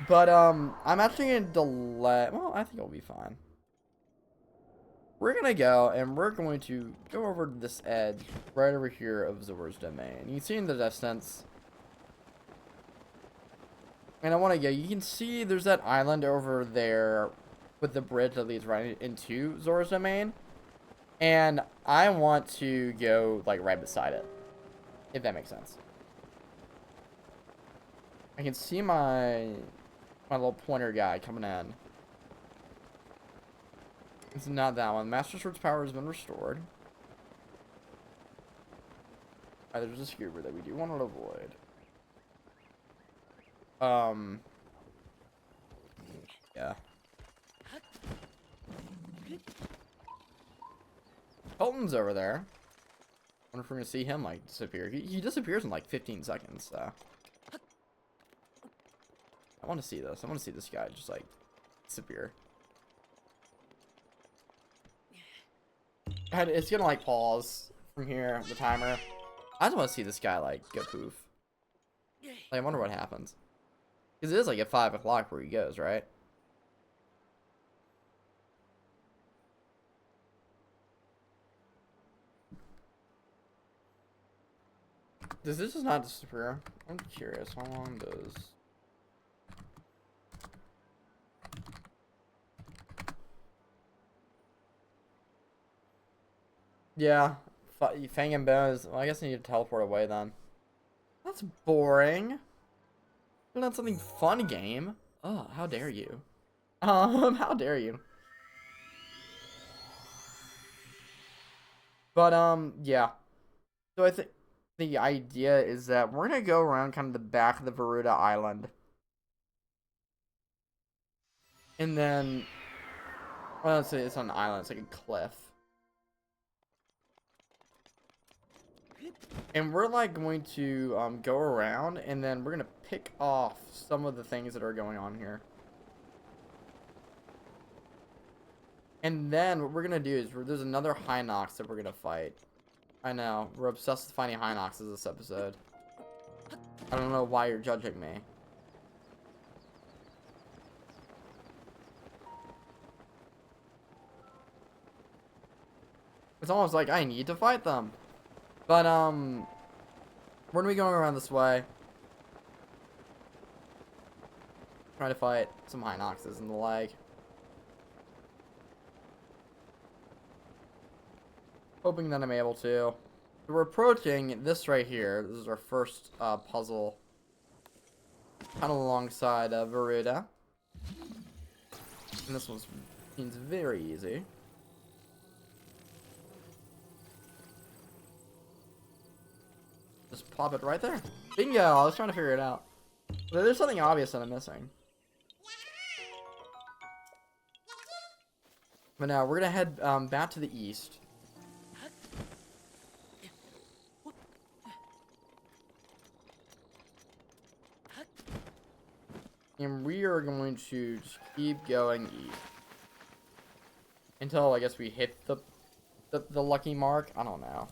But, I'm actually going to delay... Well, I think it'll be fine. We're going to go, and we're going to go over to this edge right over here of Zora's Domain. You can see in the distance. And I want to go. You can see there's that island over there with the bridge that leads right into Zora's Domain. And I want to go, like, right beside it. If that makes sense. I can see my little pointer guy coming in. It's not that one. Master Sword's power has been restored. Alright, there's a scuba that we do want to avoid. Yeah. Colton's over there. Wonder if we're gonna see him, like, disappear. He disappears in, like, 15 seconds, so. I want to see this. I want to see this guy just, like, disappear. It's gonna, like, pause from here, the timer. I just want to see this guy, like, go poof. Like, I wonder what happens. Because it is, like, at 5 o'clock where he goes, right? Does this just not disappear? I'm curious. How long does... Yeah. Fang and Bones. Well, I guess I need to teleport away then. That's boring. Not something fun, game. Oh, how dare you? How dare you? But, yeah. So I think the idea is that we're gonna go around kind of the back of the Varuda Island. And then, well, let's say it's not an island, it's like a cliff. And we're, like, going to go around, and then we're going to pick off some of the things that are going on here. And then what we're going to do is, there's another Hinox that we're going to fight. I know, we're obsessed with finding Hinoxes this episode. I don't know why you're judging me. It's almost like I need to fight them. But, we're gonna be going around this way. Trying to fight some Hinoxes and the like. Hoping that I'm able to. So we're approaching this right here. This is our first puzzle. Kind of alongside Varuda. And this one seems very easy. Just pop it right there. Bingo! I was trying to figure it out. But there's something obvious that I'm missing. But now we're gonna head back to the east. And we are going to just keep going east. Until I guess we hit the lucky mark. I don't know.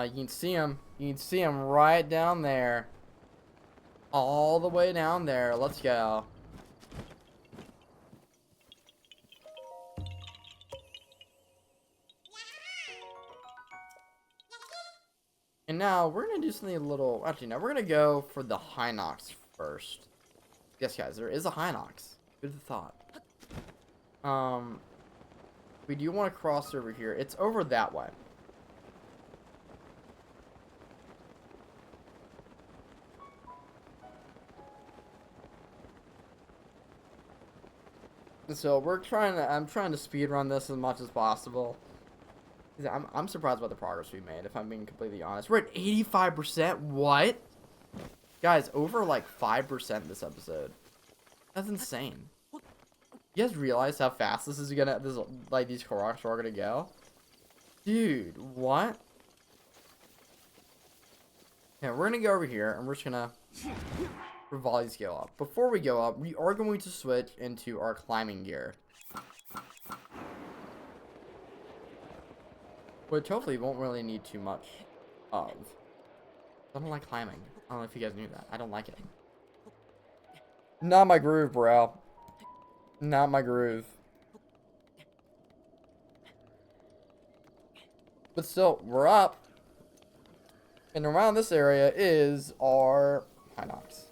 You can see him. You can see him right down there. All the way down there. Let's go. And now we're going to do something a little... Actually, no. We're going to go for the Hinox first. Yes, guys. There is a Hinox. Good thought. We do want to cross over here. It's over that way. So I'm trying to speed run this as much as possible. I'm surprised by the progress we made, if I'm being completely honest. We're at 85%. What? Guys, over like 5% this episode. That's insane. You guys realize how fast this is gonna, like these Koroks are gonna go? Dude, what? Yeah, we're gonna go over here and we're just gonna volley scale up. Before we go up, we are going to switch into our climbing gear. Which hopefully won't really need too much of. I don't like climbing. I don't know if you guys knew that. I don't like it. Not my groove, bro. Not my groove. But still, we're up. And around this area is our Hinox.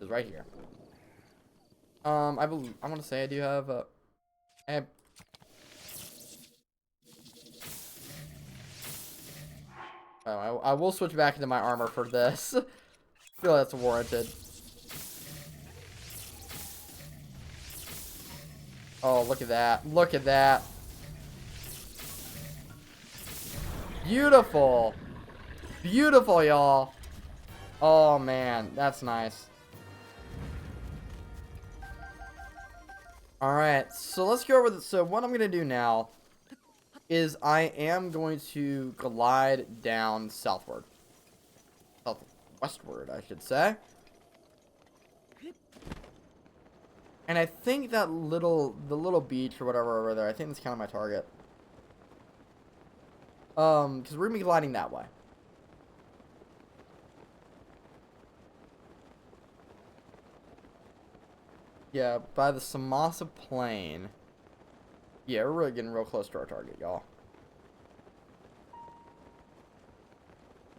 It's right here. I believe, I want to say I do have a... Oh, I will switch back into my armor for this. I feel that's warranted. Oh, look at that. Look at that. Beautiful. Beautiful, y'all. Oh, man. That's nice. Alright. So, let's go over this. So, what I'm going to do now is I am going to glide down southward. Southwestward, I should say. And I think that the little beach or whatever over there, I think that's kind of my target. Because we're going to be gliding that way. Yeah, by the Samasa Plain. Yeah, we're really getting real close to our target, y'all.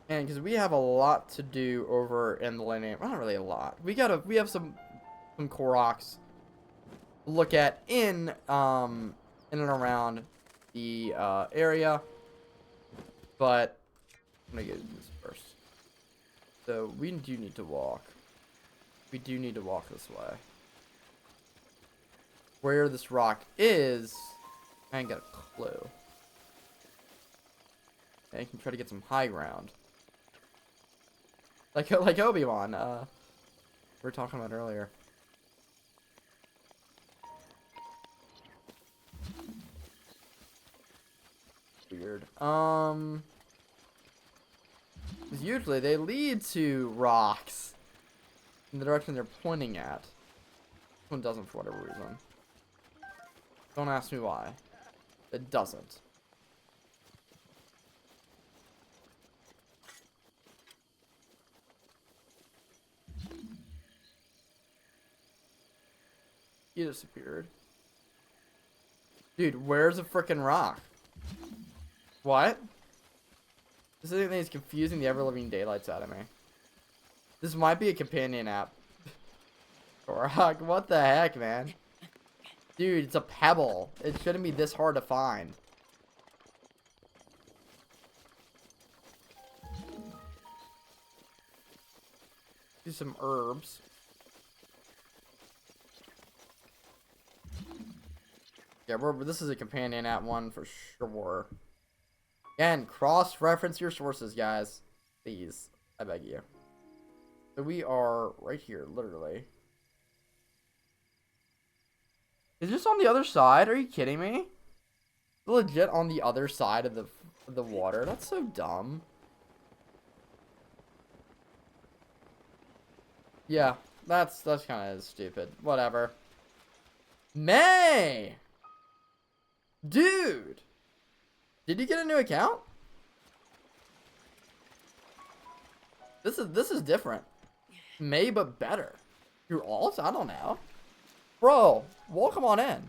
And because we have a lot to do over in the lane, well, not really a lot. We have some Koroks to look at in and around the area. But I'm gonna get this first. So we do need to walk. We do need to walk this way. Where this rock is, I ain't got a clue. I can try to get some high ground. Like Obi-Wan, we were talking about earlier. Weird. 'Cause usually they lead to rocks in the direction they're pointing at. This one doesn't for whatever reason. Don't ask me why. It doesn't. He disappeared. Dude, where's the frickin' rock? What? This thing is confusing the ever-living daylights out of me. This might be a companion app. Korok, what the heck, man? Dude, it's a pebble. It shouldn't be this hard to find. Do some herbs. Yeah, this is a companion app one for sure. Again, cross-reference your sources, guys. Please. I beg you. So we are right here, literally. Is this on the other side? Are you kidding me? Legit on the other side of the water? That's so dumb. Yeah, that's kind of stupid. Whatever. May! Dude! Did you get a new account? This is different. May, but better. Your alt? I don't know. Bro, welcome on in.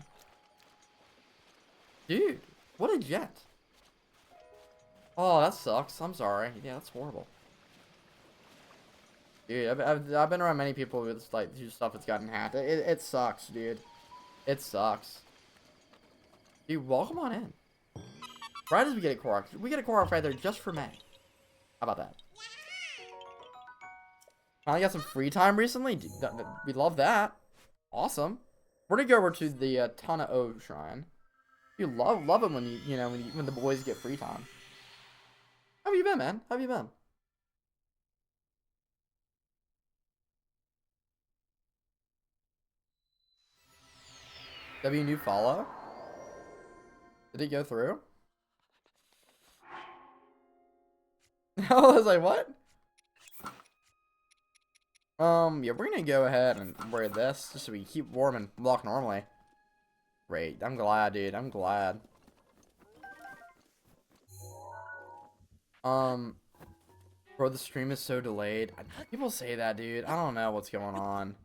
Dude, what a gent. Oh, that sucks. I'm sorry. Yeah, that's horrible. Dude, I've been around many people with like whose stuff that's gotten hacked. It sucks, dude. It sucks. Dude, welcome on in. Right as we get a Korok. We get a Korok right there just for May. How about that? Finally got some free time recently. We love that. Awesome. We're gonna go over to the Tana-O shrine. You love it when when the boys get free time. How have you been, man? How have you been? W new follow? Did it go through? I was like, what? Yeah, we're gonna go ahead and wear this just so we keep warm and walk normally. Great. I'm glad, dude. I'm glad. Bro, the stream is so delayed. People say that, dude. I don't know what's going on.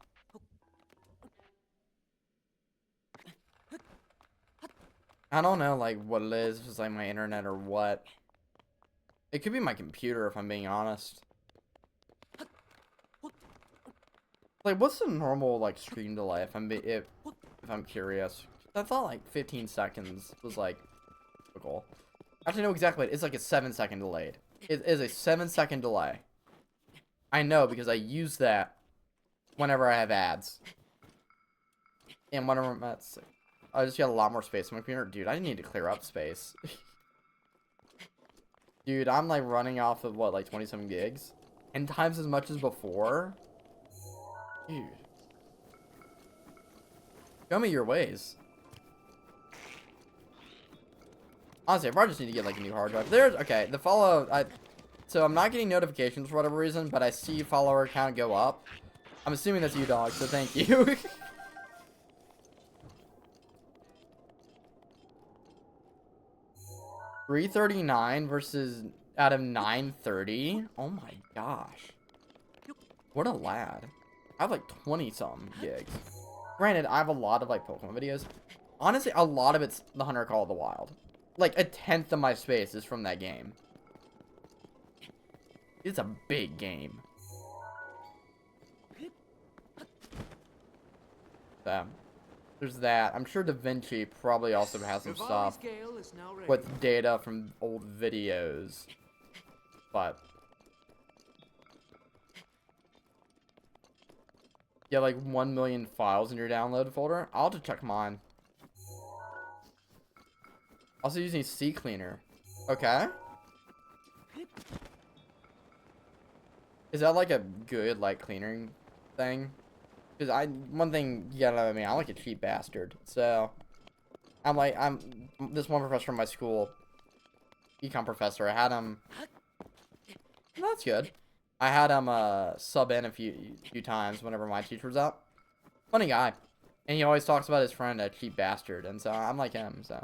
I don't know, like, what it is. If it's like my internet or what. It could be my computer, if I'm being honest. Like, what's the normal, like, stream delay, if I'm curious? I thought, like, 15 seconds was, like, typical. I have to know exactly. It's like a 7-second delayed. It is a 7-second delay. I know, because I use that whenever I have ads. And whenever I'm at... I just got a lot more space on my computer. Dude, I need to clear up space. Dude, I'm, like, running off of, what, like, 27 gigs? 10 times as much as before? Dude. Show me your ways. Honestly, I probably just need to get, like, a new hard drive. Okay, the follow... So, I'm not getting notifications for whatever reason, but I see follower count go up. I'm assuming that's you, dog, so thank you. 339 versus out of 930. Oh my gosh. What a lad. I have like 20-something gigs. Granted, I have a lot of like Pokemon videos. Honestly, a lot of it's the Hunter Call of the Wild. Like a 10th of my space is from that game. It's a big game. So, there's that. I'm sure Da Vinci probably also has some stuff with data from old videos. But you have like 1 million files in your download folder. I'll have to check mine. Also using C Cleaner. Okay. Is that like a good like cleaning thing? Because one thing you gotta know about me, I'm like a cheap bastard. So I'm this one professor from my school, econ professor. I had him. That's good. I had him sub in a few times whenever my teacher was out. Funny guy, and he always talks about his friend, a cheap bastard, and so I'm like him. So,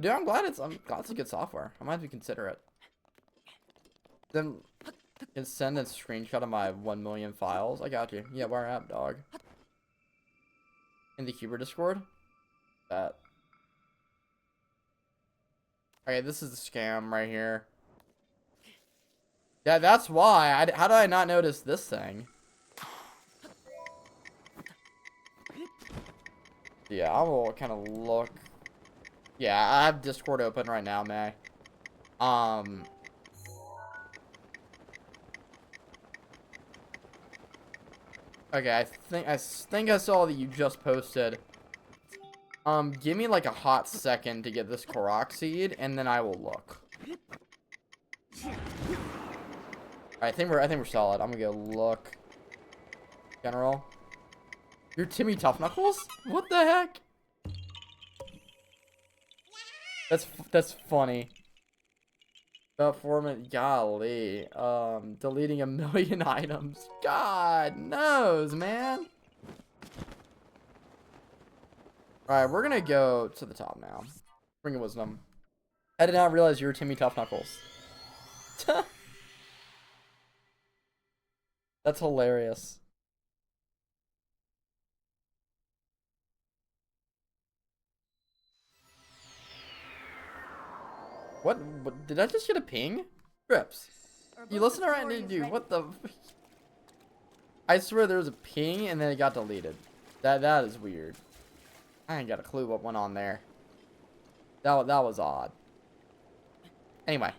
dude, I'm glad it's a good software. I might have to consider it. Then can send a screenshot of my 1 million files. I got you. Yeah, where at, dog? In the Cuber Discord. That. Okay, this is the scam right here. Yeah, that's why. How did I not notice this thing? Yeah, I will kind of look. Yeah, I have Discord open right now, May. Okay, I think I saw that you just posted. Give me like a hot second to get this Korok seed, and then I will look. I think we're solid. I'm gonna go look. General. You're Timmy Tough Knuckles? What the heck? That's funny. The foreman, golly. Deleting 1 million items. God knows, man. Alright, we're gonna go to the top now. Ring of Wisdom. I did not realize you were Timmy Tough Knuckles. That's hilarious. What? Did I just get a ping? Trips. You listen to right, dude. What the? I swear there was a ping and then it got deleted. That is weird. I ain't got a clue what went on there. That was odd. Anyway,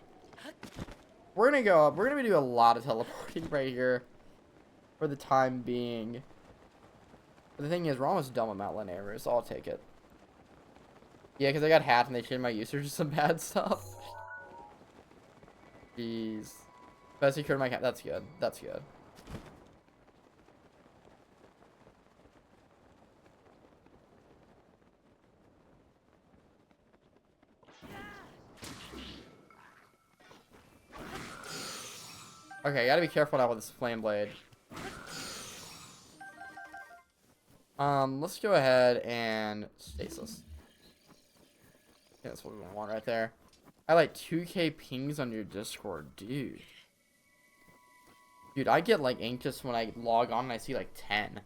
we're gonna go up. We're gonna be doing a lot of teleporting right here. for the time being. But the thing is, we're almost done with Mount Linear, so I'll take it. Yeah, because I got hacked and they changed my usage to some bad stuff. Jeez. But I secured my account. That's good. That's good. Okay, gotta be careful now with this flame blade. Let's go ahead and stasis. Yeah, that's what we want right there. I like 2K pings on your Discord, dude. Dude, I get like anxious when I log on and I see like 10.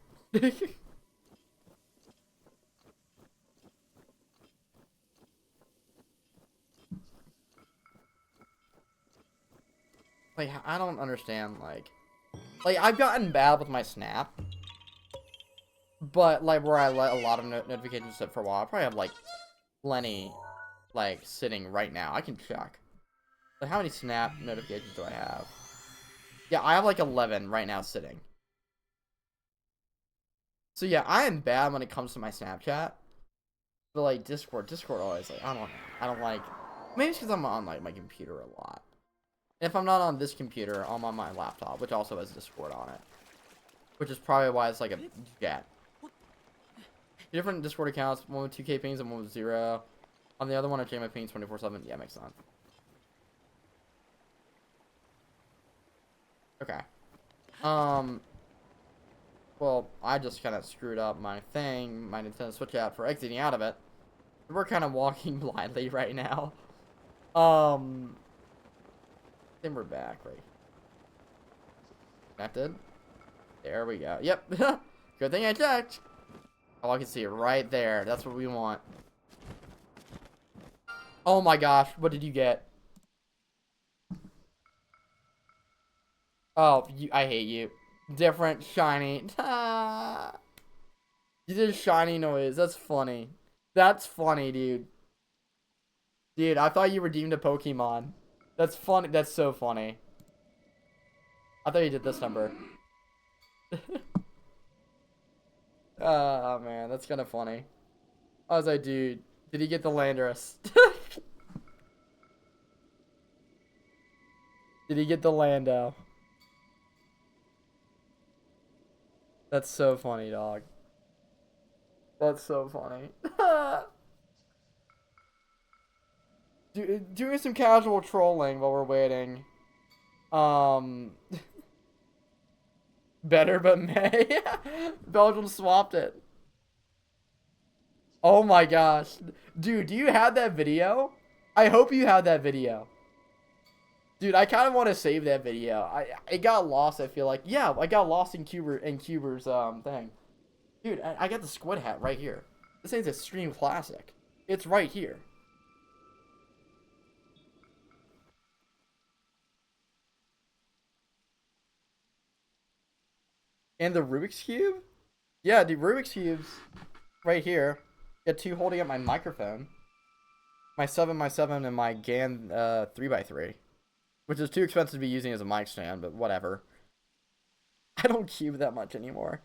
Like, I don't understand, like I've gotten bad with my Snap, but like where I let a lot of notifications sit for a while, I probably have like plenty like sitting right now. I can check. Like, how many Snap notifications do I have? Yeah, I have like 11 right now sitting. So yeah, I am bad when it comes to my Snapchat. But like Discord always like, I don't like, maybe it's because I'm on like my computer a lot. And if I'm not on this computer, I'm on my laptop, which also has Discord on it. Which is probably why it's like a jet. Different Discord accounts, one with 2K pings and one with 0. On the other one, I change my pings 24/7. Yeah, makes sense. Okay. Well, I just kind of screwed up my thing, my Nintendo Switch app, for exiting out of it. We're kind of walking blindly right now. Then we're back, right? Connected. There we go. Yep. Good thing I checked. Oh, I can see it right there. That's what we want. Oh my gosh, what did you get? Oh, I hate you. Different, shiny. You did a shiny noise. That's funny. That's funny, dude. Dude, I thought you redeemed a Pokemon. That's funny. That's so funny. I thought you did this number. Oh, man. That's kind of funny. I was like, dude, did he get the Landorus? Did he get the Lando? That's so funny, dog. That's so funny. Doing some casual trolling while we're waiting. Better but May. Belgium swapped it. Oh my gosh. Dude, do you have that video? I hope you have that video. Dude, I kind of want to save that video. It got lost, I feel like. Yeah, I got lost in Cuber's thing. Dude, I got the squid hat right here. This thing's a stream classic. It's right here. And the Rubik's Cube? Yeah, the Rubik's Cube's right here. Got two holding up my microphone. My 7x7 and my GAN 3x3. Which is too expensive to be using as a mic stand, but whatever. I don't cube that much anymore.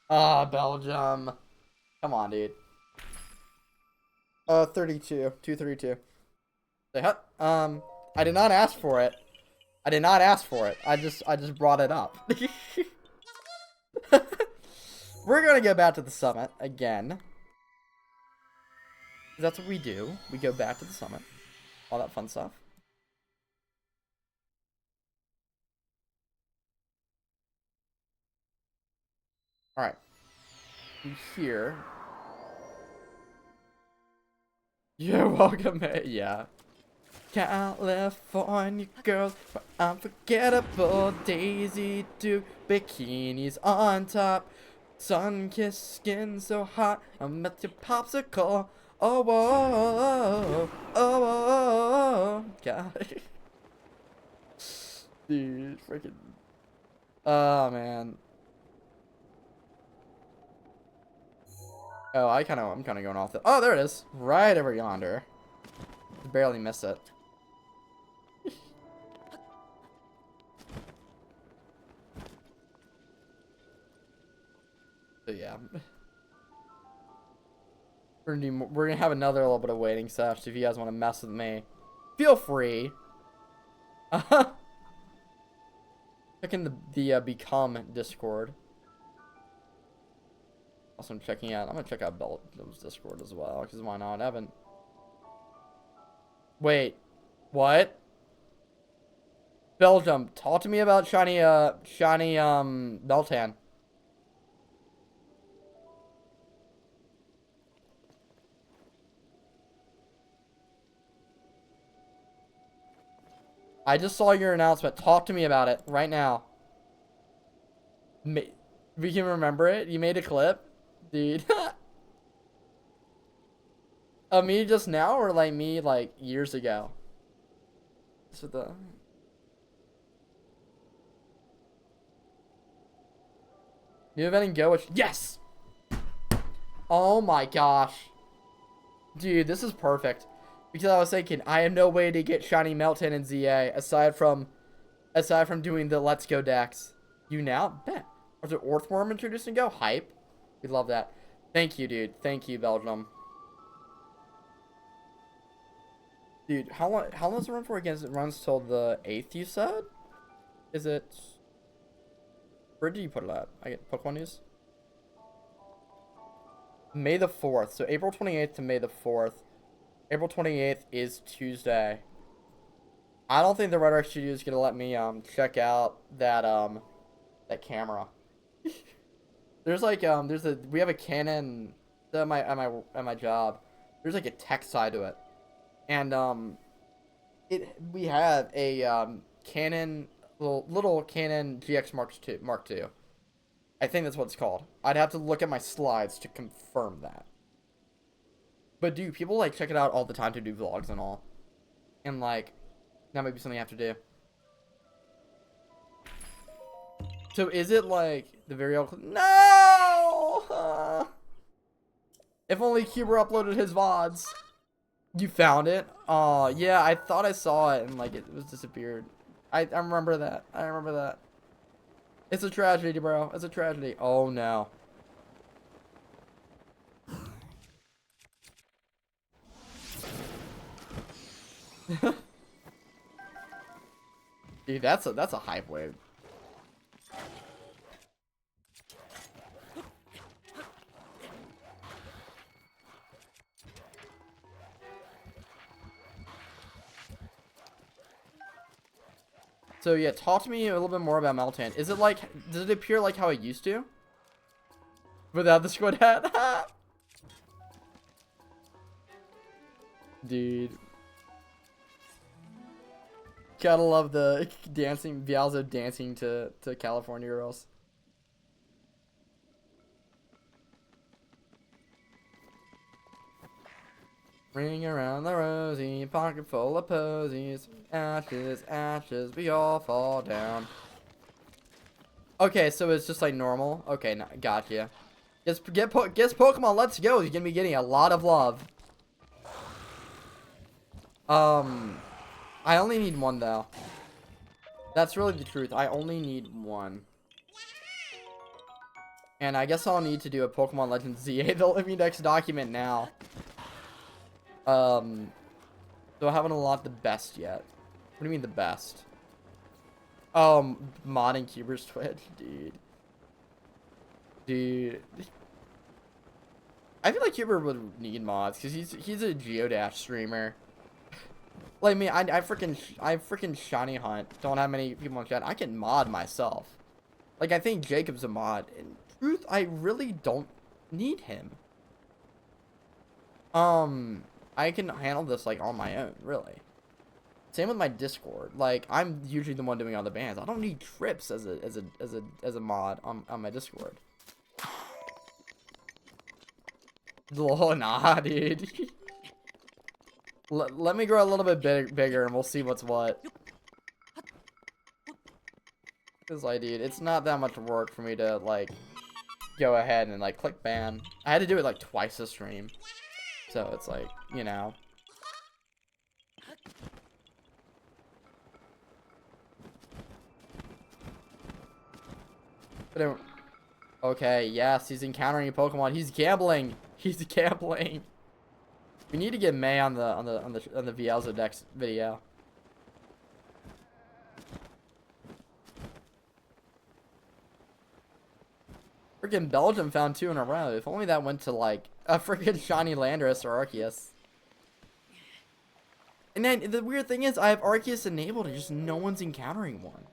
Ah, Belgium. Come on, dude. 32. 232. Say what? I did not ask for it. I did not ask for it. I just brought it up. We're gonna go back to the summit again. That's what we do. We go back to the summit. All that fun stuff. Alright. Here. You're welcome, yeah. California girls for unforgettable Daisy Duke bikinis on top. Sun-kissed skin so hot, I'm at your popsicle. Oh, whoa, oh, whoa, God. Dude, freaking. Oh, man. Oh, I'm kind of going off the. Oh, there it is. Right over yonder. Barely missed it. So yeah. We're gonna have another little bit of waiting session if you guys want to mess with me. Feel free. Check in the Become Discord. Also, I'm checking out. I'm gonna check out Belgium's Discord as well, because why not? I haven't. Wait, what? Belgium, talk to me about shiny Beltan. I just saw your announcement. Talk to me about it right now. We can remember it. You made a clip, dude. Me just now, or like me like years ago? So the new event and go. Which yes. Oh my gosh, dude, this is perfect. Because I was thinking, I have no way to get shiny Melton and ZA aside from doing the Let's Go decks. You now bet. Was it Orthworm introduced and go? Hype. We love that. Thank you, dude. Thank you, Belgium. Dude, how long does it run for again? It runs till the 8th, you said? Is it... Where did you put it at? I get Pokemon News? May the 4th. So April 28th to May the 4th. April 28th is Tuesday. I don't think the Red Rock Studio is gonna let me check out that that camera. There's like we have a Canon at my job. There's like a tech side to it. And we have a Canon little Canon GX Mark II. I think that's what it's called. I'd have to look at my slides to confirm that. But dude, people like check it out all the time to do vlogs and all. And like that might be something I have to do. So is it like the very old No! If only Cuber uploaded his VODs. You found it? Oh, yeah, I thought I saw it and like it was disappeared. I remember that. I remember that. It's a tragedy, bro. It's a tragedy. Oh no. Dude, that's a hype wave. So yeah, talk to me a little bit more about Meltan. Is it like, does it appear like how it used to? Without the squid hat? Dude. Gotta love the dancing, Vialzo dancing to California Girls. Ring around the rosy, pocket full of posies. Ashes, ashes, we all fall down. Okay, so it's just like normal. Okay, no, gotcha. Guess Pokemon, let's go. You're gonna be getting a lot of love. I only need one though. That's really the truth. I only need one. And I guess I'll need to do a Pokemon Legends ZA the Living Dex document now. So I haven't unlocked the best yet. What do you mean the best? Modding Cuber's Twitch, dude. I feel like Cuber would need mods because he's a Geodash streamer. Like me, I freaking shiny hunt. Don't have many people in chat. I can mod myself. Like I think Jacob's a mod. In truth, I really don't need him. I can handle this like on my own, really. Same with my Discord. Like I'm usually the one doing all the bans. I don't need Trips as a mod on my Discord. Oh, nah, dude. Let me grow a little bit bigger and we'll see what's what. Cause like, dude, it's not that much work for me to like go ahead and like click ban. I had to do it like twice a stream. So it's like, you know. But Okay, yes, he's encountering a Pokemon. He's gambling. He's gambling. We need to get May on the Vialzo Dex video. Freaking Belgium found 2 in a row. If only that went to like a freaking shiny Landorus or Arceus. And then the weird thing is, I have Arceus enabled and just no one's encountering one,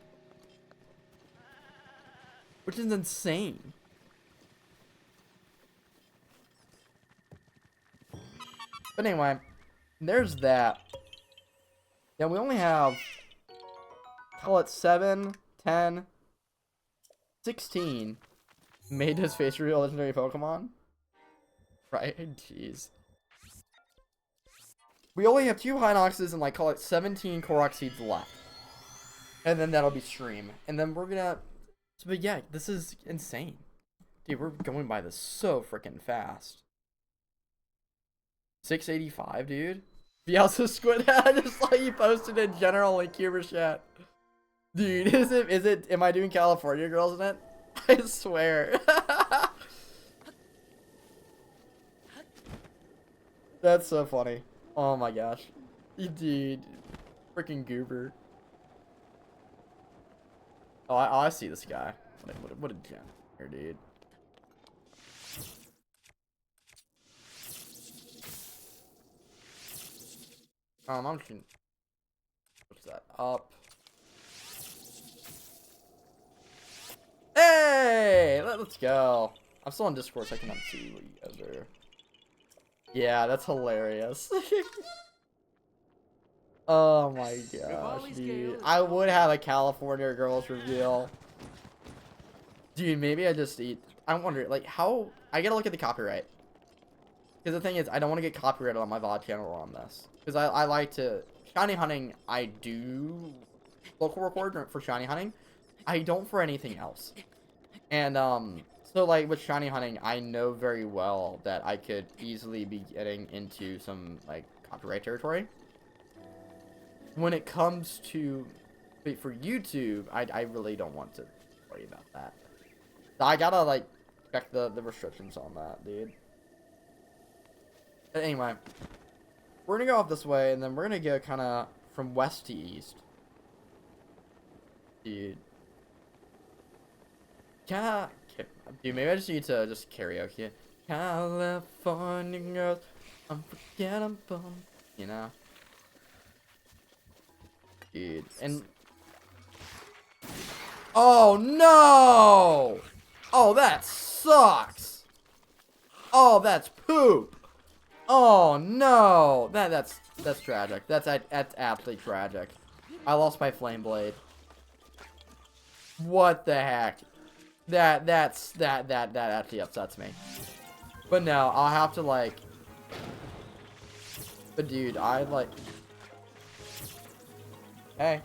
which is insane. But anyway, there's that. Yeah, we only have, call it 7, 10, 16 made his face reveal legendary Pokemon. Right? Jeez. We only have 2 Hinoxes and like call it 17 Korok seeds left. And then that'll be stream. And then we're gonna, but yeah, this is insane. Dude, we're going by this so freaking fast. 685, dude. Bielsa Squid Hat, just like you posted in general in Cuber chat. Dude, is it, am I doing California Girls in it? I swear. That's so funny. Oh my gosh. Dude. Freaking goober. Oh, I see this guy. What a gem here, dude. I'm just gonna push that up. Hey, let's go. I'm still on Discord, so I cannot see what you guys are. Yeah, that's hilarious. Oh my gosh, dude. I would have a California Girls reveal. Dude, maybe I just eat. I wonder, like, how. I gotta look at the copyright. Because the thing is, I don't want to get copyrighted on my VOD channel or on this. Because I like to. Shiny hunting, I do local record for shiny hunting. I don't for anything else. And, so, like, with shiny hunting, I know very well that I could easily be getting into some, like, copyright territory. When it comes to, for YouTube, I really don't want to worry about that. I gotta, like, check the restrictions on that, dude. But anyway, we're gonna go off this way, and then we're gonna go kind of from west to east. Dude. Dude, maybe I just need to just karaoke it. California girls, unforgettable, you know? Dude, and... Oh, no! Oh, that sucks! Oh, that's poop! Oh, no! That's tragic. That's absolutely tragic. I lost my flame blade. What the heck? That actually upsets me. But no, I'll have to, like... But dude, I like... Hey.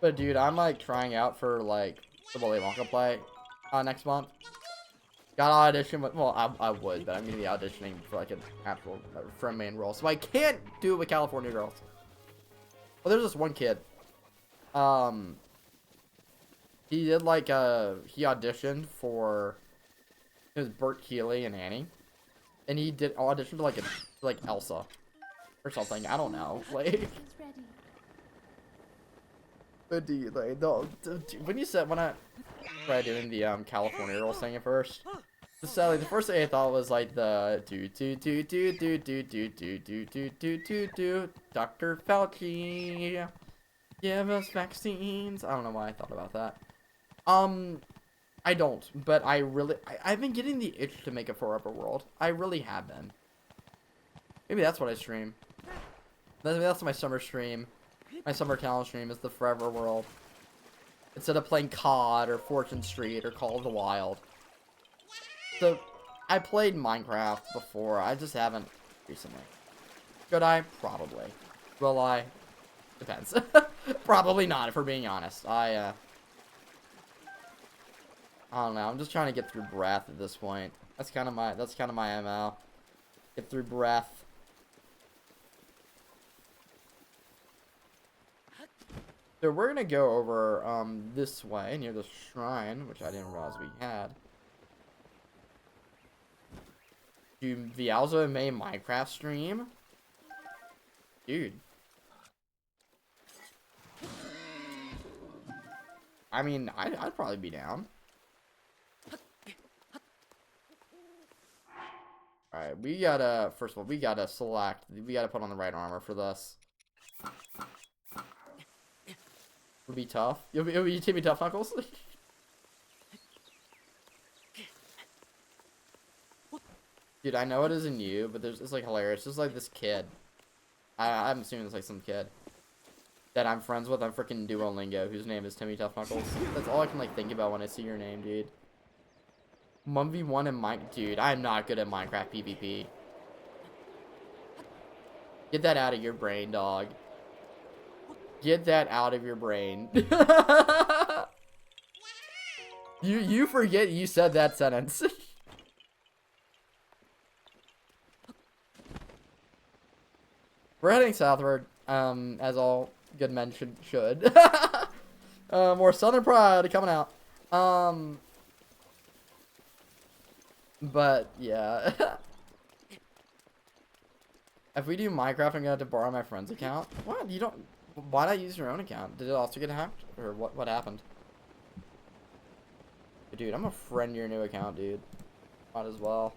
But dude, I'm like trying out for like the Willy Wonka play next month. Got audition, but well, I would, but I'm gonna be auditioning for like an actual for a main role, so I can't do it with California Girls. Well, there's this one kid. He did like he auditioned for it was Bert Keeley and Annie, and he did audition to like Elsa or something. I don't know, like. But dude, like, when I tried doing the California Girls thing at first, so like, the first thing I thought was like the do Dr. Fauci, give us vaccines. I don't know why I thought about that. I don't, but I've been getting the itch to make a Forever World. I really have been. Maybe that's what I stream. That's my summer stream. My summer talent stream is the Forever World. Instead of playing COD or Fortune Street or Call of the Wild. So, I played Minecraft before. I just haven't recently. Should I? Probably. Will I? Depends. Probably not, if we're being honest. I don't know. I'm just trying to get through breath at this point. That's kind of my MO. Get through breath. So we're gonna go over this way near the shrine, which I didn't realize we had. Do Vialzo and May Minecraft stream? Dude. I mean, I'd probably be down. Alright, we gotta, first of all, we gotta put on the right armor for this. It'll be tough. It'll be Timmy Tough Knuckles. Dude, I know it isn't you, but it's like hilarious. Just like this kid. I'm assuming it's like some kid that I'm friends with on freaking Duolingo, whose name is Timmy Tough Knuckles. That's all I can like think about when I see your name, dude. 1v1 in Mike, dude. I'm not good at Minecraft PvP. Get that out of your brain, dog. Get that out of your brain. You forget you said that sentence. We're heading southward, as all good men should. More Southern pride coming out. But yeah. If we do Minecraft, I'm gonna have to borrow my friend's account. What? You don't? Why not use your own account? Did it also get hacked, or what happened? Dude, I'm gonna friend your new account, dude. Might as well.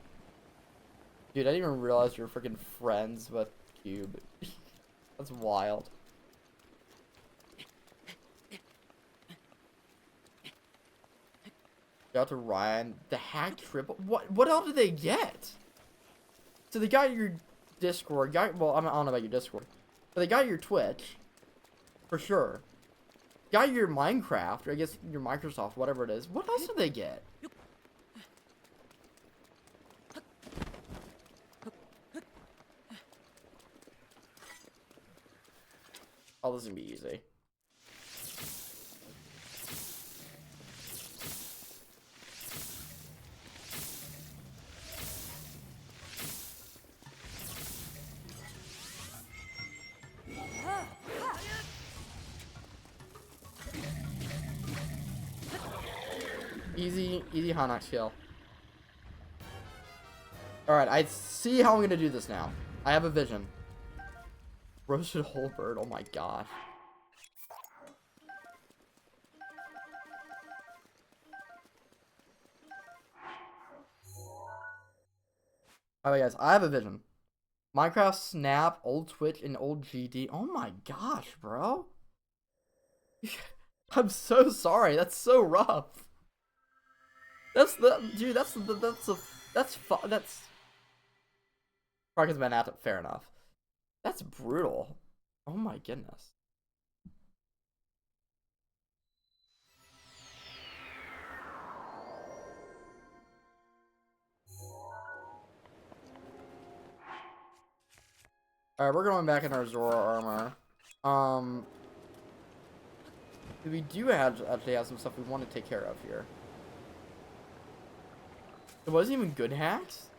Dude, I didn't even realize you're freaking friends with Cube. That's wild. Shout out to Ryan. The hack triple. What else did they get? So they got your Discord. Well, I don't know about your Discord, but they got your Twitch, for sure. Got your Minecraft, or I guess your Microsoft, whatever it is. What else did they get? Oh, this is gonna be easy. Easy Hanox kill. Alright, I see how I'm gonna do this now. I have a vision. Roasted whole bird, oh my gosh. Alright guys, I have a vision. Minecraft, Snap, old Twitch, and old GD. Oh my gosh, bro. I'm so sorry, that's so rough. That's Parkin's been at it, fair enough. That's brutal. Oh my goodness. Alright, we're going back in our Zora armor. We do actually have some stuff we want to take care of here. It wasn't even good hacks?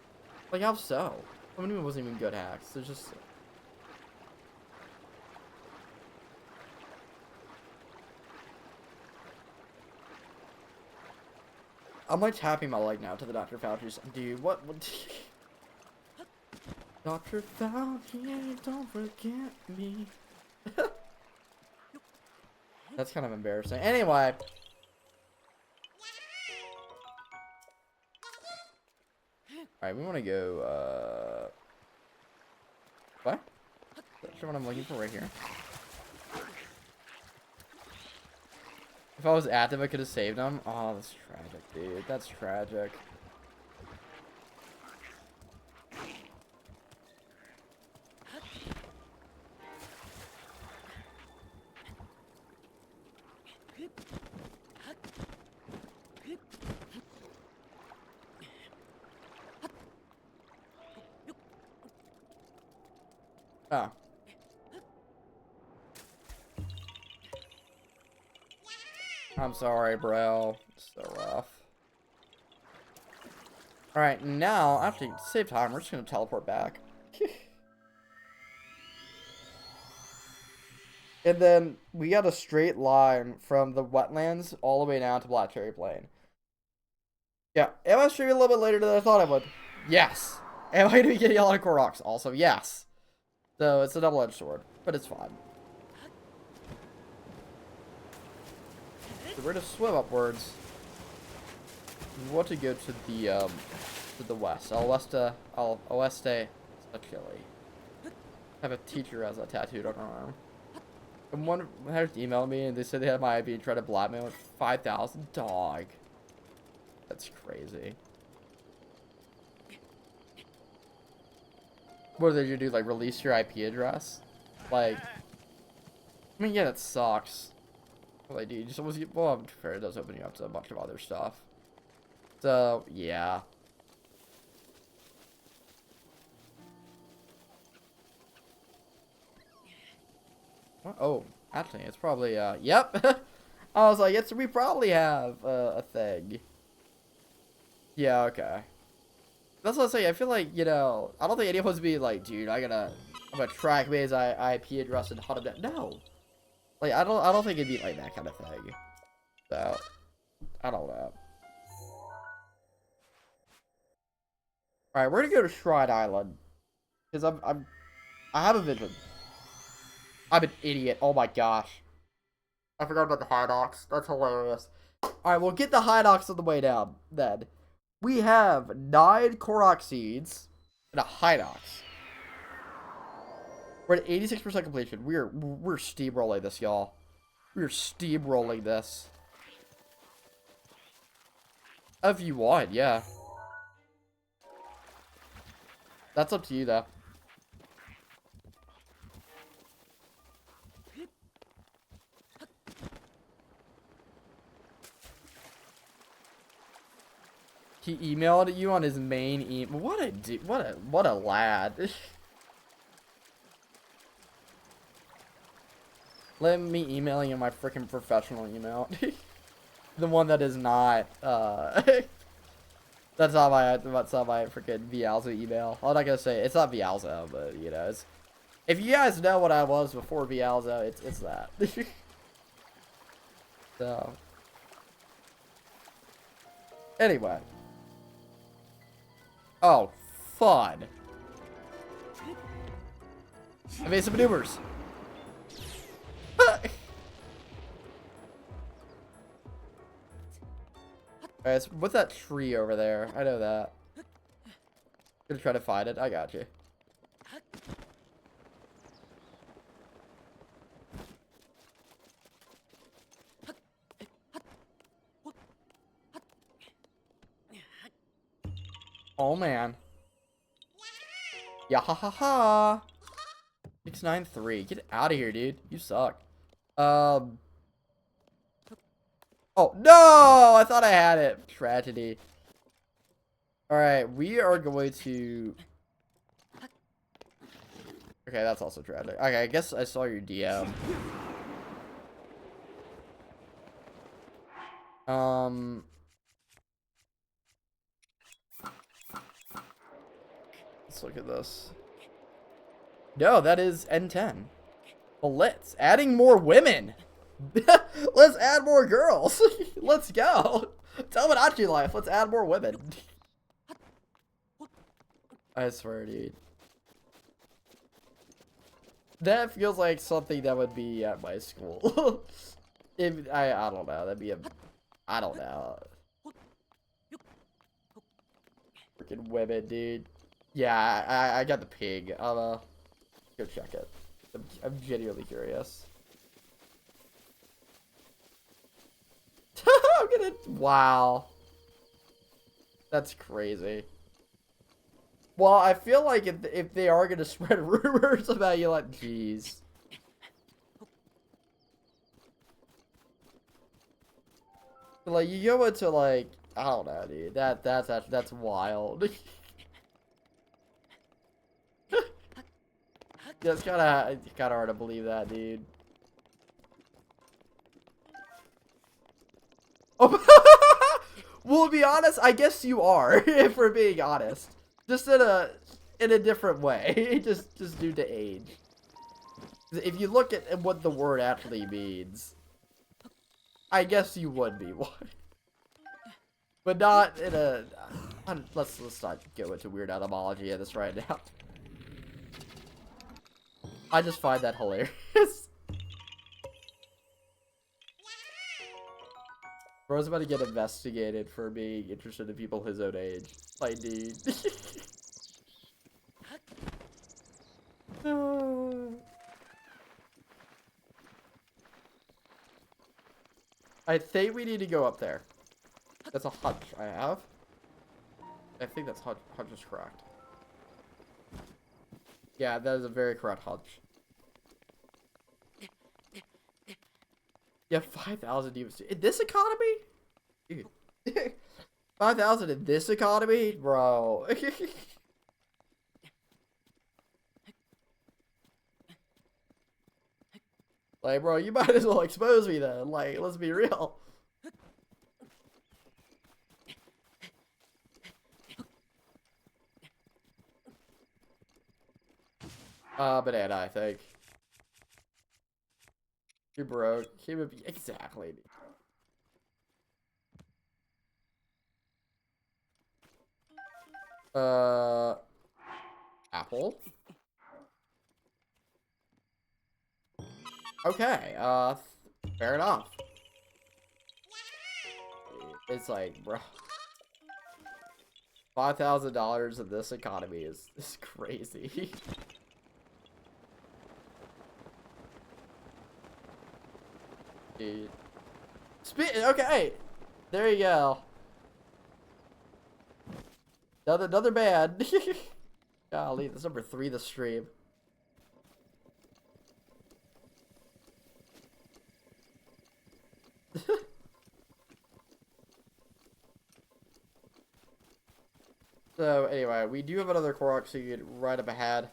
Like, how so? What do you mean it wasn't even good hacks? There's just... I'm like tapping my leg now to the Dr. Fauci's. Dude, what Dr. Fauci, don't forget me. That's kind of embarrassing. Anyway. Alright, we want to go, what? Not sure what I'm looking for right here. If I was active, I could have saved him. Oh, that's tragic, dude. That's tragic. Oh. I'm sorry, bro. It's so rough. Alright, now, after to save time, we're just gonna teleport back. And then we got a straight line from the wetlands all the way down to Black Cherry Plain. Yeah, am I streaming a little bit later than I thought I would? Yes. Am I going to be getting a lot of Koroks? Also, yes. So it's a double-edged sword, but it's fine. So we're going to swim upwards. We want to go to the west. Al oeste, Chile. I have a teacher as a tattooed on her arm. And one had emailed me and they said they had my IP and tried to blackmail with 5,000. Dog. That's crazy. What did you do? Like release your IP address? Like, I mean, yeah, that sucks. Well, they do. Just almost get, well, to be fair, it does open you up to a bunch of other stuff. So yeah. Oh, actually, it's probably, yep. I was like, we probably have a thing. Yeah, okay. That's what I'm saying. I feel like, you know, I don't think anyone's being like, dude, I'm gonna track May's IP address and hunt him down. No. Like, I don't think it'd be like that kind of thing. So, I don't know. Alright, we're gonna go to Shrine Island. Because I have a vision. I'm an idiot. Oh my gosh. I forgot about the Hinox. That's hilarious. Alright, we'll get the Hinox on the way down, then. We have 9 Korok seeds and a Hinox. We're at 86% completion. We're steamrolling this, y'all. We're steamrolling this. If you want, yeah. That's up to you, though. He emailed you on his main email. What a lad. Let me emailing you my freaking professional email. The one that is not that's not my freaking Vialzo email. I'm not gonna say it's not Vialzo, but you know, it's, if you guys know what I was before Vialzo, it's that. So anyway. Oh, fun. I made some maneuvers. Alright, it's with that tree over there. I know that. Gonna try to find it. I got you. Oh man. Yeah, ha ha ha. 693. Get out of here, dude. You suck. Oh, no! I thought I had it. Tragedy. Alright, we are going to... Okay, that's also tragic. Okay, I guess I saw your DM. Let's look at this. No, that is N10. Well, let's. Adding more women. Let's add more girls. Let's go. Tomodachi life. Let's add more women. I swear, dude. That feels like something that would be at my school. If, I don't know. That'd be a... I don't know. Freaking women, dude. Yeah, I got the pig. I'll go check it. I'm genuinely curious. I'm gonna... Wow. That's crazy. Well, I feel like if they are gonna spread rumors about you, like, jeez. Like, you go into, like, I don't know, dude. That's wild. Yeah, it's kinda hard to believe that, dude. Oh, well, to be honest, I guess you are, if we're being honest. Just in a different way. just due to age. If you look at what the word actually means, I guess you would be one. But not in a... let's not go into weird etymology of this right now. I just find that hilarious. Bro's about to get investigated for being interested in people his own age. Like, dude. I think we need to go up there. That's a hunch I have. I think that's hunch is correct. Yeah, that is a very correct hunch. Yeah, 5,000 even in this economy? Dude. 5,000 in this economy? Bro. Like, bro, you might as well expose me then. Like, let's be real. Banana, I think. You broke. Exactly. Apple. Okay, fair enough. It's like, bro, $5,000 in this economy is crazy. Dude. Okay, there you go. Another bad. Golly, that's number 3 this stream. So anyway, we do have another Korok, so you get right up ahead.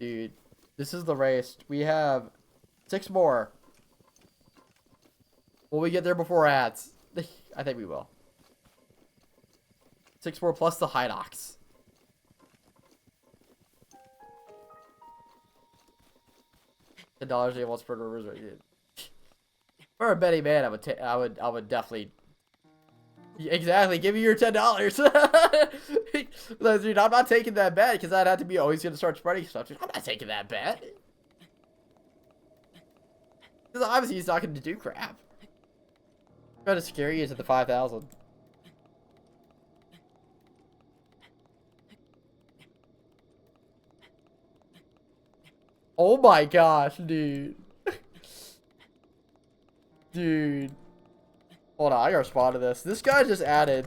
Dude, this is the race. We have 6 more. Will we get there before ads? I think we will. 6 more plus the Hinox. $10 a once per rivers. For a betting man, I would definitely. Exactly, give me your $10. Dude, I'm not taking that bet because I'd have to be always gonna start spreading stuff. Dude, I'm not taking that bet. Because obviously he's not gonna do crap. I'm trying to scare you into the 5,000. Oh my gosh, dude. Dude. Hold on, I gotta respond to this. This guy just added...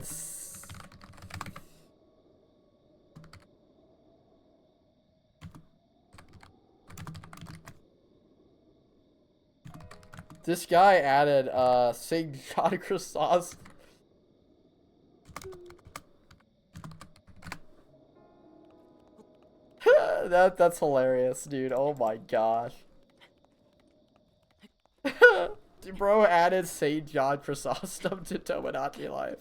This guy added, St. John Chrysostom. That's hilarious, dude. Oh my gosh. Bro added St. John Chrysostom to Tomodachi Life.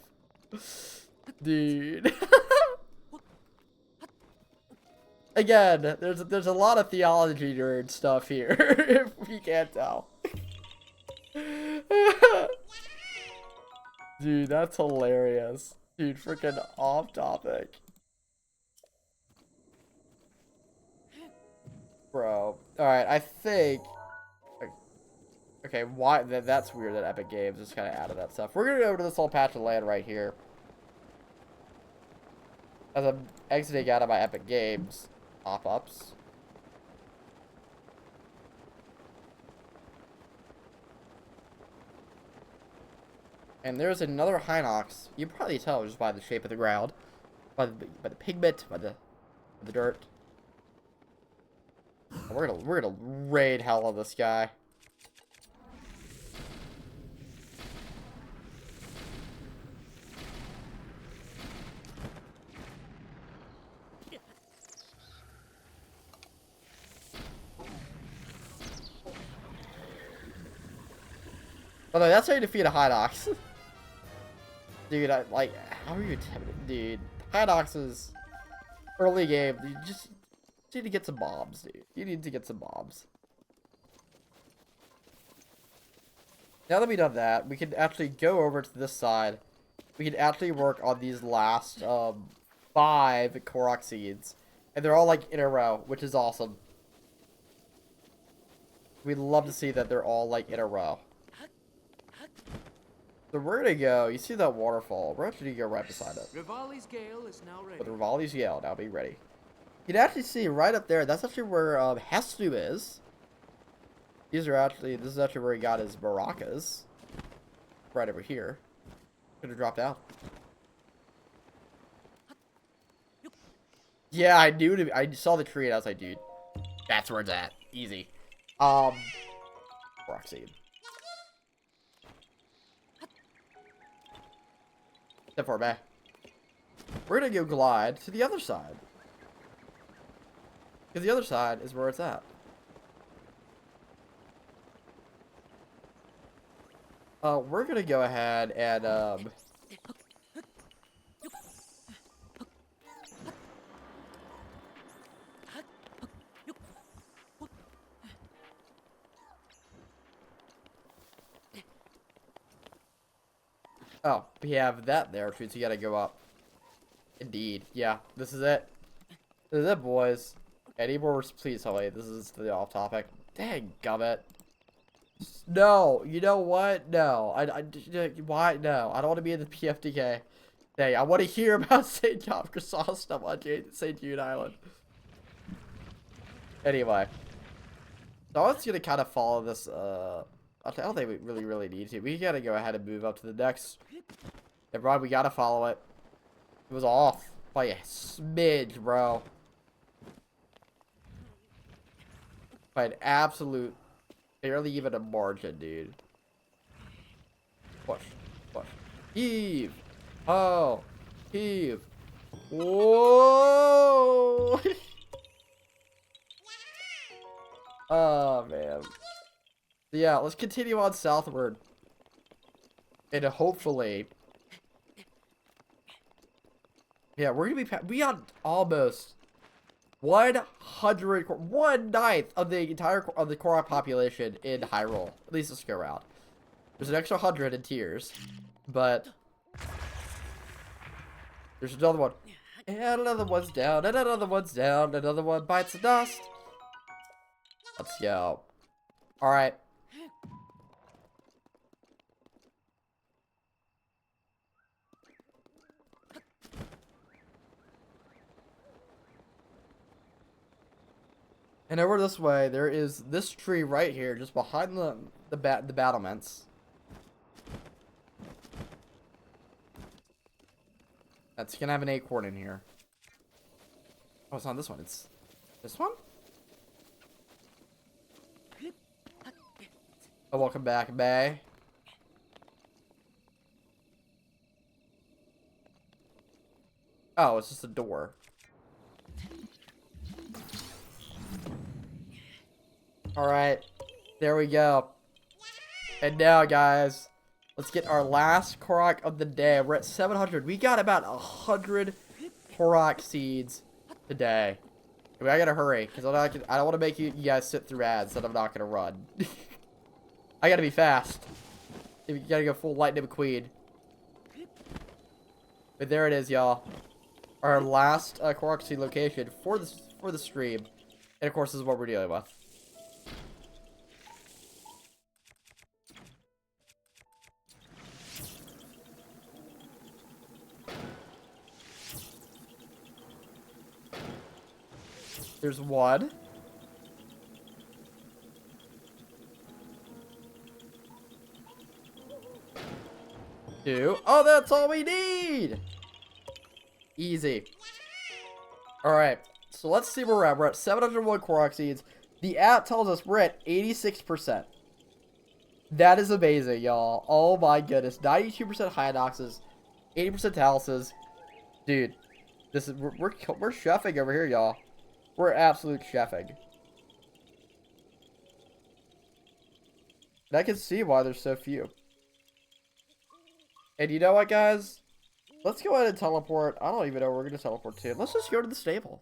Dude. Again, there's a lot of theology nerd stuff here, if you can't tell. Dude, that's hilarious. Dude, freaking off topic. Bro. Alright, I think... Okay, why? That's weird that Epic Games just kind of added that stuff. We're going to go to this little patch of land right here. As I'm exiting out of my Epic Games pop-ups. And there's another Hinox. You can probably tell just by the shape of the ground. By the pigment, by the dirt. We're gonna raid hell on this guy. Oh no, that's how you defeat a Hinox. Dude, how are you attempting? Dude, Hinox's early game, you just need to get some bombs, dude. You need to get some bombs. Now that we've done that, we can actually go over to this side. We can actually work on these last 5 Korok seeds. And they're all like in a row, which is awesome. We'd love to see that they're all like in a row. So we're gonna go, you see that waterfall, we're actually gonna go right beside it.
Rivali's Gale is now ready.
With Rivali's Yale, now be ready. You can actually see right up there, that's actually where Hestu is. This is actually where he got his maracas. Right over here. Could have dropped out. Yeah, I saw the tree and I was like, dude, that's where it's at. Easy. Rock seed. Step forward, back. We're gonna go glide to the other side. Because the other side is where it's at. We're gonna go ahead and, oh, we have that there, so you gotta go up. Indeed. Yeah, this is it. This is it, boys. Any more, please tell me. This is the off topic. Dang gummit. No, you know what? No. Why? No. I don't want to be in the PFDK. Dang, I want to hear about St. John Chrysostom on St. Jude Island. Anyway. So I was going to kind of follow this, I don't think we really need to. We got to go ahead and move up to the next. Everyone, we got to follow it. It was off by a smidge, bro. By an absolute, barely even a margin, dude. Push. Push. Heave. Oh. Heave. Whoa. Oh, man. So, yeah, let's continue on southward. And hopefully... Yeah, we're gonna be... We got almost 1/9 of the entire of the Korok population in Hyrule. At least let's go around. There's an extra 100 in Tears, but there's another one. And another one's down, and another one's down, another one bites the dust. Let's go. Alright. And over this way, there is this tree right here, just behind the battlements. That's gonna have an acorn in here. Oh, it's not this one. It's this one. Oh, welcome back, Bay. Oh, it's just a door. Alright, there we go. And now, guys, let's get our last Korok of the day. We're at 700. We got about 100 Korok seeds today. I mean, I gotta hurry, because I don't want to make you guys sit through ads that I'm not gonna run. I gotta be fast. You gotta go full Lightning McQueen. But there it is, y'all. Our last Korok seed location for the stream. And of course, this is what we're dealing with. There's one. Two. Oh, that's all we need! Easy. Alright, so let's see where we're at. We're at 701 Korok seeds. The app tells us we're at 86%. That is amazing, y'all. Oh my goodness. 92% Hinoxes, 80% Taluses. Dude, this is we're chefing over here, y'all. We're absolute chefing. And I can see why there's so few. And you know what, guys? Let's go ahead and teleport. I don't even know where we're going to teleport to. Let's just go to the stable.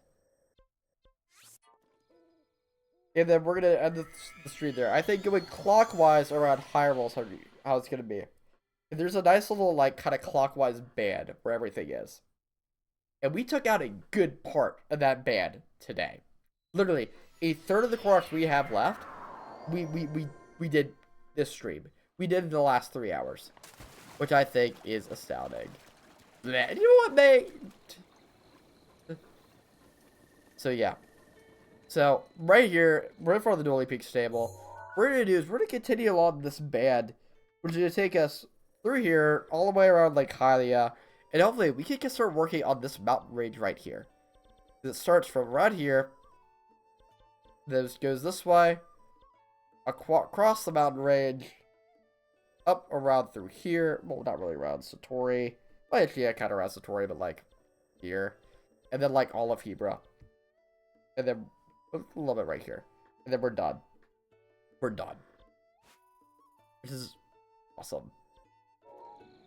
And then we're gonna end the street there. I think going clockwise around Hyrule is how it's gonna be. And there's a nice little like kind of clockwise band where everything is. And we took out a good part of that band today. Literally, a third of the Koroks we have left, we did this stream. We did in the last 3 hours. Which I think is astounding. You know what, mate? So yeah. So, right here, right in front of the Dually Peak stable, what we're going to do is we're going to continue along this band, which is going to take us through here, all the way around Lake Hylia, and hopefully we can start working on this mountain range right here. It starts from right here, this goes this way, across the mountain range, up around through here, well, not really around Satori, well, actually, yeah, kind of around Satori, but like here, and then like all of Hebra, and then a little bit right here. And then we're done. We're done. Which is awesome.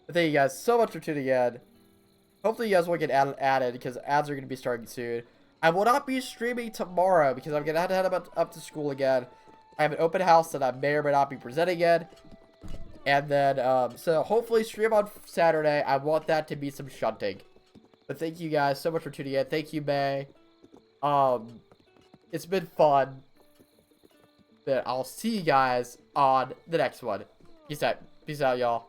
But thank you guys so much for tuning in. Hopefully you guys won't get added because ads are going to be starting soon. I will not be streaming tomorrow because I'm going to have to head up to school again. I have an open house that I may or may not be presenting in. And then, so hopefully stream on Saturday. I want that to be some shunting. But thank you guys so much for tuning in. Thank you, May. It's been fun. But I'll see you guys on the next one. Peace out. Peace out, y'all.